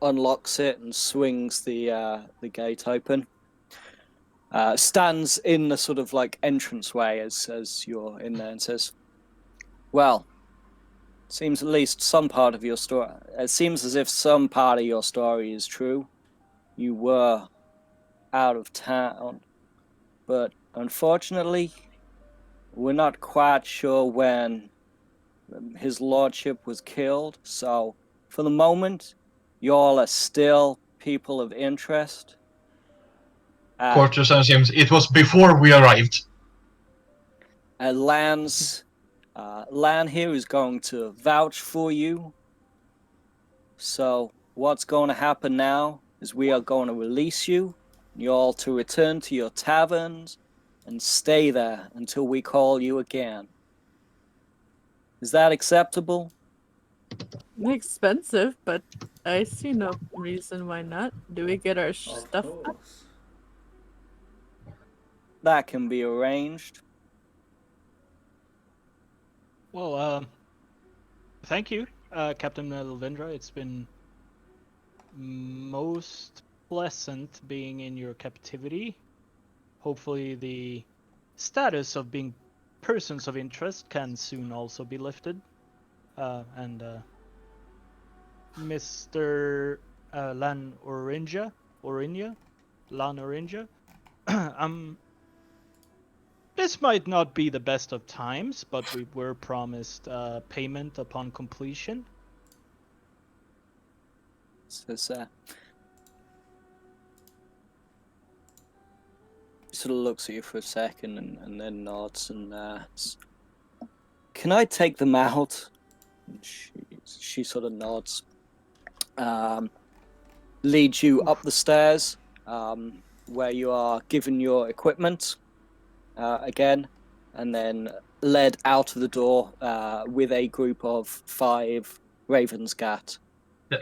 unlocks it, and swings the gate open. Stands in the sort of like entranceway as you're in there and says, "Well, seems at least some part of your story. It seems as if some part of your story is true. You were out of town, but unfortunately, we're not quite sure when his lordship was killed. So, for the moment, y'all are still people of interest." Court just assumes it was before we arrived. Lan here is going to vouch for you. So what's going to happen now is we are going to release you. You all to return to your taverns and stay there until we call you again. Is that acceptable? Expensive, but I see no reason why not. Do we get our stuff back? That can be arranged. Well, thank you, Captain Elvindra. It's been most pleasant being in your captivity. Hopefully the status of being persons of interest can soon also be lifted. And Mr. Lan Orenya, this might not be the best of times, but we were promised payment upon completion. Says, sort of looks at you for a second and then nods and "Can I take them out?" And she sort of nods. Leads you up the stairs where you are given your equipment again, and then led out of the door with a group of 5 Ravensgat.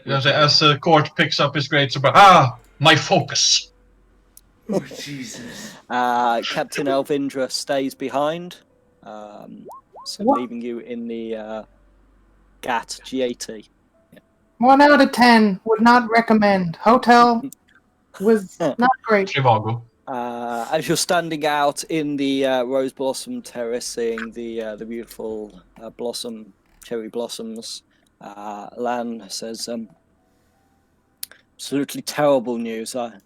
As Court picks up his great sword, my focus. Oh, Jesus. Captain Elvindra stays behind, so leaving you in the GAT. Yeah. 1 out of 10 would not recommend. Hotel was not great. Trivago. As you're standing out in the rose blossom terrace, seeing the beautiful cherry blossoms, Lan says, absolutely terrible news. I'm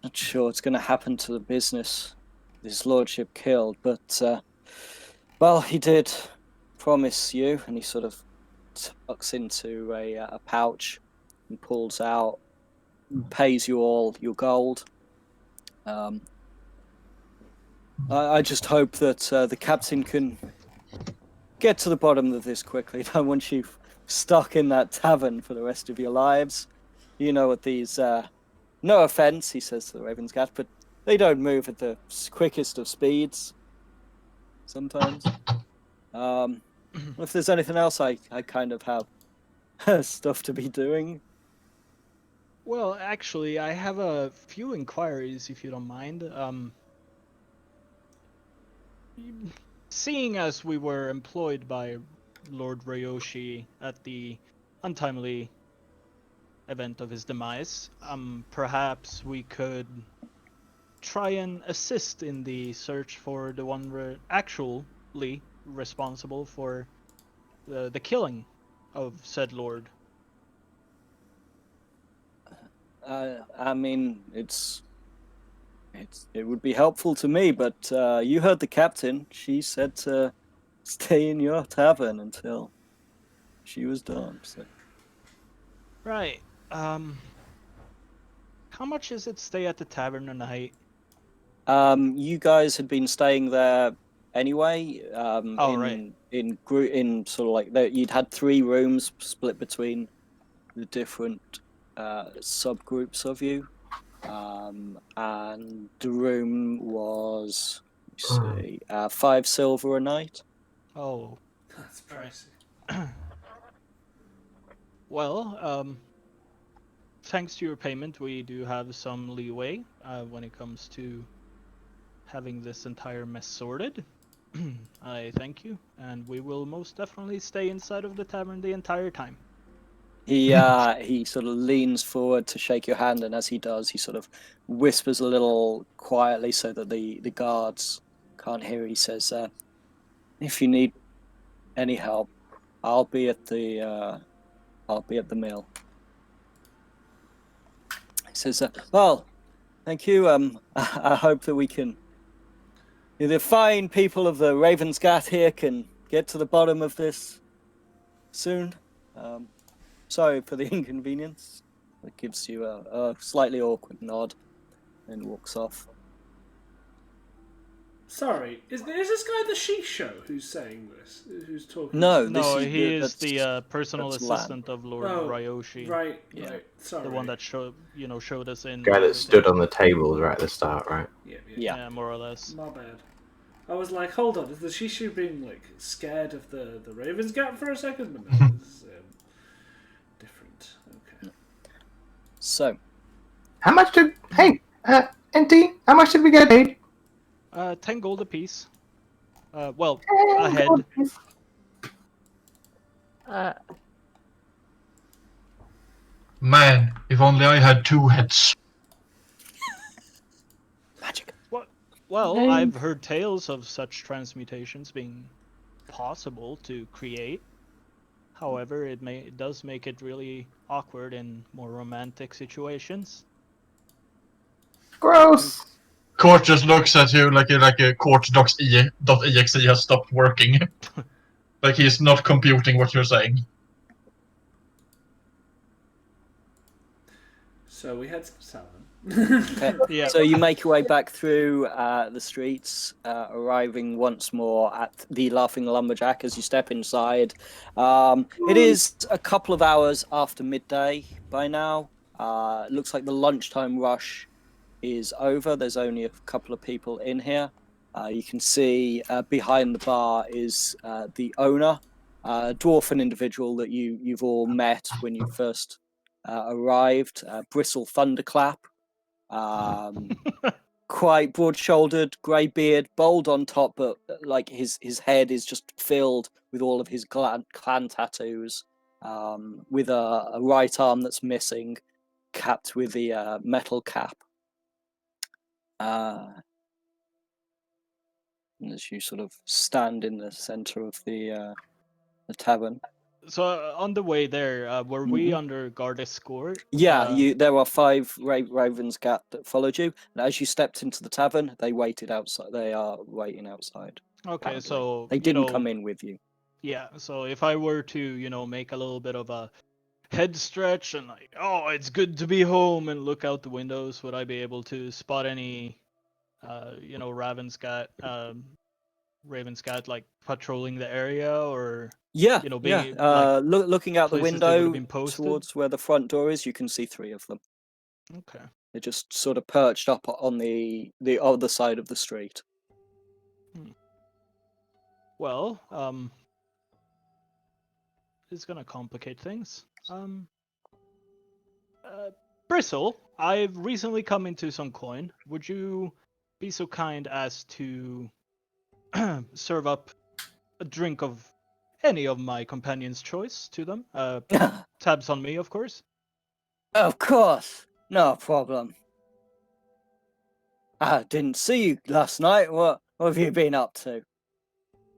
not sure what's going to happen to the business his lordship killed, but well, he did promise you, and he sort of tucks into a pouch and pulls out, pays you all your gold. I just hope that the captain can get to the bottom of this quickly. I don't want you stuck in that tavern for the rest of your lives. You know what these, no offense, he says to the Raven's Cat, but they don't move at the quickest of speeds sometimes. If there's anything else, I kind of have stuff to be doing. Well, actually, I have a few inquiries, if you don't mind. Seeing as we were employed by Lord Ryoshi at the untimely event of his demise, perhaps we could try and assist in the search for the one actually responsible for the killing of said lord. I mean, it would be helpful to me, but you heard the captain. She said to stay in your tavern until she was done. So. Right. How much is it stay at the tavern a night? You guys had been staying there anyway. Right. In sort of like that, you'd had 3 rooms split between the different subgroups of you. And the room was, let me see, 5 silver a night. Oh, That's pricey. well, thanks to your payment, we do have some leeway when it comes to having this entire mess sorted. I thank you, and we will most definitely stay inside of the tavern the entire time. He sort of leans forward to shake your hand, and as he does, he sort of whispers a little quietly so that the guards can't hear. He says, "If you need any help, I'll be at the mill." He says, "Well, thank you. I hope that we can, the fine people of the Raven's Gat here, can get to the bottom of this soon. Sorry for the inconvenience." It gives you a slightly awkward nod and walks off. Sorry, is this guy the Shisho who's saying this? Who's talking? No, No, this is he is the that's personal that's assistant of Lord Ryoshi. Right, Yeah. right. Sorry. The one that showed us in. Guy that stood on the tables right at the start, right? Yeah, more or less. my bad. I was like, hold on, is the Shishu being like scared of the Raven's Gap for a second? But no, this is different. Okay. So, How much did... Hey, NT, how much did we get paid? 10 gold apiece. Well, 10 a head. gold apiece. Man, if only I had 2 heads. magic. Well, Hey. I've heard tales of such transmutations being possible to create. However, it does make it really awkward in more romantic situations. Gross. Court just looks at you like a court.exe has stopped working. Like he's not computing what you're saying. So we had some tavern. Okay. Yeah. So you make your way back through the streets, arriving once more at the Laughing Lumberjack as you step inside. It is a couple of hours after midday by now. It looks like the lunchtime rush is over. There's only a couple of people in here. You can see behind the bar is the owner, dwarfen individual that you've all met when you first arrived, Bristle Thunderclap. Quite broad-shouldered, grey beard, bald on top, but like his head is just filled with all of his clan tattoos, with a right arm that's missing, capped with the metal cap. As you sort of stand in the center of the tavern, So on the way there, were we Mhm. under guard escort? Yeah, there are 5 Ravensgat that followed you, and as you stepped into the tavern, they waited outside. They are waiting outside. Okay, Apparently. so They didn't come in with you. Yeah, so if I were to make a little bit of a head stretch and like, oh, it's good to be home, and look out the windows, would I be able to spot any, Ravenscat like patrolling the area, or Yeah, being yeah. like Looking out the places they would have window been posted? towards where the front door is, you can see 3 of them. Okay. They're just sort of perched up on the other side of the street. Well, it's gonna complicate things. Bristle, I've recently come into some coin. Would you be so kind as to serve up a drink of any of my companion's choice to them? Tabs on me, of course. Of course, no problem. I didn't see you last night. What have you been up to?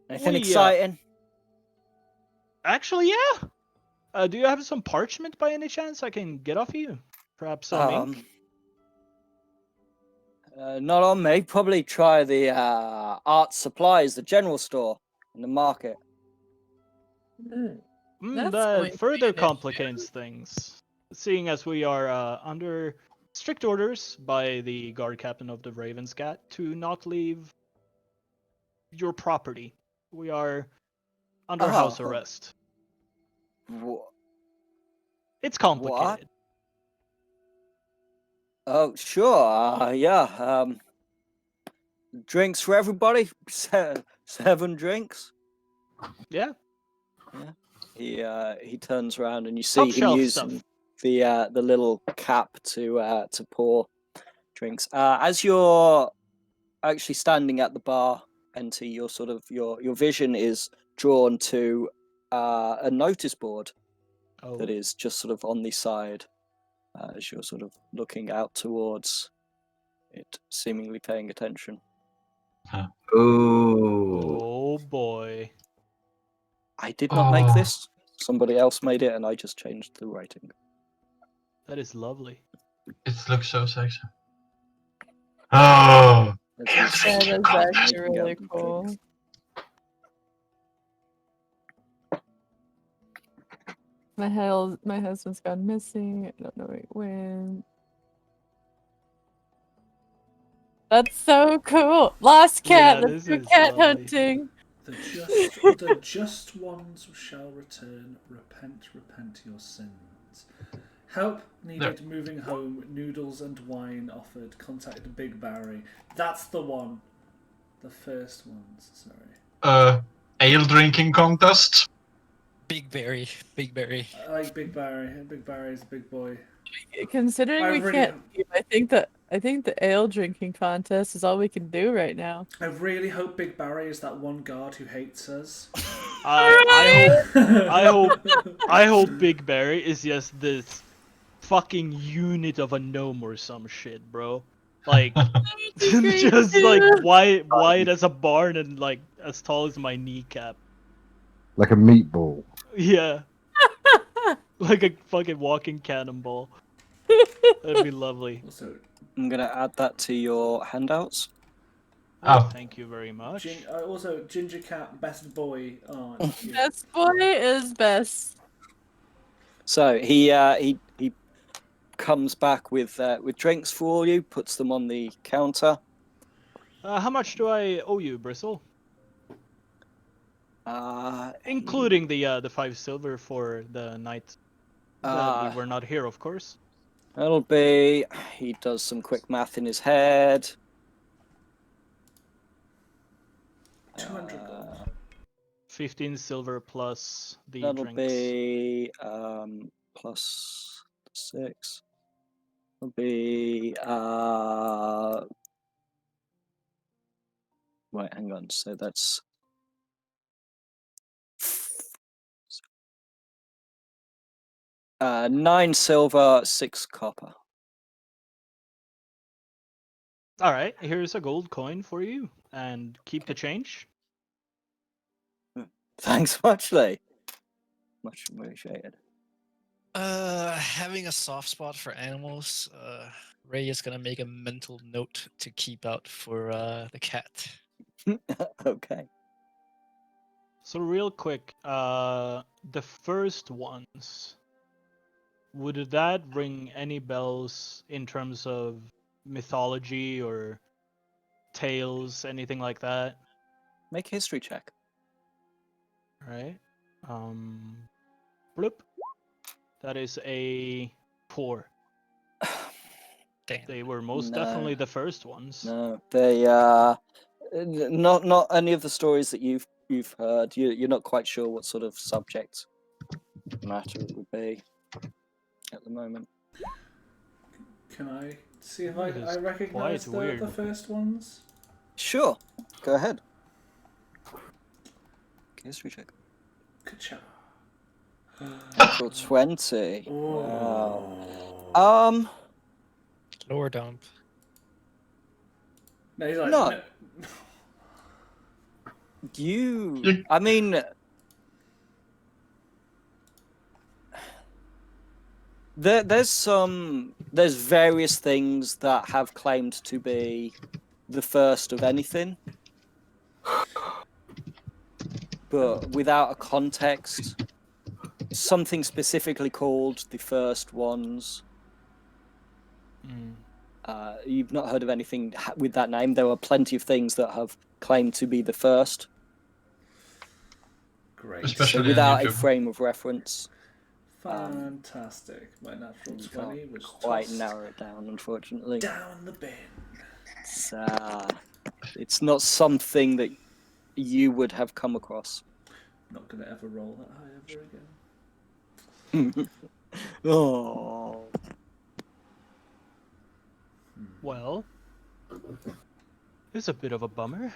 Anything exciting? Actually, yeah. Do you have some parchment by any chance I can get off you? Perhaps some ink? Not on me. Probably try the art supplies, the general store in the market. That further complicates things, seeing as we are under strict orders by the guard captain of the Ravenscat to not leave your property. We are under house arrest. It's complicated. Oh, sure. Yeah. Drinks for everybody. 7 drinks. Yeah. Yeah. He turns around and you see Top him shelf using stuff. the little cap to pour drinks. As you're actually standing at the bar, Enter, your vision is drawn to a notice board that is just sort of on the side as you're sort of looking out towards it, seemingly paying attention. Oh boy. I did not make this. Somebody else made it, and I just changed the writing. That is lovely. It looks so sexy. Oh. That is actually really cool. My husband's gone missing. I don't know where he went. That's so cool. Lost cat. Yeah, Let's go cat hunting. The just ones shall return. Repent your sins. Help needed moving home. Noodles and wine offered. Contact Big Barry. That's the one. The first ones. Sorry. Ale drinking contest. Big Barry. I like Big Barry. Big Barry's a big boy. Considering we can't leave, I think the ale drinking contest is all we can do right now. I really hope Big Barry is that one guard who hates us. I hope Big Barry is just this fucking unit of a gnome or some shit, bro. Like, just like wide as a barn and like as tall as my kneecap. Like a meatball. Yeah. Like a fucking walking cannonball. That'd be lovely. Also, I'm gonna add that to your handouts. Oh, thank you very much. Also, Ginger Cat, best boy. Oh, best boy is best. So he comes back with drinks for all you, puts them on the counter. How much do I owe you, Bristle? Including the 5 silver for the night that we were not here, of course. That'll be. He does some quick math in his head. 200 gold. 15 silver plus the that'll drinks. Be plus 6. That'll be Wait, hang on. So that's 9 silver, 6 copper. All right, here's a gold coin for you, and keep the change. Thanks much, Lee. Much appreciated. Having a soft spot for animals, Ray is gonna make a mental note to keep out for the cat. Okay. So real quick, the first ones, would that ring any bells in terms of mythology or tales, anything like that? Make a history check. Right. Bloop. That is a 4. Damn. They were most No. definitely the first ones. No, they not any of the stories that you've heard. You're not quite sure what sort of subject matter it would be at the moment. Can I see if It is I recognize quite weird. the first ones? Sure, go ahead. History check. Ka-cha. Natural 20. Wow. Oh. Lower dump. No, he's like, No. no. I mean, there's various things that have claimed to be the first of anything, but without a context, something specifically called the first ones. You've not heard of anything with that name. There are plenty of things that have claimed to be the first. Great. Especially So without on a YouTube. frame of reference, Fantastic. My natural you 20 can't was quite tossed narrow it down, unfortunately. down the bin. It's not something that you would have come across. Not gonna ever roll that high ever again. Oh. Well, it's a bit of a bummer.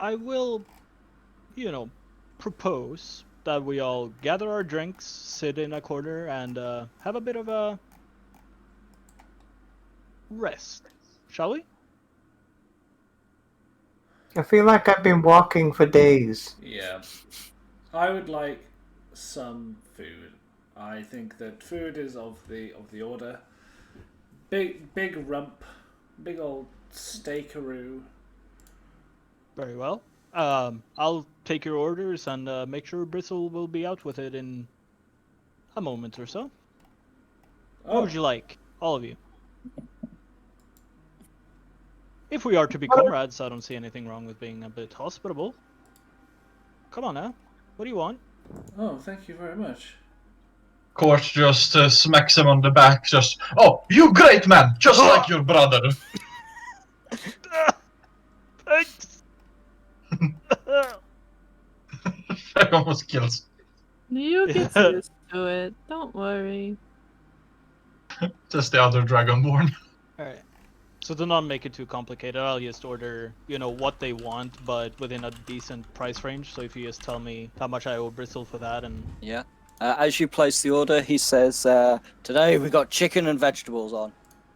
I will, propose that we all gather our drinks, sit in a corner, and have a bit of a rest. Shall we? I feel like I've been walking for days. Yeah. I would like some food. I think that food is of the order. Big rump, big old steakaroo. Very well. I'll take your orders and make sure Bristle will be out with it in a moment or so. What would you like, all of you? If we are to be comrades, I don't see anything wrong with being a bit hospitable. Come on now. What do you want? Oh, thank you very much. Court just smacks him on the back, just, oh, you great man, just like your brother. Thanks! I almost kills. You get used to it. Don't worry. Just the other Dragonborn. Alright. So do not make it too complicated. I'll just order, what they want, but within a decent price range. So if you just tell me how much I owe Bristle for that and... Yeah. As you place the order, he says, today we got chicken and vegetables on.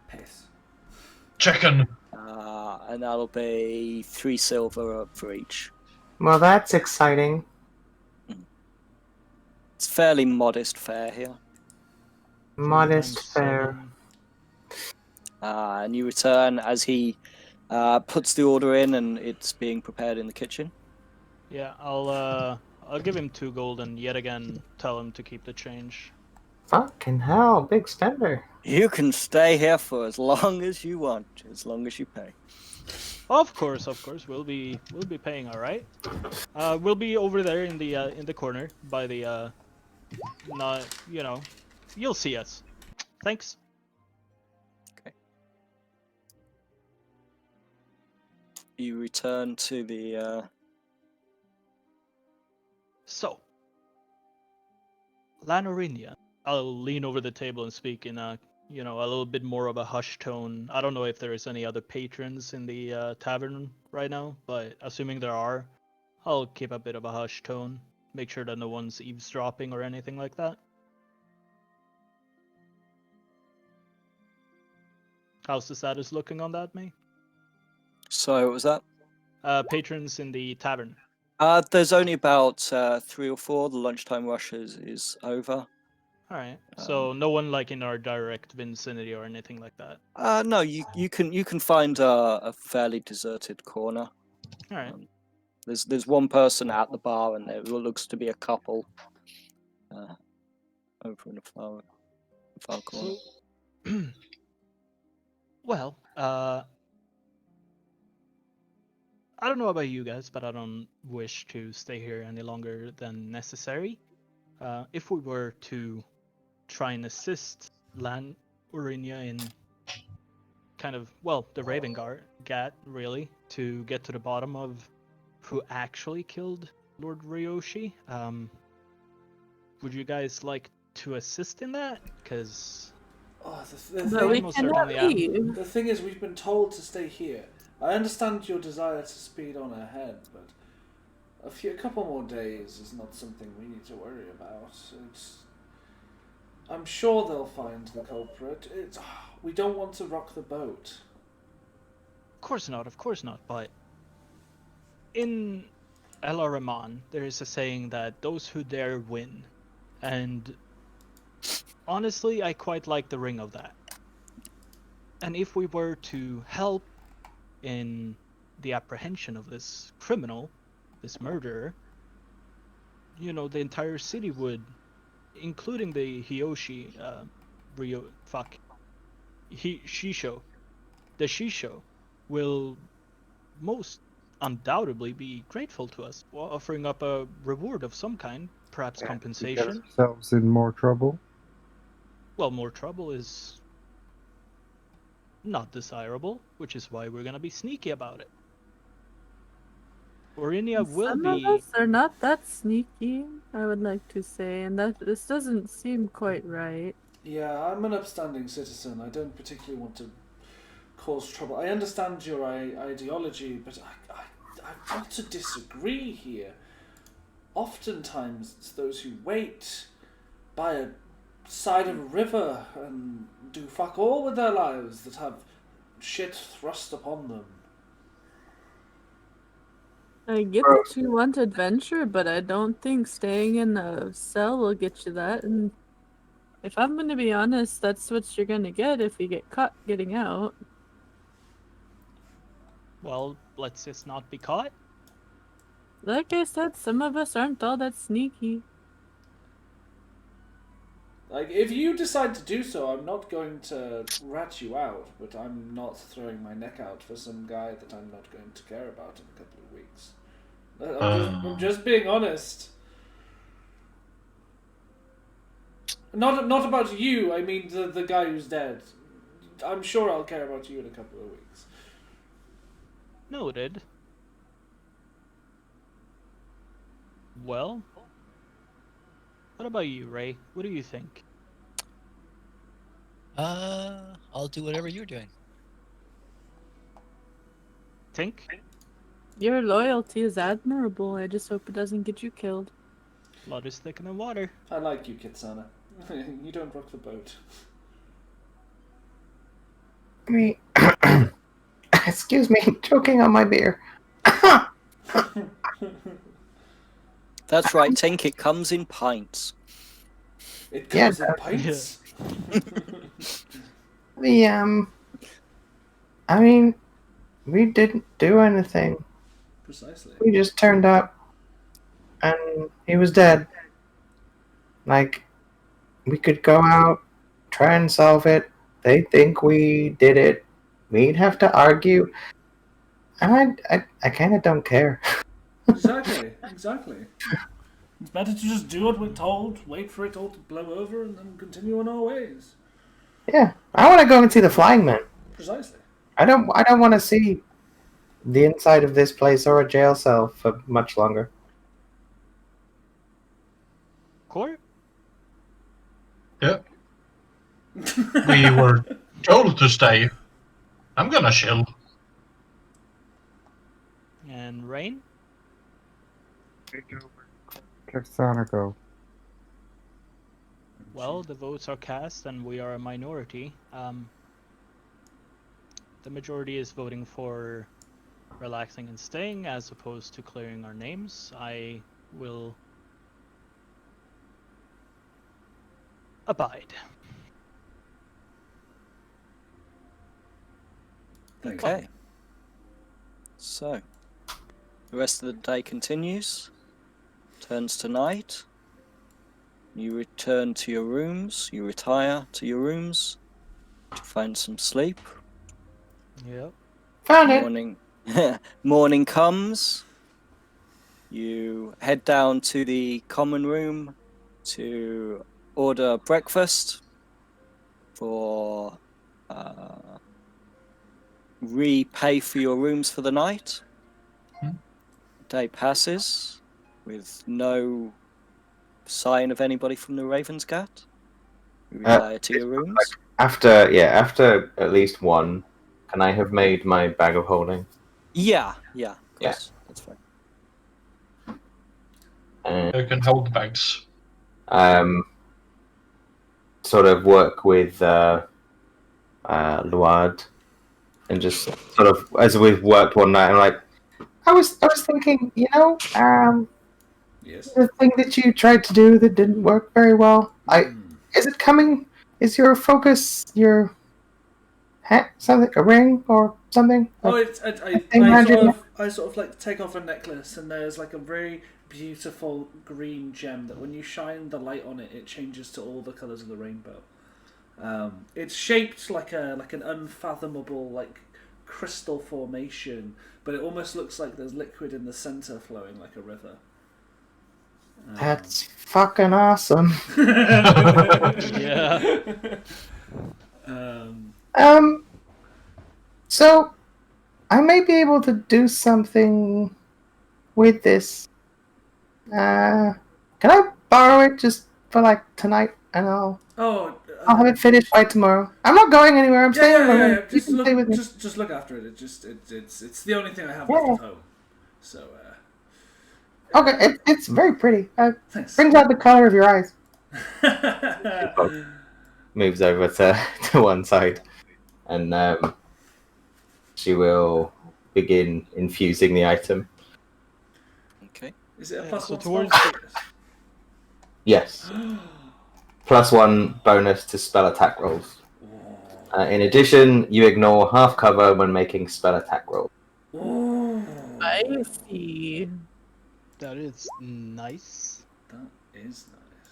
Piss. Chicken. And that'll be 3 silver for each. Well, that's exciting. It's fairly modest fare here. Modest fare. And you return as he puts the order in and it's being prepared in the kitchen. Yeah, I'll give him 2 gold and yet again tell him to keep the change. Fucking hell, big spender. You can stay here for as long as you want, as long as you pay. Of course, we'll be paying, all right. We'll be over there in the corner by the you'll see us. Thanks. Okay. You return to the. So, Lanorinia. I'll lean over the table and speak in a little bit more of a hushed tone. I don't know if there is any other patrons in the tavern right now, but assuming there are, I'll keep a bit of a hushed tone. Make sure that no one's eavesdropping or anything like that. How's the status looking on that, May? So what was that? patrons in the tavern? There's only about 3 or 4. The lunchtime rush is over. All right. So no one like in our direct vicinity or anything like that. No, you can find a fairly deserted corner. All right. There's one person at the bar, and there looks to be a couple over in the far corner. Well, I don't know about you guys, but I don't wish to stay here any longer than necessary. If we were to try and assist Lan Urinia in kind of, well, the Raven Gat, really, to get to the bottom of who actually killed Lord Ryoshi, would you guys like to assist in that? Because But we cannot leave. The thing is, we've been told to stay here. I understand your desire to speed on ahead, but a couple more days is not something we need to worry about. I'm sure they'll find the culprit. We don't want to rock the boat. Of course not, but in El Rahman, there is a saying that those who dare win, and honestly, I quite like the ring of that. And if we were to help in the apprehension of this criminal, this murderer, you know, the entire city would, including the Hiyoshi, Shisho, the Shisho, will most undoubtedly be grateful to us, offering up a reward of some kind, perhaps compensation. Get ourselves in more trouble. Well, more trouble is not desirable, which is why we're gonna be sneaky about it. Orinia will Some be. of us are not that sneaky, I would like to say, and that this doesn't seem quite right. Yeah, I'm an upstanding citizen. I don't particularly want to cause trouble. I understand your ideology, but I've got to disagree here. Oftentimes, it's those who wait by a side of a river and do fuck all with their lives that have shit thrust upon them. I get that you want adventure, but I don't think staying in a cell will get you that. And if I'm going to be honest, that's what you're going to get if you get caught getting out. Well, let's just not be caught. Like I said, some of us aren't all that sneaky. Like, if you decide to do so, I'm not going to rat you out, but I'm not throwing my neck out for some guy that I'm not going to care about in a couple of weeks. I'm just being honest. Not about you, I mean the guy who's dead. I'm sure I'll care about you in a couple of weeks. Noted. Well, what about you, Ray? What do you think? I'll do whatever you're doing. Tink? Your loyalty is admirable. I just hope it doesn't get you killed. Blood is thicker than water. I like you, Kitsana. You don't rock the boat. Me. Excuse me, choking on my beer. That's right, Tink. It comes in pints. It comes in pints? I mean, we didn't do anything. Precisely. We just turned up, and he was dead. Like, we could go out, try and solve it. They think we did it. We'd have to argue. And I kind of don't care. Exactly. It's better to just do what we're told, wait for it all to blow over, and then continue on our ways. Yeah, I want to go and see the Flying Man. Precisely. I don't want to see the inside of this place or a jail cell for much longer. Court? Yeah. We were told to stay. I'm gonna chill. And Rain? Kitsana go. Well, the votes are cast and we are a minority. The majority is voting for relaxing and staying as opposed to clearing our names, I will abide. Okay. So, the rest of the day continues. Turns to night. You return to your rooms. You retire to your rooms to find some sleep. Yep. Found it. Morning, morning comes. You head down to the common room to order breakfast for repay for your rooms for the night. Day passes with no sign of anybody from the Raven's Gat. You retire to your rooms. After at least one, can I have made my bag of holding? Yeah, of course. That's fine. And You can hold bags. sort of work with Luard, and just sort of as we've worked one night, I'm like, I was thinking, Yes. the thing that you tried to do that didn't work very well. Is it coming? Is your focus your hat, something, a ring or something? Oh, Like, it's thing around your neck? I sort of like take off a necklace, and there's like a very beautiful green gem that when you shine the light on it, it changes to all the colours of the rainbow. It's shaped like an unfathomable like crystal formation, but it almost looks like there's liquid in the centre flowing like a river. That's fucking awesome. Yeah. So I may be able to do something with this. Can I borrow it just for like tonight, and I'll have it finished by tomorrow. I'm not going anywhere. I'm staying in my room. You Just can stay with me. just look after it. It's the only thing I have left at home. So. Okay, it's very pretty. Thanks. Brings out the color of your eyes. Moves over to one side, and she will begin infusing the item. Okay. Is it a plus so one towards spell? Yes. +1 bonus to spell attack rolls. In addition, you ignore half cover when making spell attack rolls. I see. That is nice. That is nice.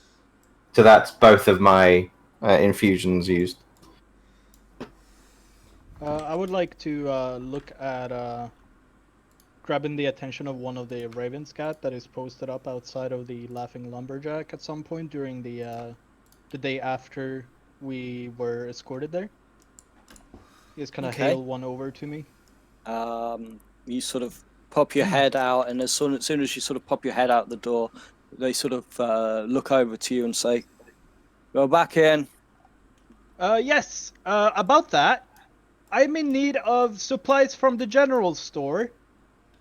So that's both of my infusions used. I would like to look at grabbing the attention of one of the Raven's Cat that is posted up outside of the Laughing Lumberjack at some point during the day after we were escorted there. He's kind of hail one over to me. You sort of pop your head out, and as soon as you sort of pop your head out the door, they sort of look over to you and say, "Go back in." Yes. About that, I'm in need of supplies from the general store.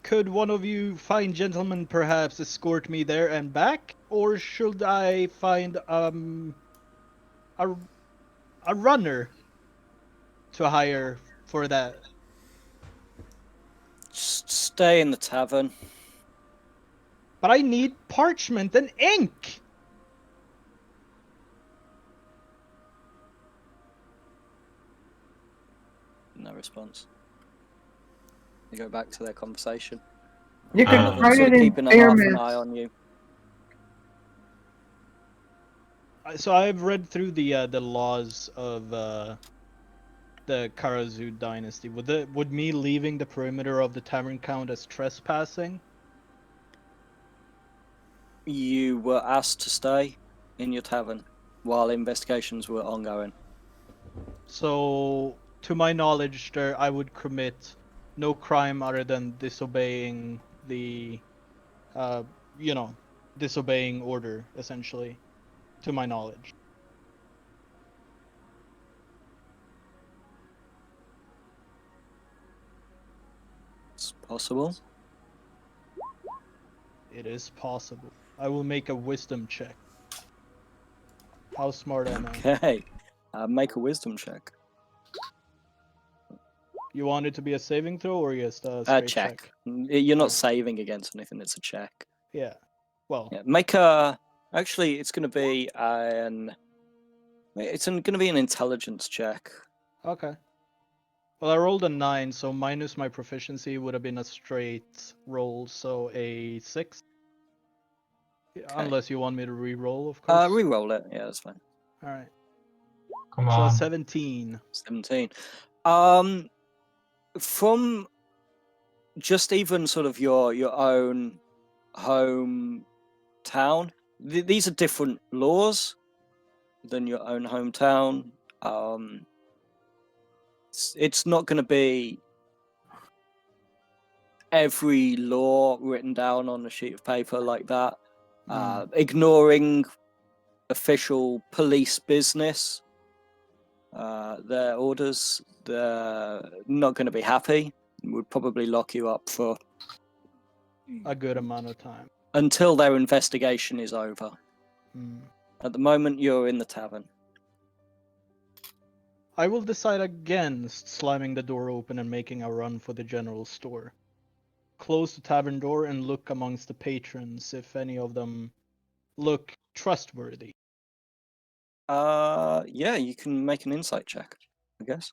Could one of you fine gentlemen perhaps escort me there and back, or should I find a runner to hire for that? Just stay in the tavern. But I need parchment and ink. No response. They go back to their conversation. You One can of them write sort it of in keeping a half an Spearmint. eye on you. So I've read through the laws of the Karazu dynasty. Would me leaving the perimeter of the tavern count as trespassing? You were asked to stay in your tavern while investigations were ongoing. So, to my knowledge, I would commit no crime other than disobeying the, disobeying order, essentially, to my knowledge. It's possible. It is possible. I will make a wisdom check. How smart am I? Okay. Make a wisdom check. You want it to be a saving throw or just a A straight check. You're not Okay. saving against anything. It's a check. Yeah. Well, Yeah. Make a. Actually, it's going to be an. It's going to be an intelligence check. okay. Well, I rolled a 9, so minus my proficiency would have been a straight roll, so a 6. Unless you want me to re-roll, of course. Reroll it. Yeah, that's fine. All right. Come So a on. 17. 17. From just even sort of your own hometown, these are different laws than your own hometown. It's not going to be every law written down on a sheet of paper like that. Ignoring official police business, their orders, they're not going to be happy. Would probably lock you up for A good amount of time. until their investigation is over. Hmm. At the moment, you're in the tavern. I will decide against slamming the door open and making a run for the general store. Close the tavern door and look amongst the patrons if any of them look trustworthy. Yeah, you can make an insight check, I guess.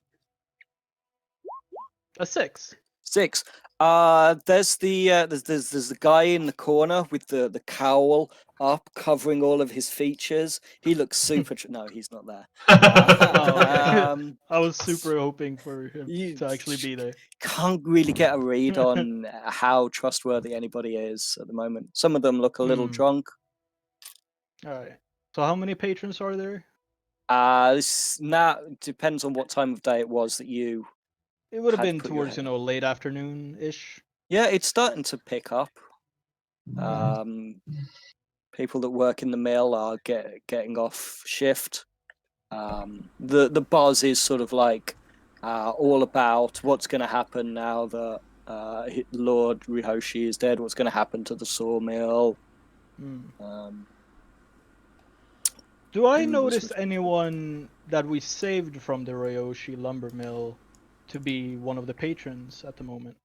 A 6. 6. There's the guy in the corner with the cowl up, covering all of his features. He looks super. No, he's not there. Oh, okay. Um, I was super hoping for him you to actually be there. can't really get a read on how trustworthy anybody is at the moment. Some of them look a little Hmm. drunk. All right. So how many patrons are there? This now depends on what time of day it was that you. It would have Had been put your towards, head late afternoon-ish. Yeah, it's starting to pick up. People that work in the mill are getting off shift. The buzz is sort of like all about what's going to happen now that Lord Rihoshi is dead. What's going to happen to the sawmill? Do I and what's notice anyone that we saved from the Ryoshi lumber mill to be one of the patrons at the moment?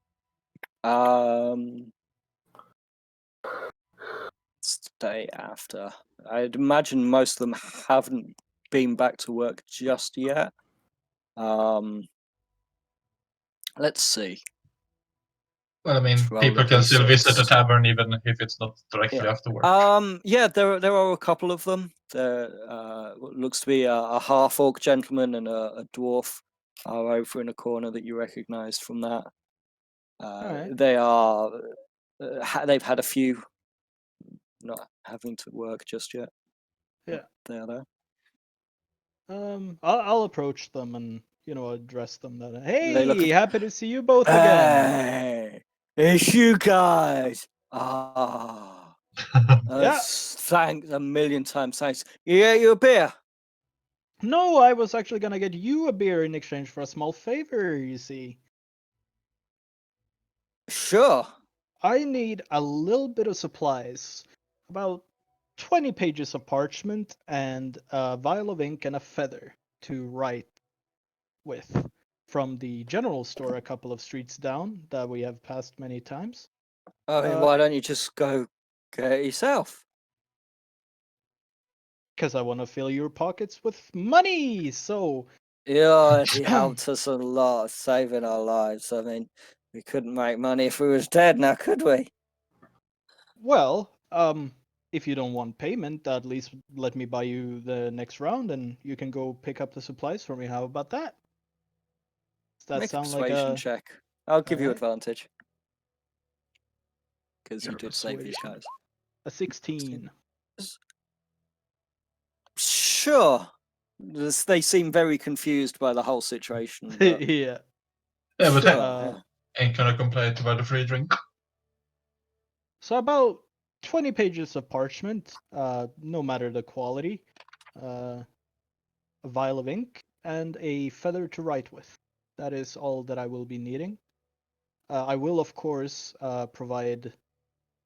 It's the day after. I'd imagine most of them haven't been back to work just yet. Let's see. Well, I mean, Let's roll people a can still visit the D6. tavern even if it's not directly after work. Yeah, there are a couple of them. There looks to be a half orc gentleman and a dwarf are over in a corner that you recognise from that. Alright. They are. They've had a few not having to work just yet. Yeah. They are there. I'll approach them and address them that. They look Hey, at- happy to see you both again. Hey, it's you guys. Yeah. Thanks a million times. Thanks. You get you a beer. No, I was actually gonna get you a beer in exchange for a small favor. You see, Sure. I need a little bit of supplies, about 20 pages of parchment and a vial of ink and a feather to write with from the general store a couple of streets down that we have passed many times. I mean, why don't you just go get it yourself? Because I want to fill your pockets with money. So, Yeah, he helped us a lot, saving our lives. I mean, we couldn't make money if we was dead now, could we? well, if you don't want payment, at least let me buy you the next round and you can go pick up the supplies for me. How about that? Does that Make a sound like persuasion check. I'll give you Alright. advantage. Because you Your did save these persuasion. guys. A 16. Sure. They seem very confused by the whole situation. But Yeah. Yeah, but sure, Uh, ain't gonna complain about the free drink. So about 20 pages of parchment, no matter the quality, a vial of ink, and a feather to write with. That is all that I will be needing. I will, of course, provide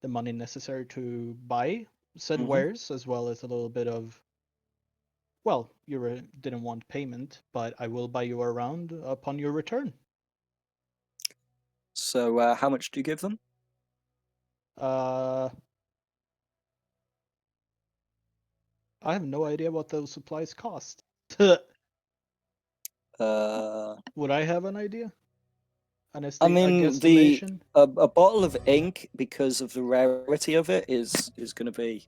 the money necessary to buy said wares, as well as a little bit of. Well, you didn't want payment, but I will buy you around upon your return. So how much do you give them? I have no idea what those supplies cost. Would I have an idea? A guesstimation? a bottle of ink, because of the rarity of it, is going to be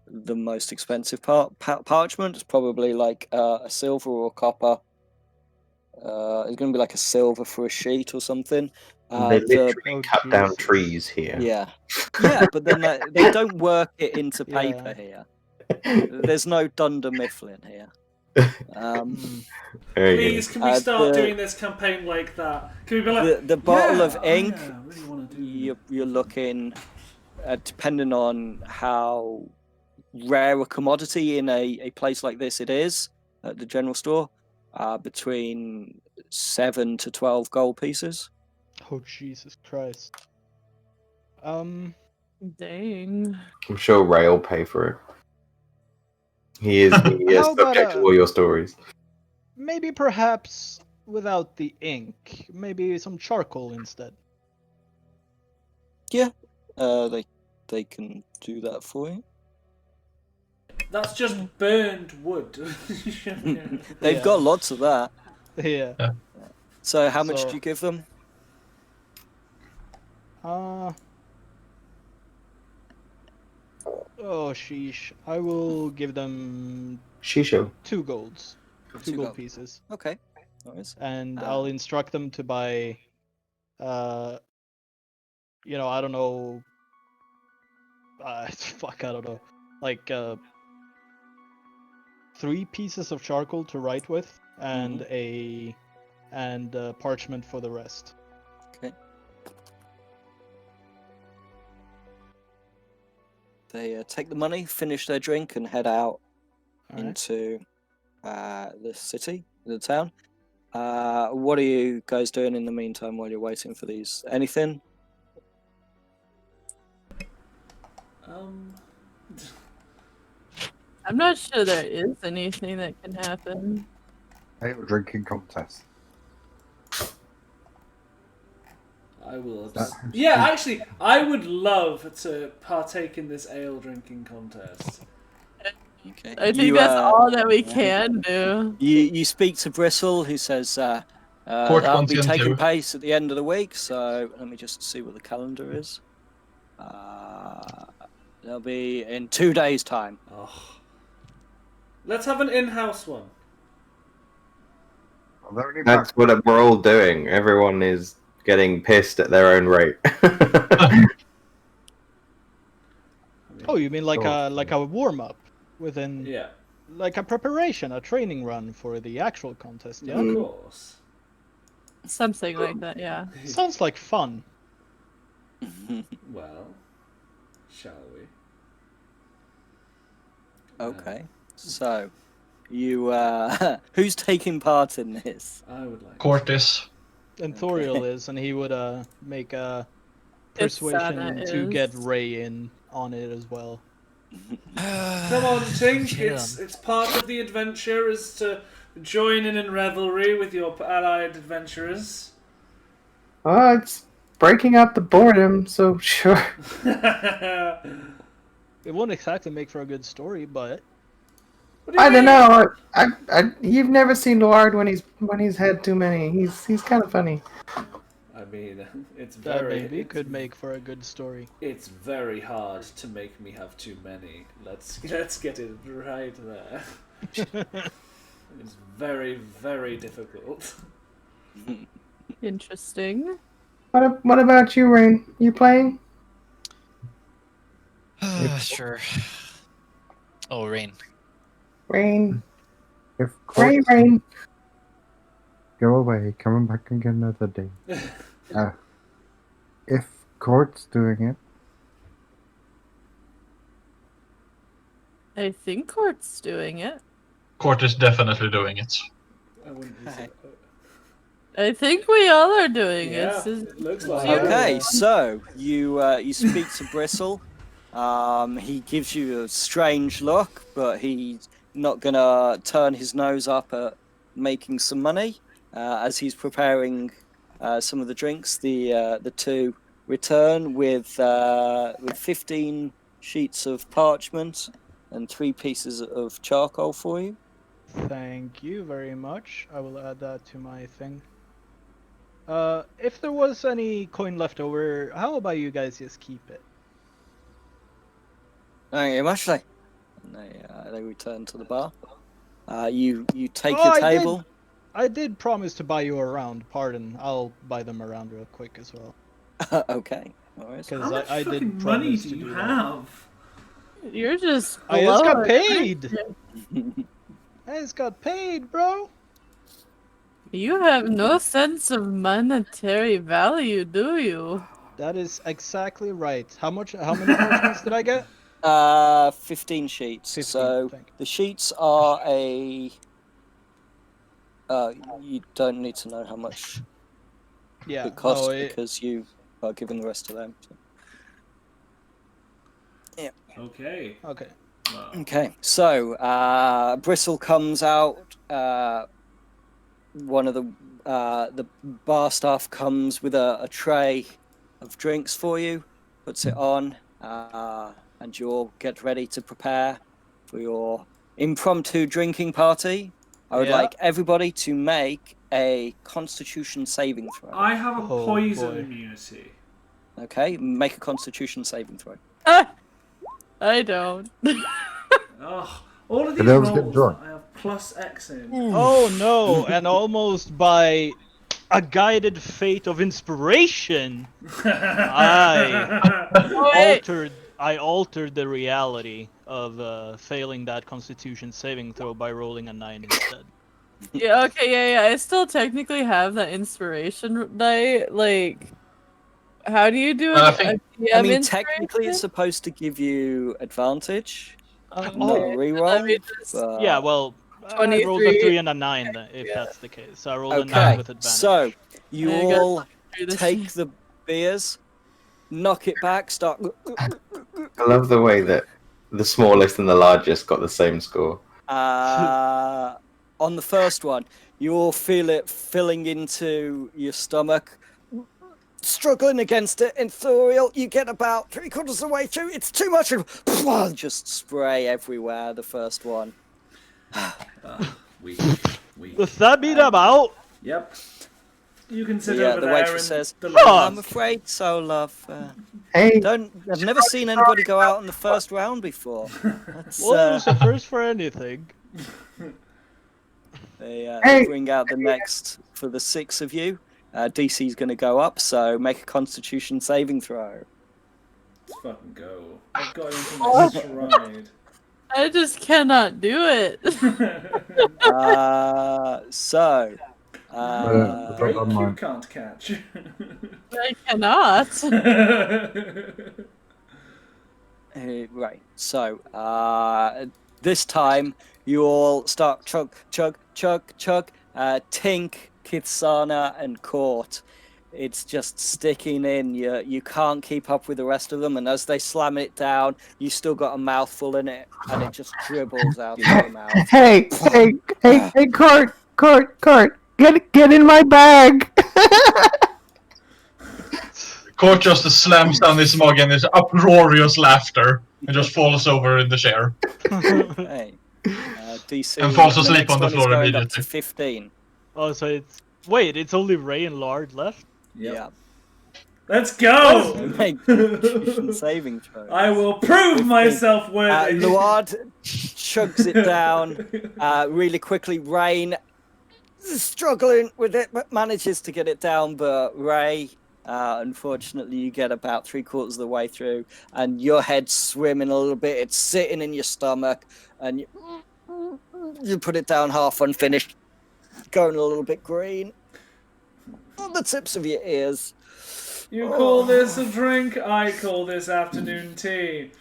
the most expensive part. Parchment is probably like a silver or copper. It's going to be like a silver for a sheet or something. They literally cut down Jesus. trees here. Yeah, but then they don't work it into paper here. There's no Dunder Mifflin here. Please, can we start doing this campaign like that? Can we be like the bottle of ink? Yeah, I really want to do You're looking, depending on how rare a commodity in a place like this it is at the general store, between 7 to 12 gold pieces. Oh Jesus Christ! Dang. I'm sure Ray will pay for it. He is subject to all your stories. Maybe perhaps without the ink, maybe some charcoal instead. Yeah, they can do that for you. That's just burned wood. They've got lots of that. Yeah. So how much do you give them? Oh sheesh! I will give them Shisho. 2 golds, 2 gold gold. pieces. Okay. Nice. And I'll instruct them to buy, I don't know, I don't know, like 3 pieces of charcoal to write with, and parchment for the rest. Okay. They take the money, finish their drink, and head out into the city, the town. What are you guys doing in the meantime while you're waiting for these? Anything? I'm not sure there is anything that can happen. Ale drinking contest. I will. Yeah, actually, I would love to partake in this ale drinking contest. Okay. I think that's all that we can do. You speak to Bristle, who says that'll be taking place at the end of the week. So let me just see what the calendar is. They'll be in 2 days' time. Oh. Let's have an in-house one. That's what we're all doing. Everyone is getting pissed at their own rate. Oh, you mean like a warm up within? Yeah. Like a preparation, a training run for the actual contest. Yeah. Of course. Something like that. Yeah. Sounds like fun. Well, shall we? Okay. So, you who's taking part in this? I would like. Cortis. And Thoriel is, and he would make a persuasion to get Ray in on it as well. Come on, Tink. It's part of the adventure is to join in revelry with your allied adventurers. Oh, it's breaking up the boredom, so sure. It won't exactly make for a good story, but I don't know. You've never seen Lord when he's had too many. He's kind of funny. I mean, it's that very. maybe could make for a good story. It's very hard to make me have too many. Let's get it right there. It's very, very difficult. Interesting. What about you, Rain? You playing? Sure. Oh, Rain. Rain. If Rain. Go away. Coming back again another day. If Court's doing it. I think Court's doing it. Court is definitely doing it. I wouldn't be so... I think we all are doing Yeah, it. it looks like Okay, so you speak to Bristle. He gives you a strange look, but he's not gonna turn his nose up at making some money, as he's preparing some of the drinks. The two return with 15 sheets of parchment and 3 pieces of charcoal for you. Thank you very much. I will add that to my thing. If there was any coin left over, how about you guys just keep it? Thank you much. And they return to the bar. You take Oh, your table. I did promise to buy you a round. Pardon. I'll buy them around real quick as well. Okay. All right. Because How much I fucking did money promise do to you do have? You're just. I just got blowing. paid. I just got paid, bro. You have no sense of monetary value, do you? That is exactly right. How many parchments did I get? 15 sheets. 15, So thank you. the sheets are a. You don't need to know how much Yeah. it costs Oh, because you are giving the rest to them. So. Okay. Okay. Well, Okay, so Bristle comes out. One of the bar staff comes with a tray of drinks for you, puts it on, and you all get ready to prepare for your impromptu drinking party. I would Yeah. like everybody to make a Constitution saving throw. I have a Oh, poison boy. immunity. Okay, make a Constitution saving throw. Ah, I don't. Oh, all of Did these I always get rolls drunk? I have plus X in. Oh no! And almost by a guided fate of inspiration, I altered the reality of failing that Constitution saving throw by rolling a 9 instead. Yeah, okay, yeah. I still technically have that inspiration die. Like, how do you do it? I think- I mean, technically, it's supposed to give you advantage, not a reroll. But... Yeah, well, I rolled a 23. 3 and a 9 then, if that's the case. So I rolled a 9 Okay, with advantage. so you I got all through this take shit. the beers, knock it back, start. I love the way that the smallest and the largest got the same score. On the first one, you all feel it filling into your stomach. Struggling against it, Ithuriel, you get about 3/4 of the way through. It's too much. Just spray everywhere. The first one. Weak. Does that mean I'm out? Yep. You can sit Yeah, over the there waitress and says, deliver "I'm this. afraid so, love. Hey, I've never seen anybody go out in the first round before." That's, Well, it was a first for anything. they bring out the next for the 6 of you. DC's going to go up, so make a Constitution saving throw. Let's fucking go. I've got into my stride. I just cannot do it. Break, you mine. can't catch. I cannot. Right, so this time you all start chug, chug, chug, chug. Tink, Kithsana, and Court. It's just sticking in. You can't keep up with the rest of them, and as they slam it down, you still got a mouthful in it, and it just dribbles out of your mouth. hey, Court, get in my bag. Court just slams down his mug and there's uproarious laughter and just falls over in the chair. Hey, DC And falls the asleep next on the one is floor going up immediately. to 15. Oh, so it's only Ray and Lard left? Yep. Yeah. Let's go! Make Constitution saving throw. I will prove myself worthy. Luard chugs it down really quickly. Rain is struggling with it, but manages to get it down. But Ray, unfortunately, you get about 3/4 of the way through, and your head's swimming a little bit. It's sitting in your stomach, and you put it down half unfinished, going a little bit green on the tips of your ears. You call this a drink? I call this afternoon tea.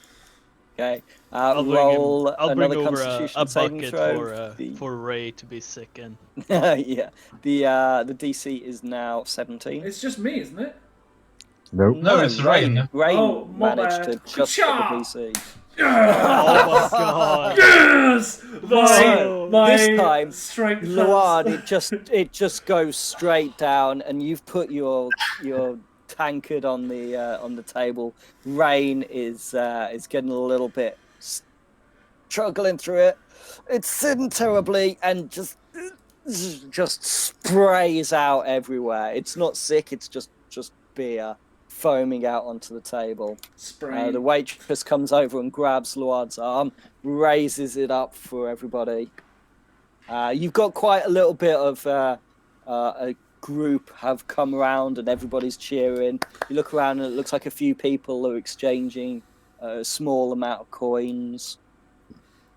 Okay. I'll Roll bring another over Constitution a saving bucket throw. for Ray to be sick in. Yeah. The DC is now 17. It's just me, isn't it? Nope. No, it's Rain. Rain Oh, my managed bad. to just get the Ka-cha! DC. Oh my god. Yes! My this time, strength has- Luan, it just goes straight down, and you've put your tankard on the table. Rain is getting a little bit struggling through it. It's sitting terribly and just sprays out everywhere. It's not sick. It's just beer foaming out onto the table. The waitress comes over and grabs Luan's arm, raises it up for everybody. You've got quite a little bit of a group have come around and everybody's cheering. You look around and it looks like a few people are exchanging a small amount of coins.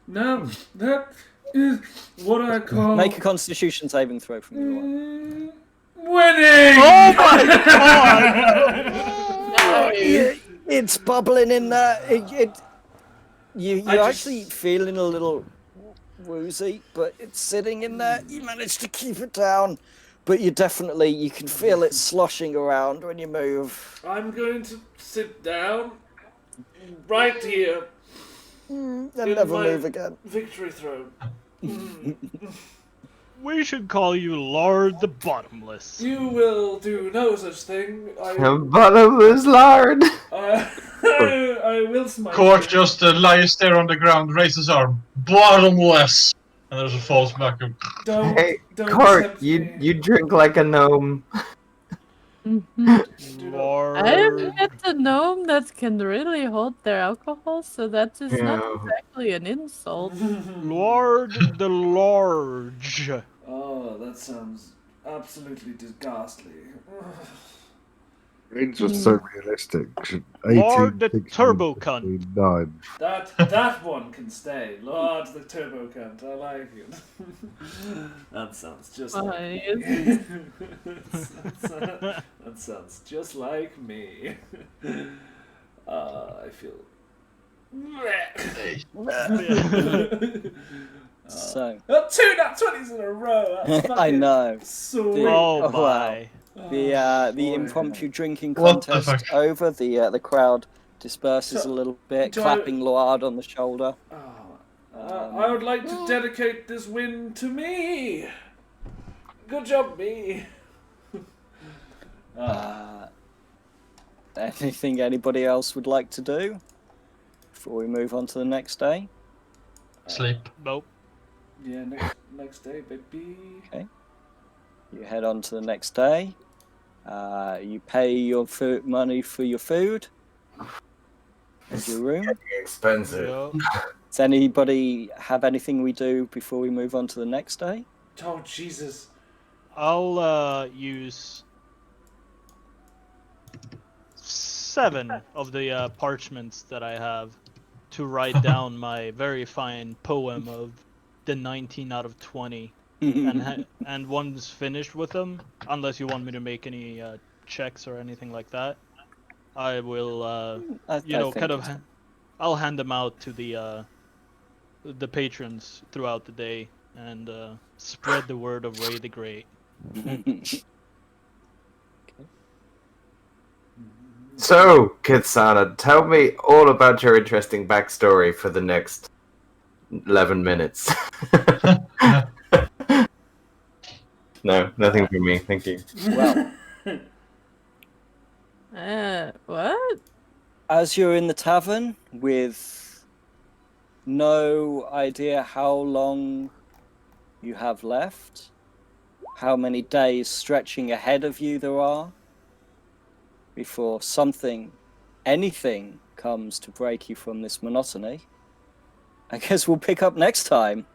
No, that is what I call Make a Constitution saving throw from you. winning. Oh my god! It's bubbling in there. You're I just- actually feeling a little woozy, but it's sitting in there. You managed to keep it down, but you can feel it sloshing around when you move. I'm going to sit down right here. And In never my move again. Victory throne. We should call you Lord the Bottomless. You will do no such thing. Bottomless lard. I will smite. Court you. just lies there on the ground, raises his arm. Bottomless! And there's a false back. Don't, Hey, don't Court, tempt you me. you drink like a gnome. Lord. I've met a gnome that can really hold their alcohol, so that is not Yeah. exactly an insult. Lord the Large. Oh, that sounds absolutely disgastly. Rains was so realistic. Lord the 18, Turbo Cunt. 9. That one can stay. Lord the Turbo Cunt. I like it. That sounds just like Why me. is That sounds just like me. I feel. So, Two nat 20s in a row. That's I fucking know. Sweet. Oh wow. my. The boy. impromptu drinking What the contest fuck? over. The crowd disperses So, a little bit, do I- clapping Loard on the shoulder. I would like to dedicate this win to me. Good job, me. Anything anybody else would like to do before we move on to the next day? Sleep. Nope. Yeah, next day, baby. You head on to the next day. You pay your money for your food and your room. Expensive. Yeah. Does anybody have anything we do before we move on to the next day? Oh, Jesus. I'll use 7 of the parchments that I have to write down my very fine poem of the 19 out of 20. And once finished with them, unless you want me to make any checks or anything like that, I will, I'll hand them out to the patrons throughout the day and spread the word of Ray the Great. So, Kitsana, tell me all about your interesting backstory for the next 11 minutes. No, nothing from me. Thank you. Well, What? as you're in the tavern with no idea how long you have left, how many days stretching ahead of you there are, before anything comes to break you from this monotony, I guess we'll pick up next time.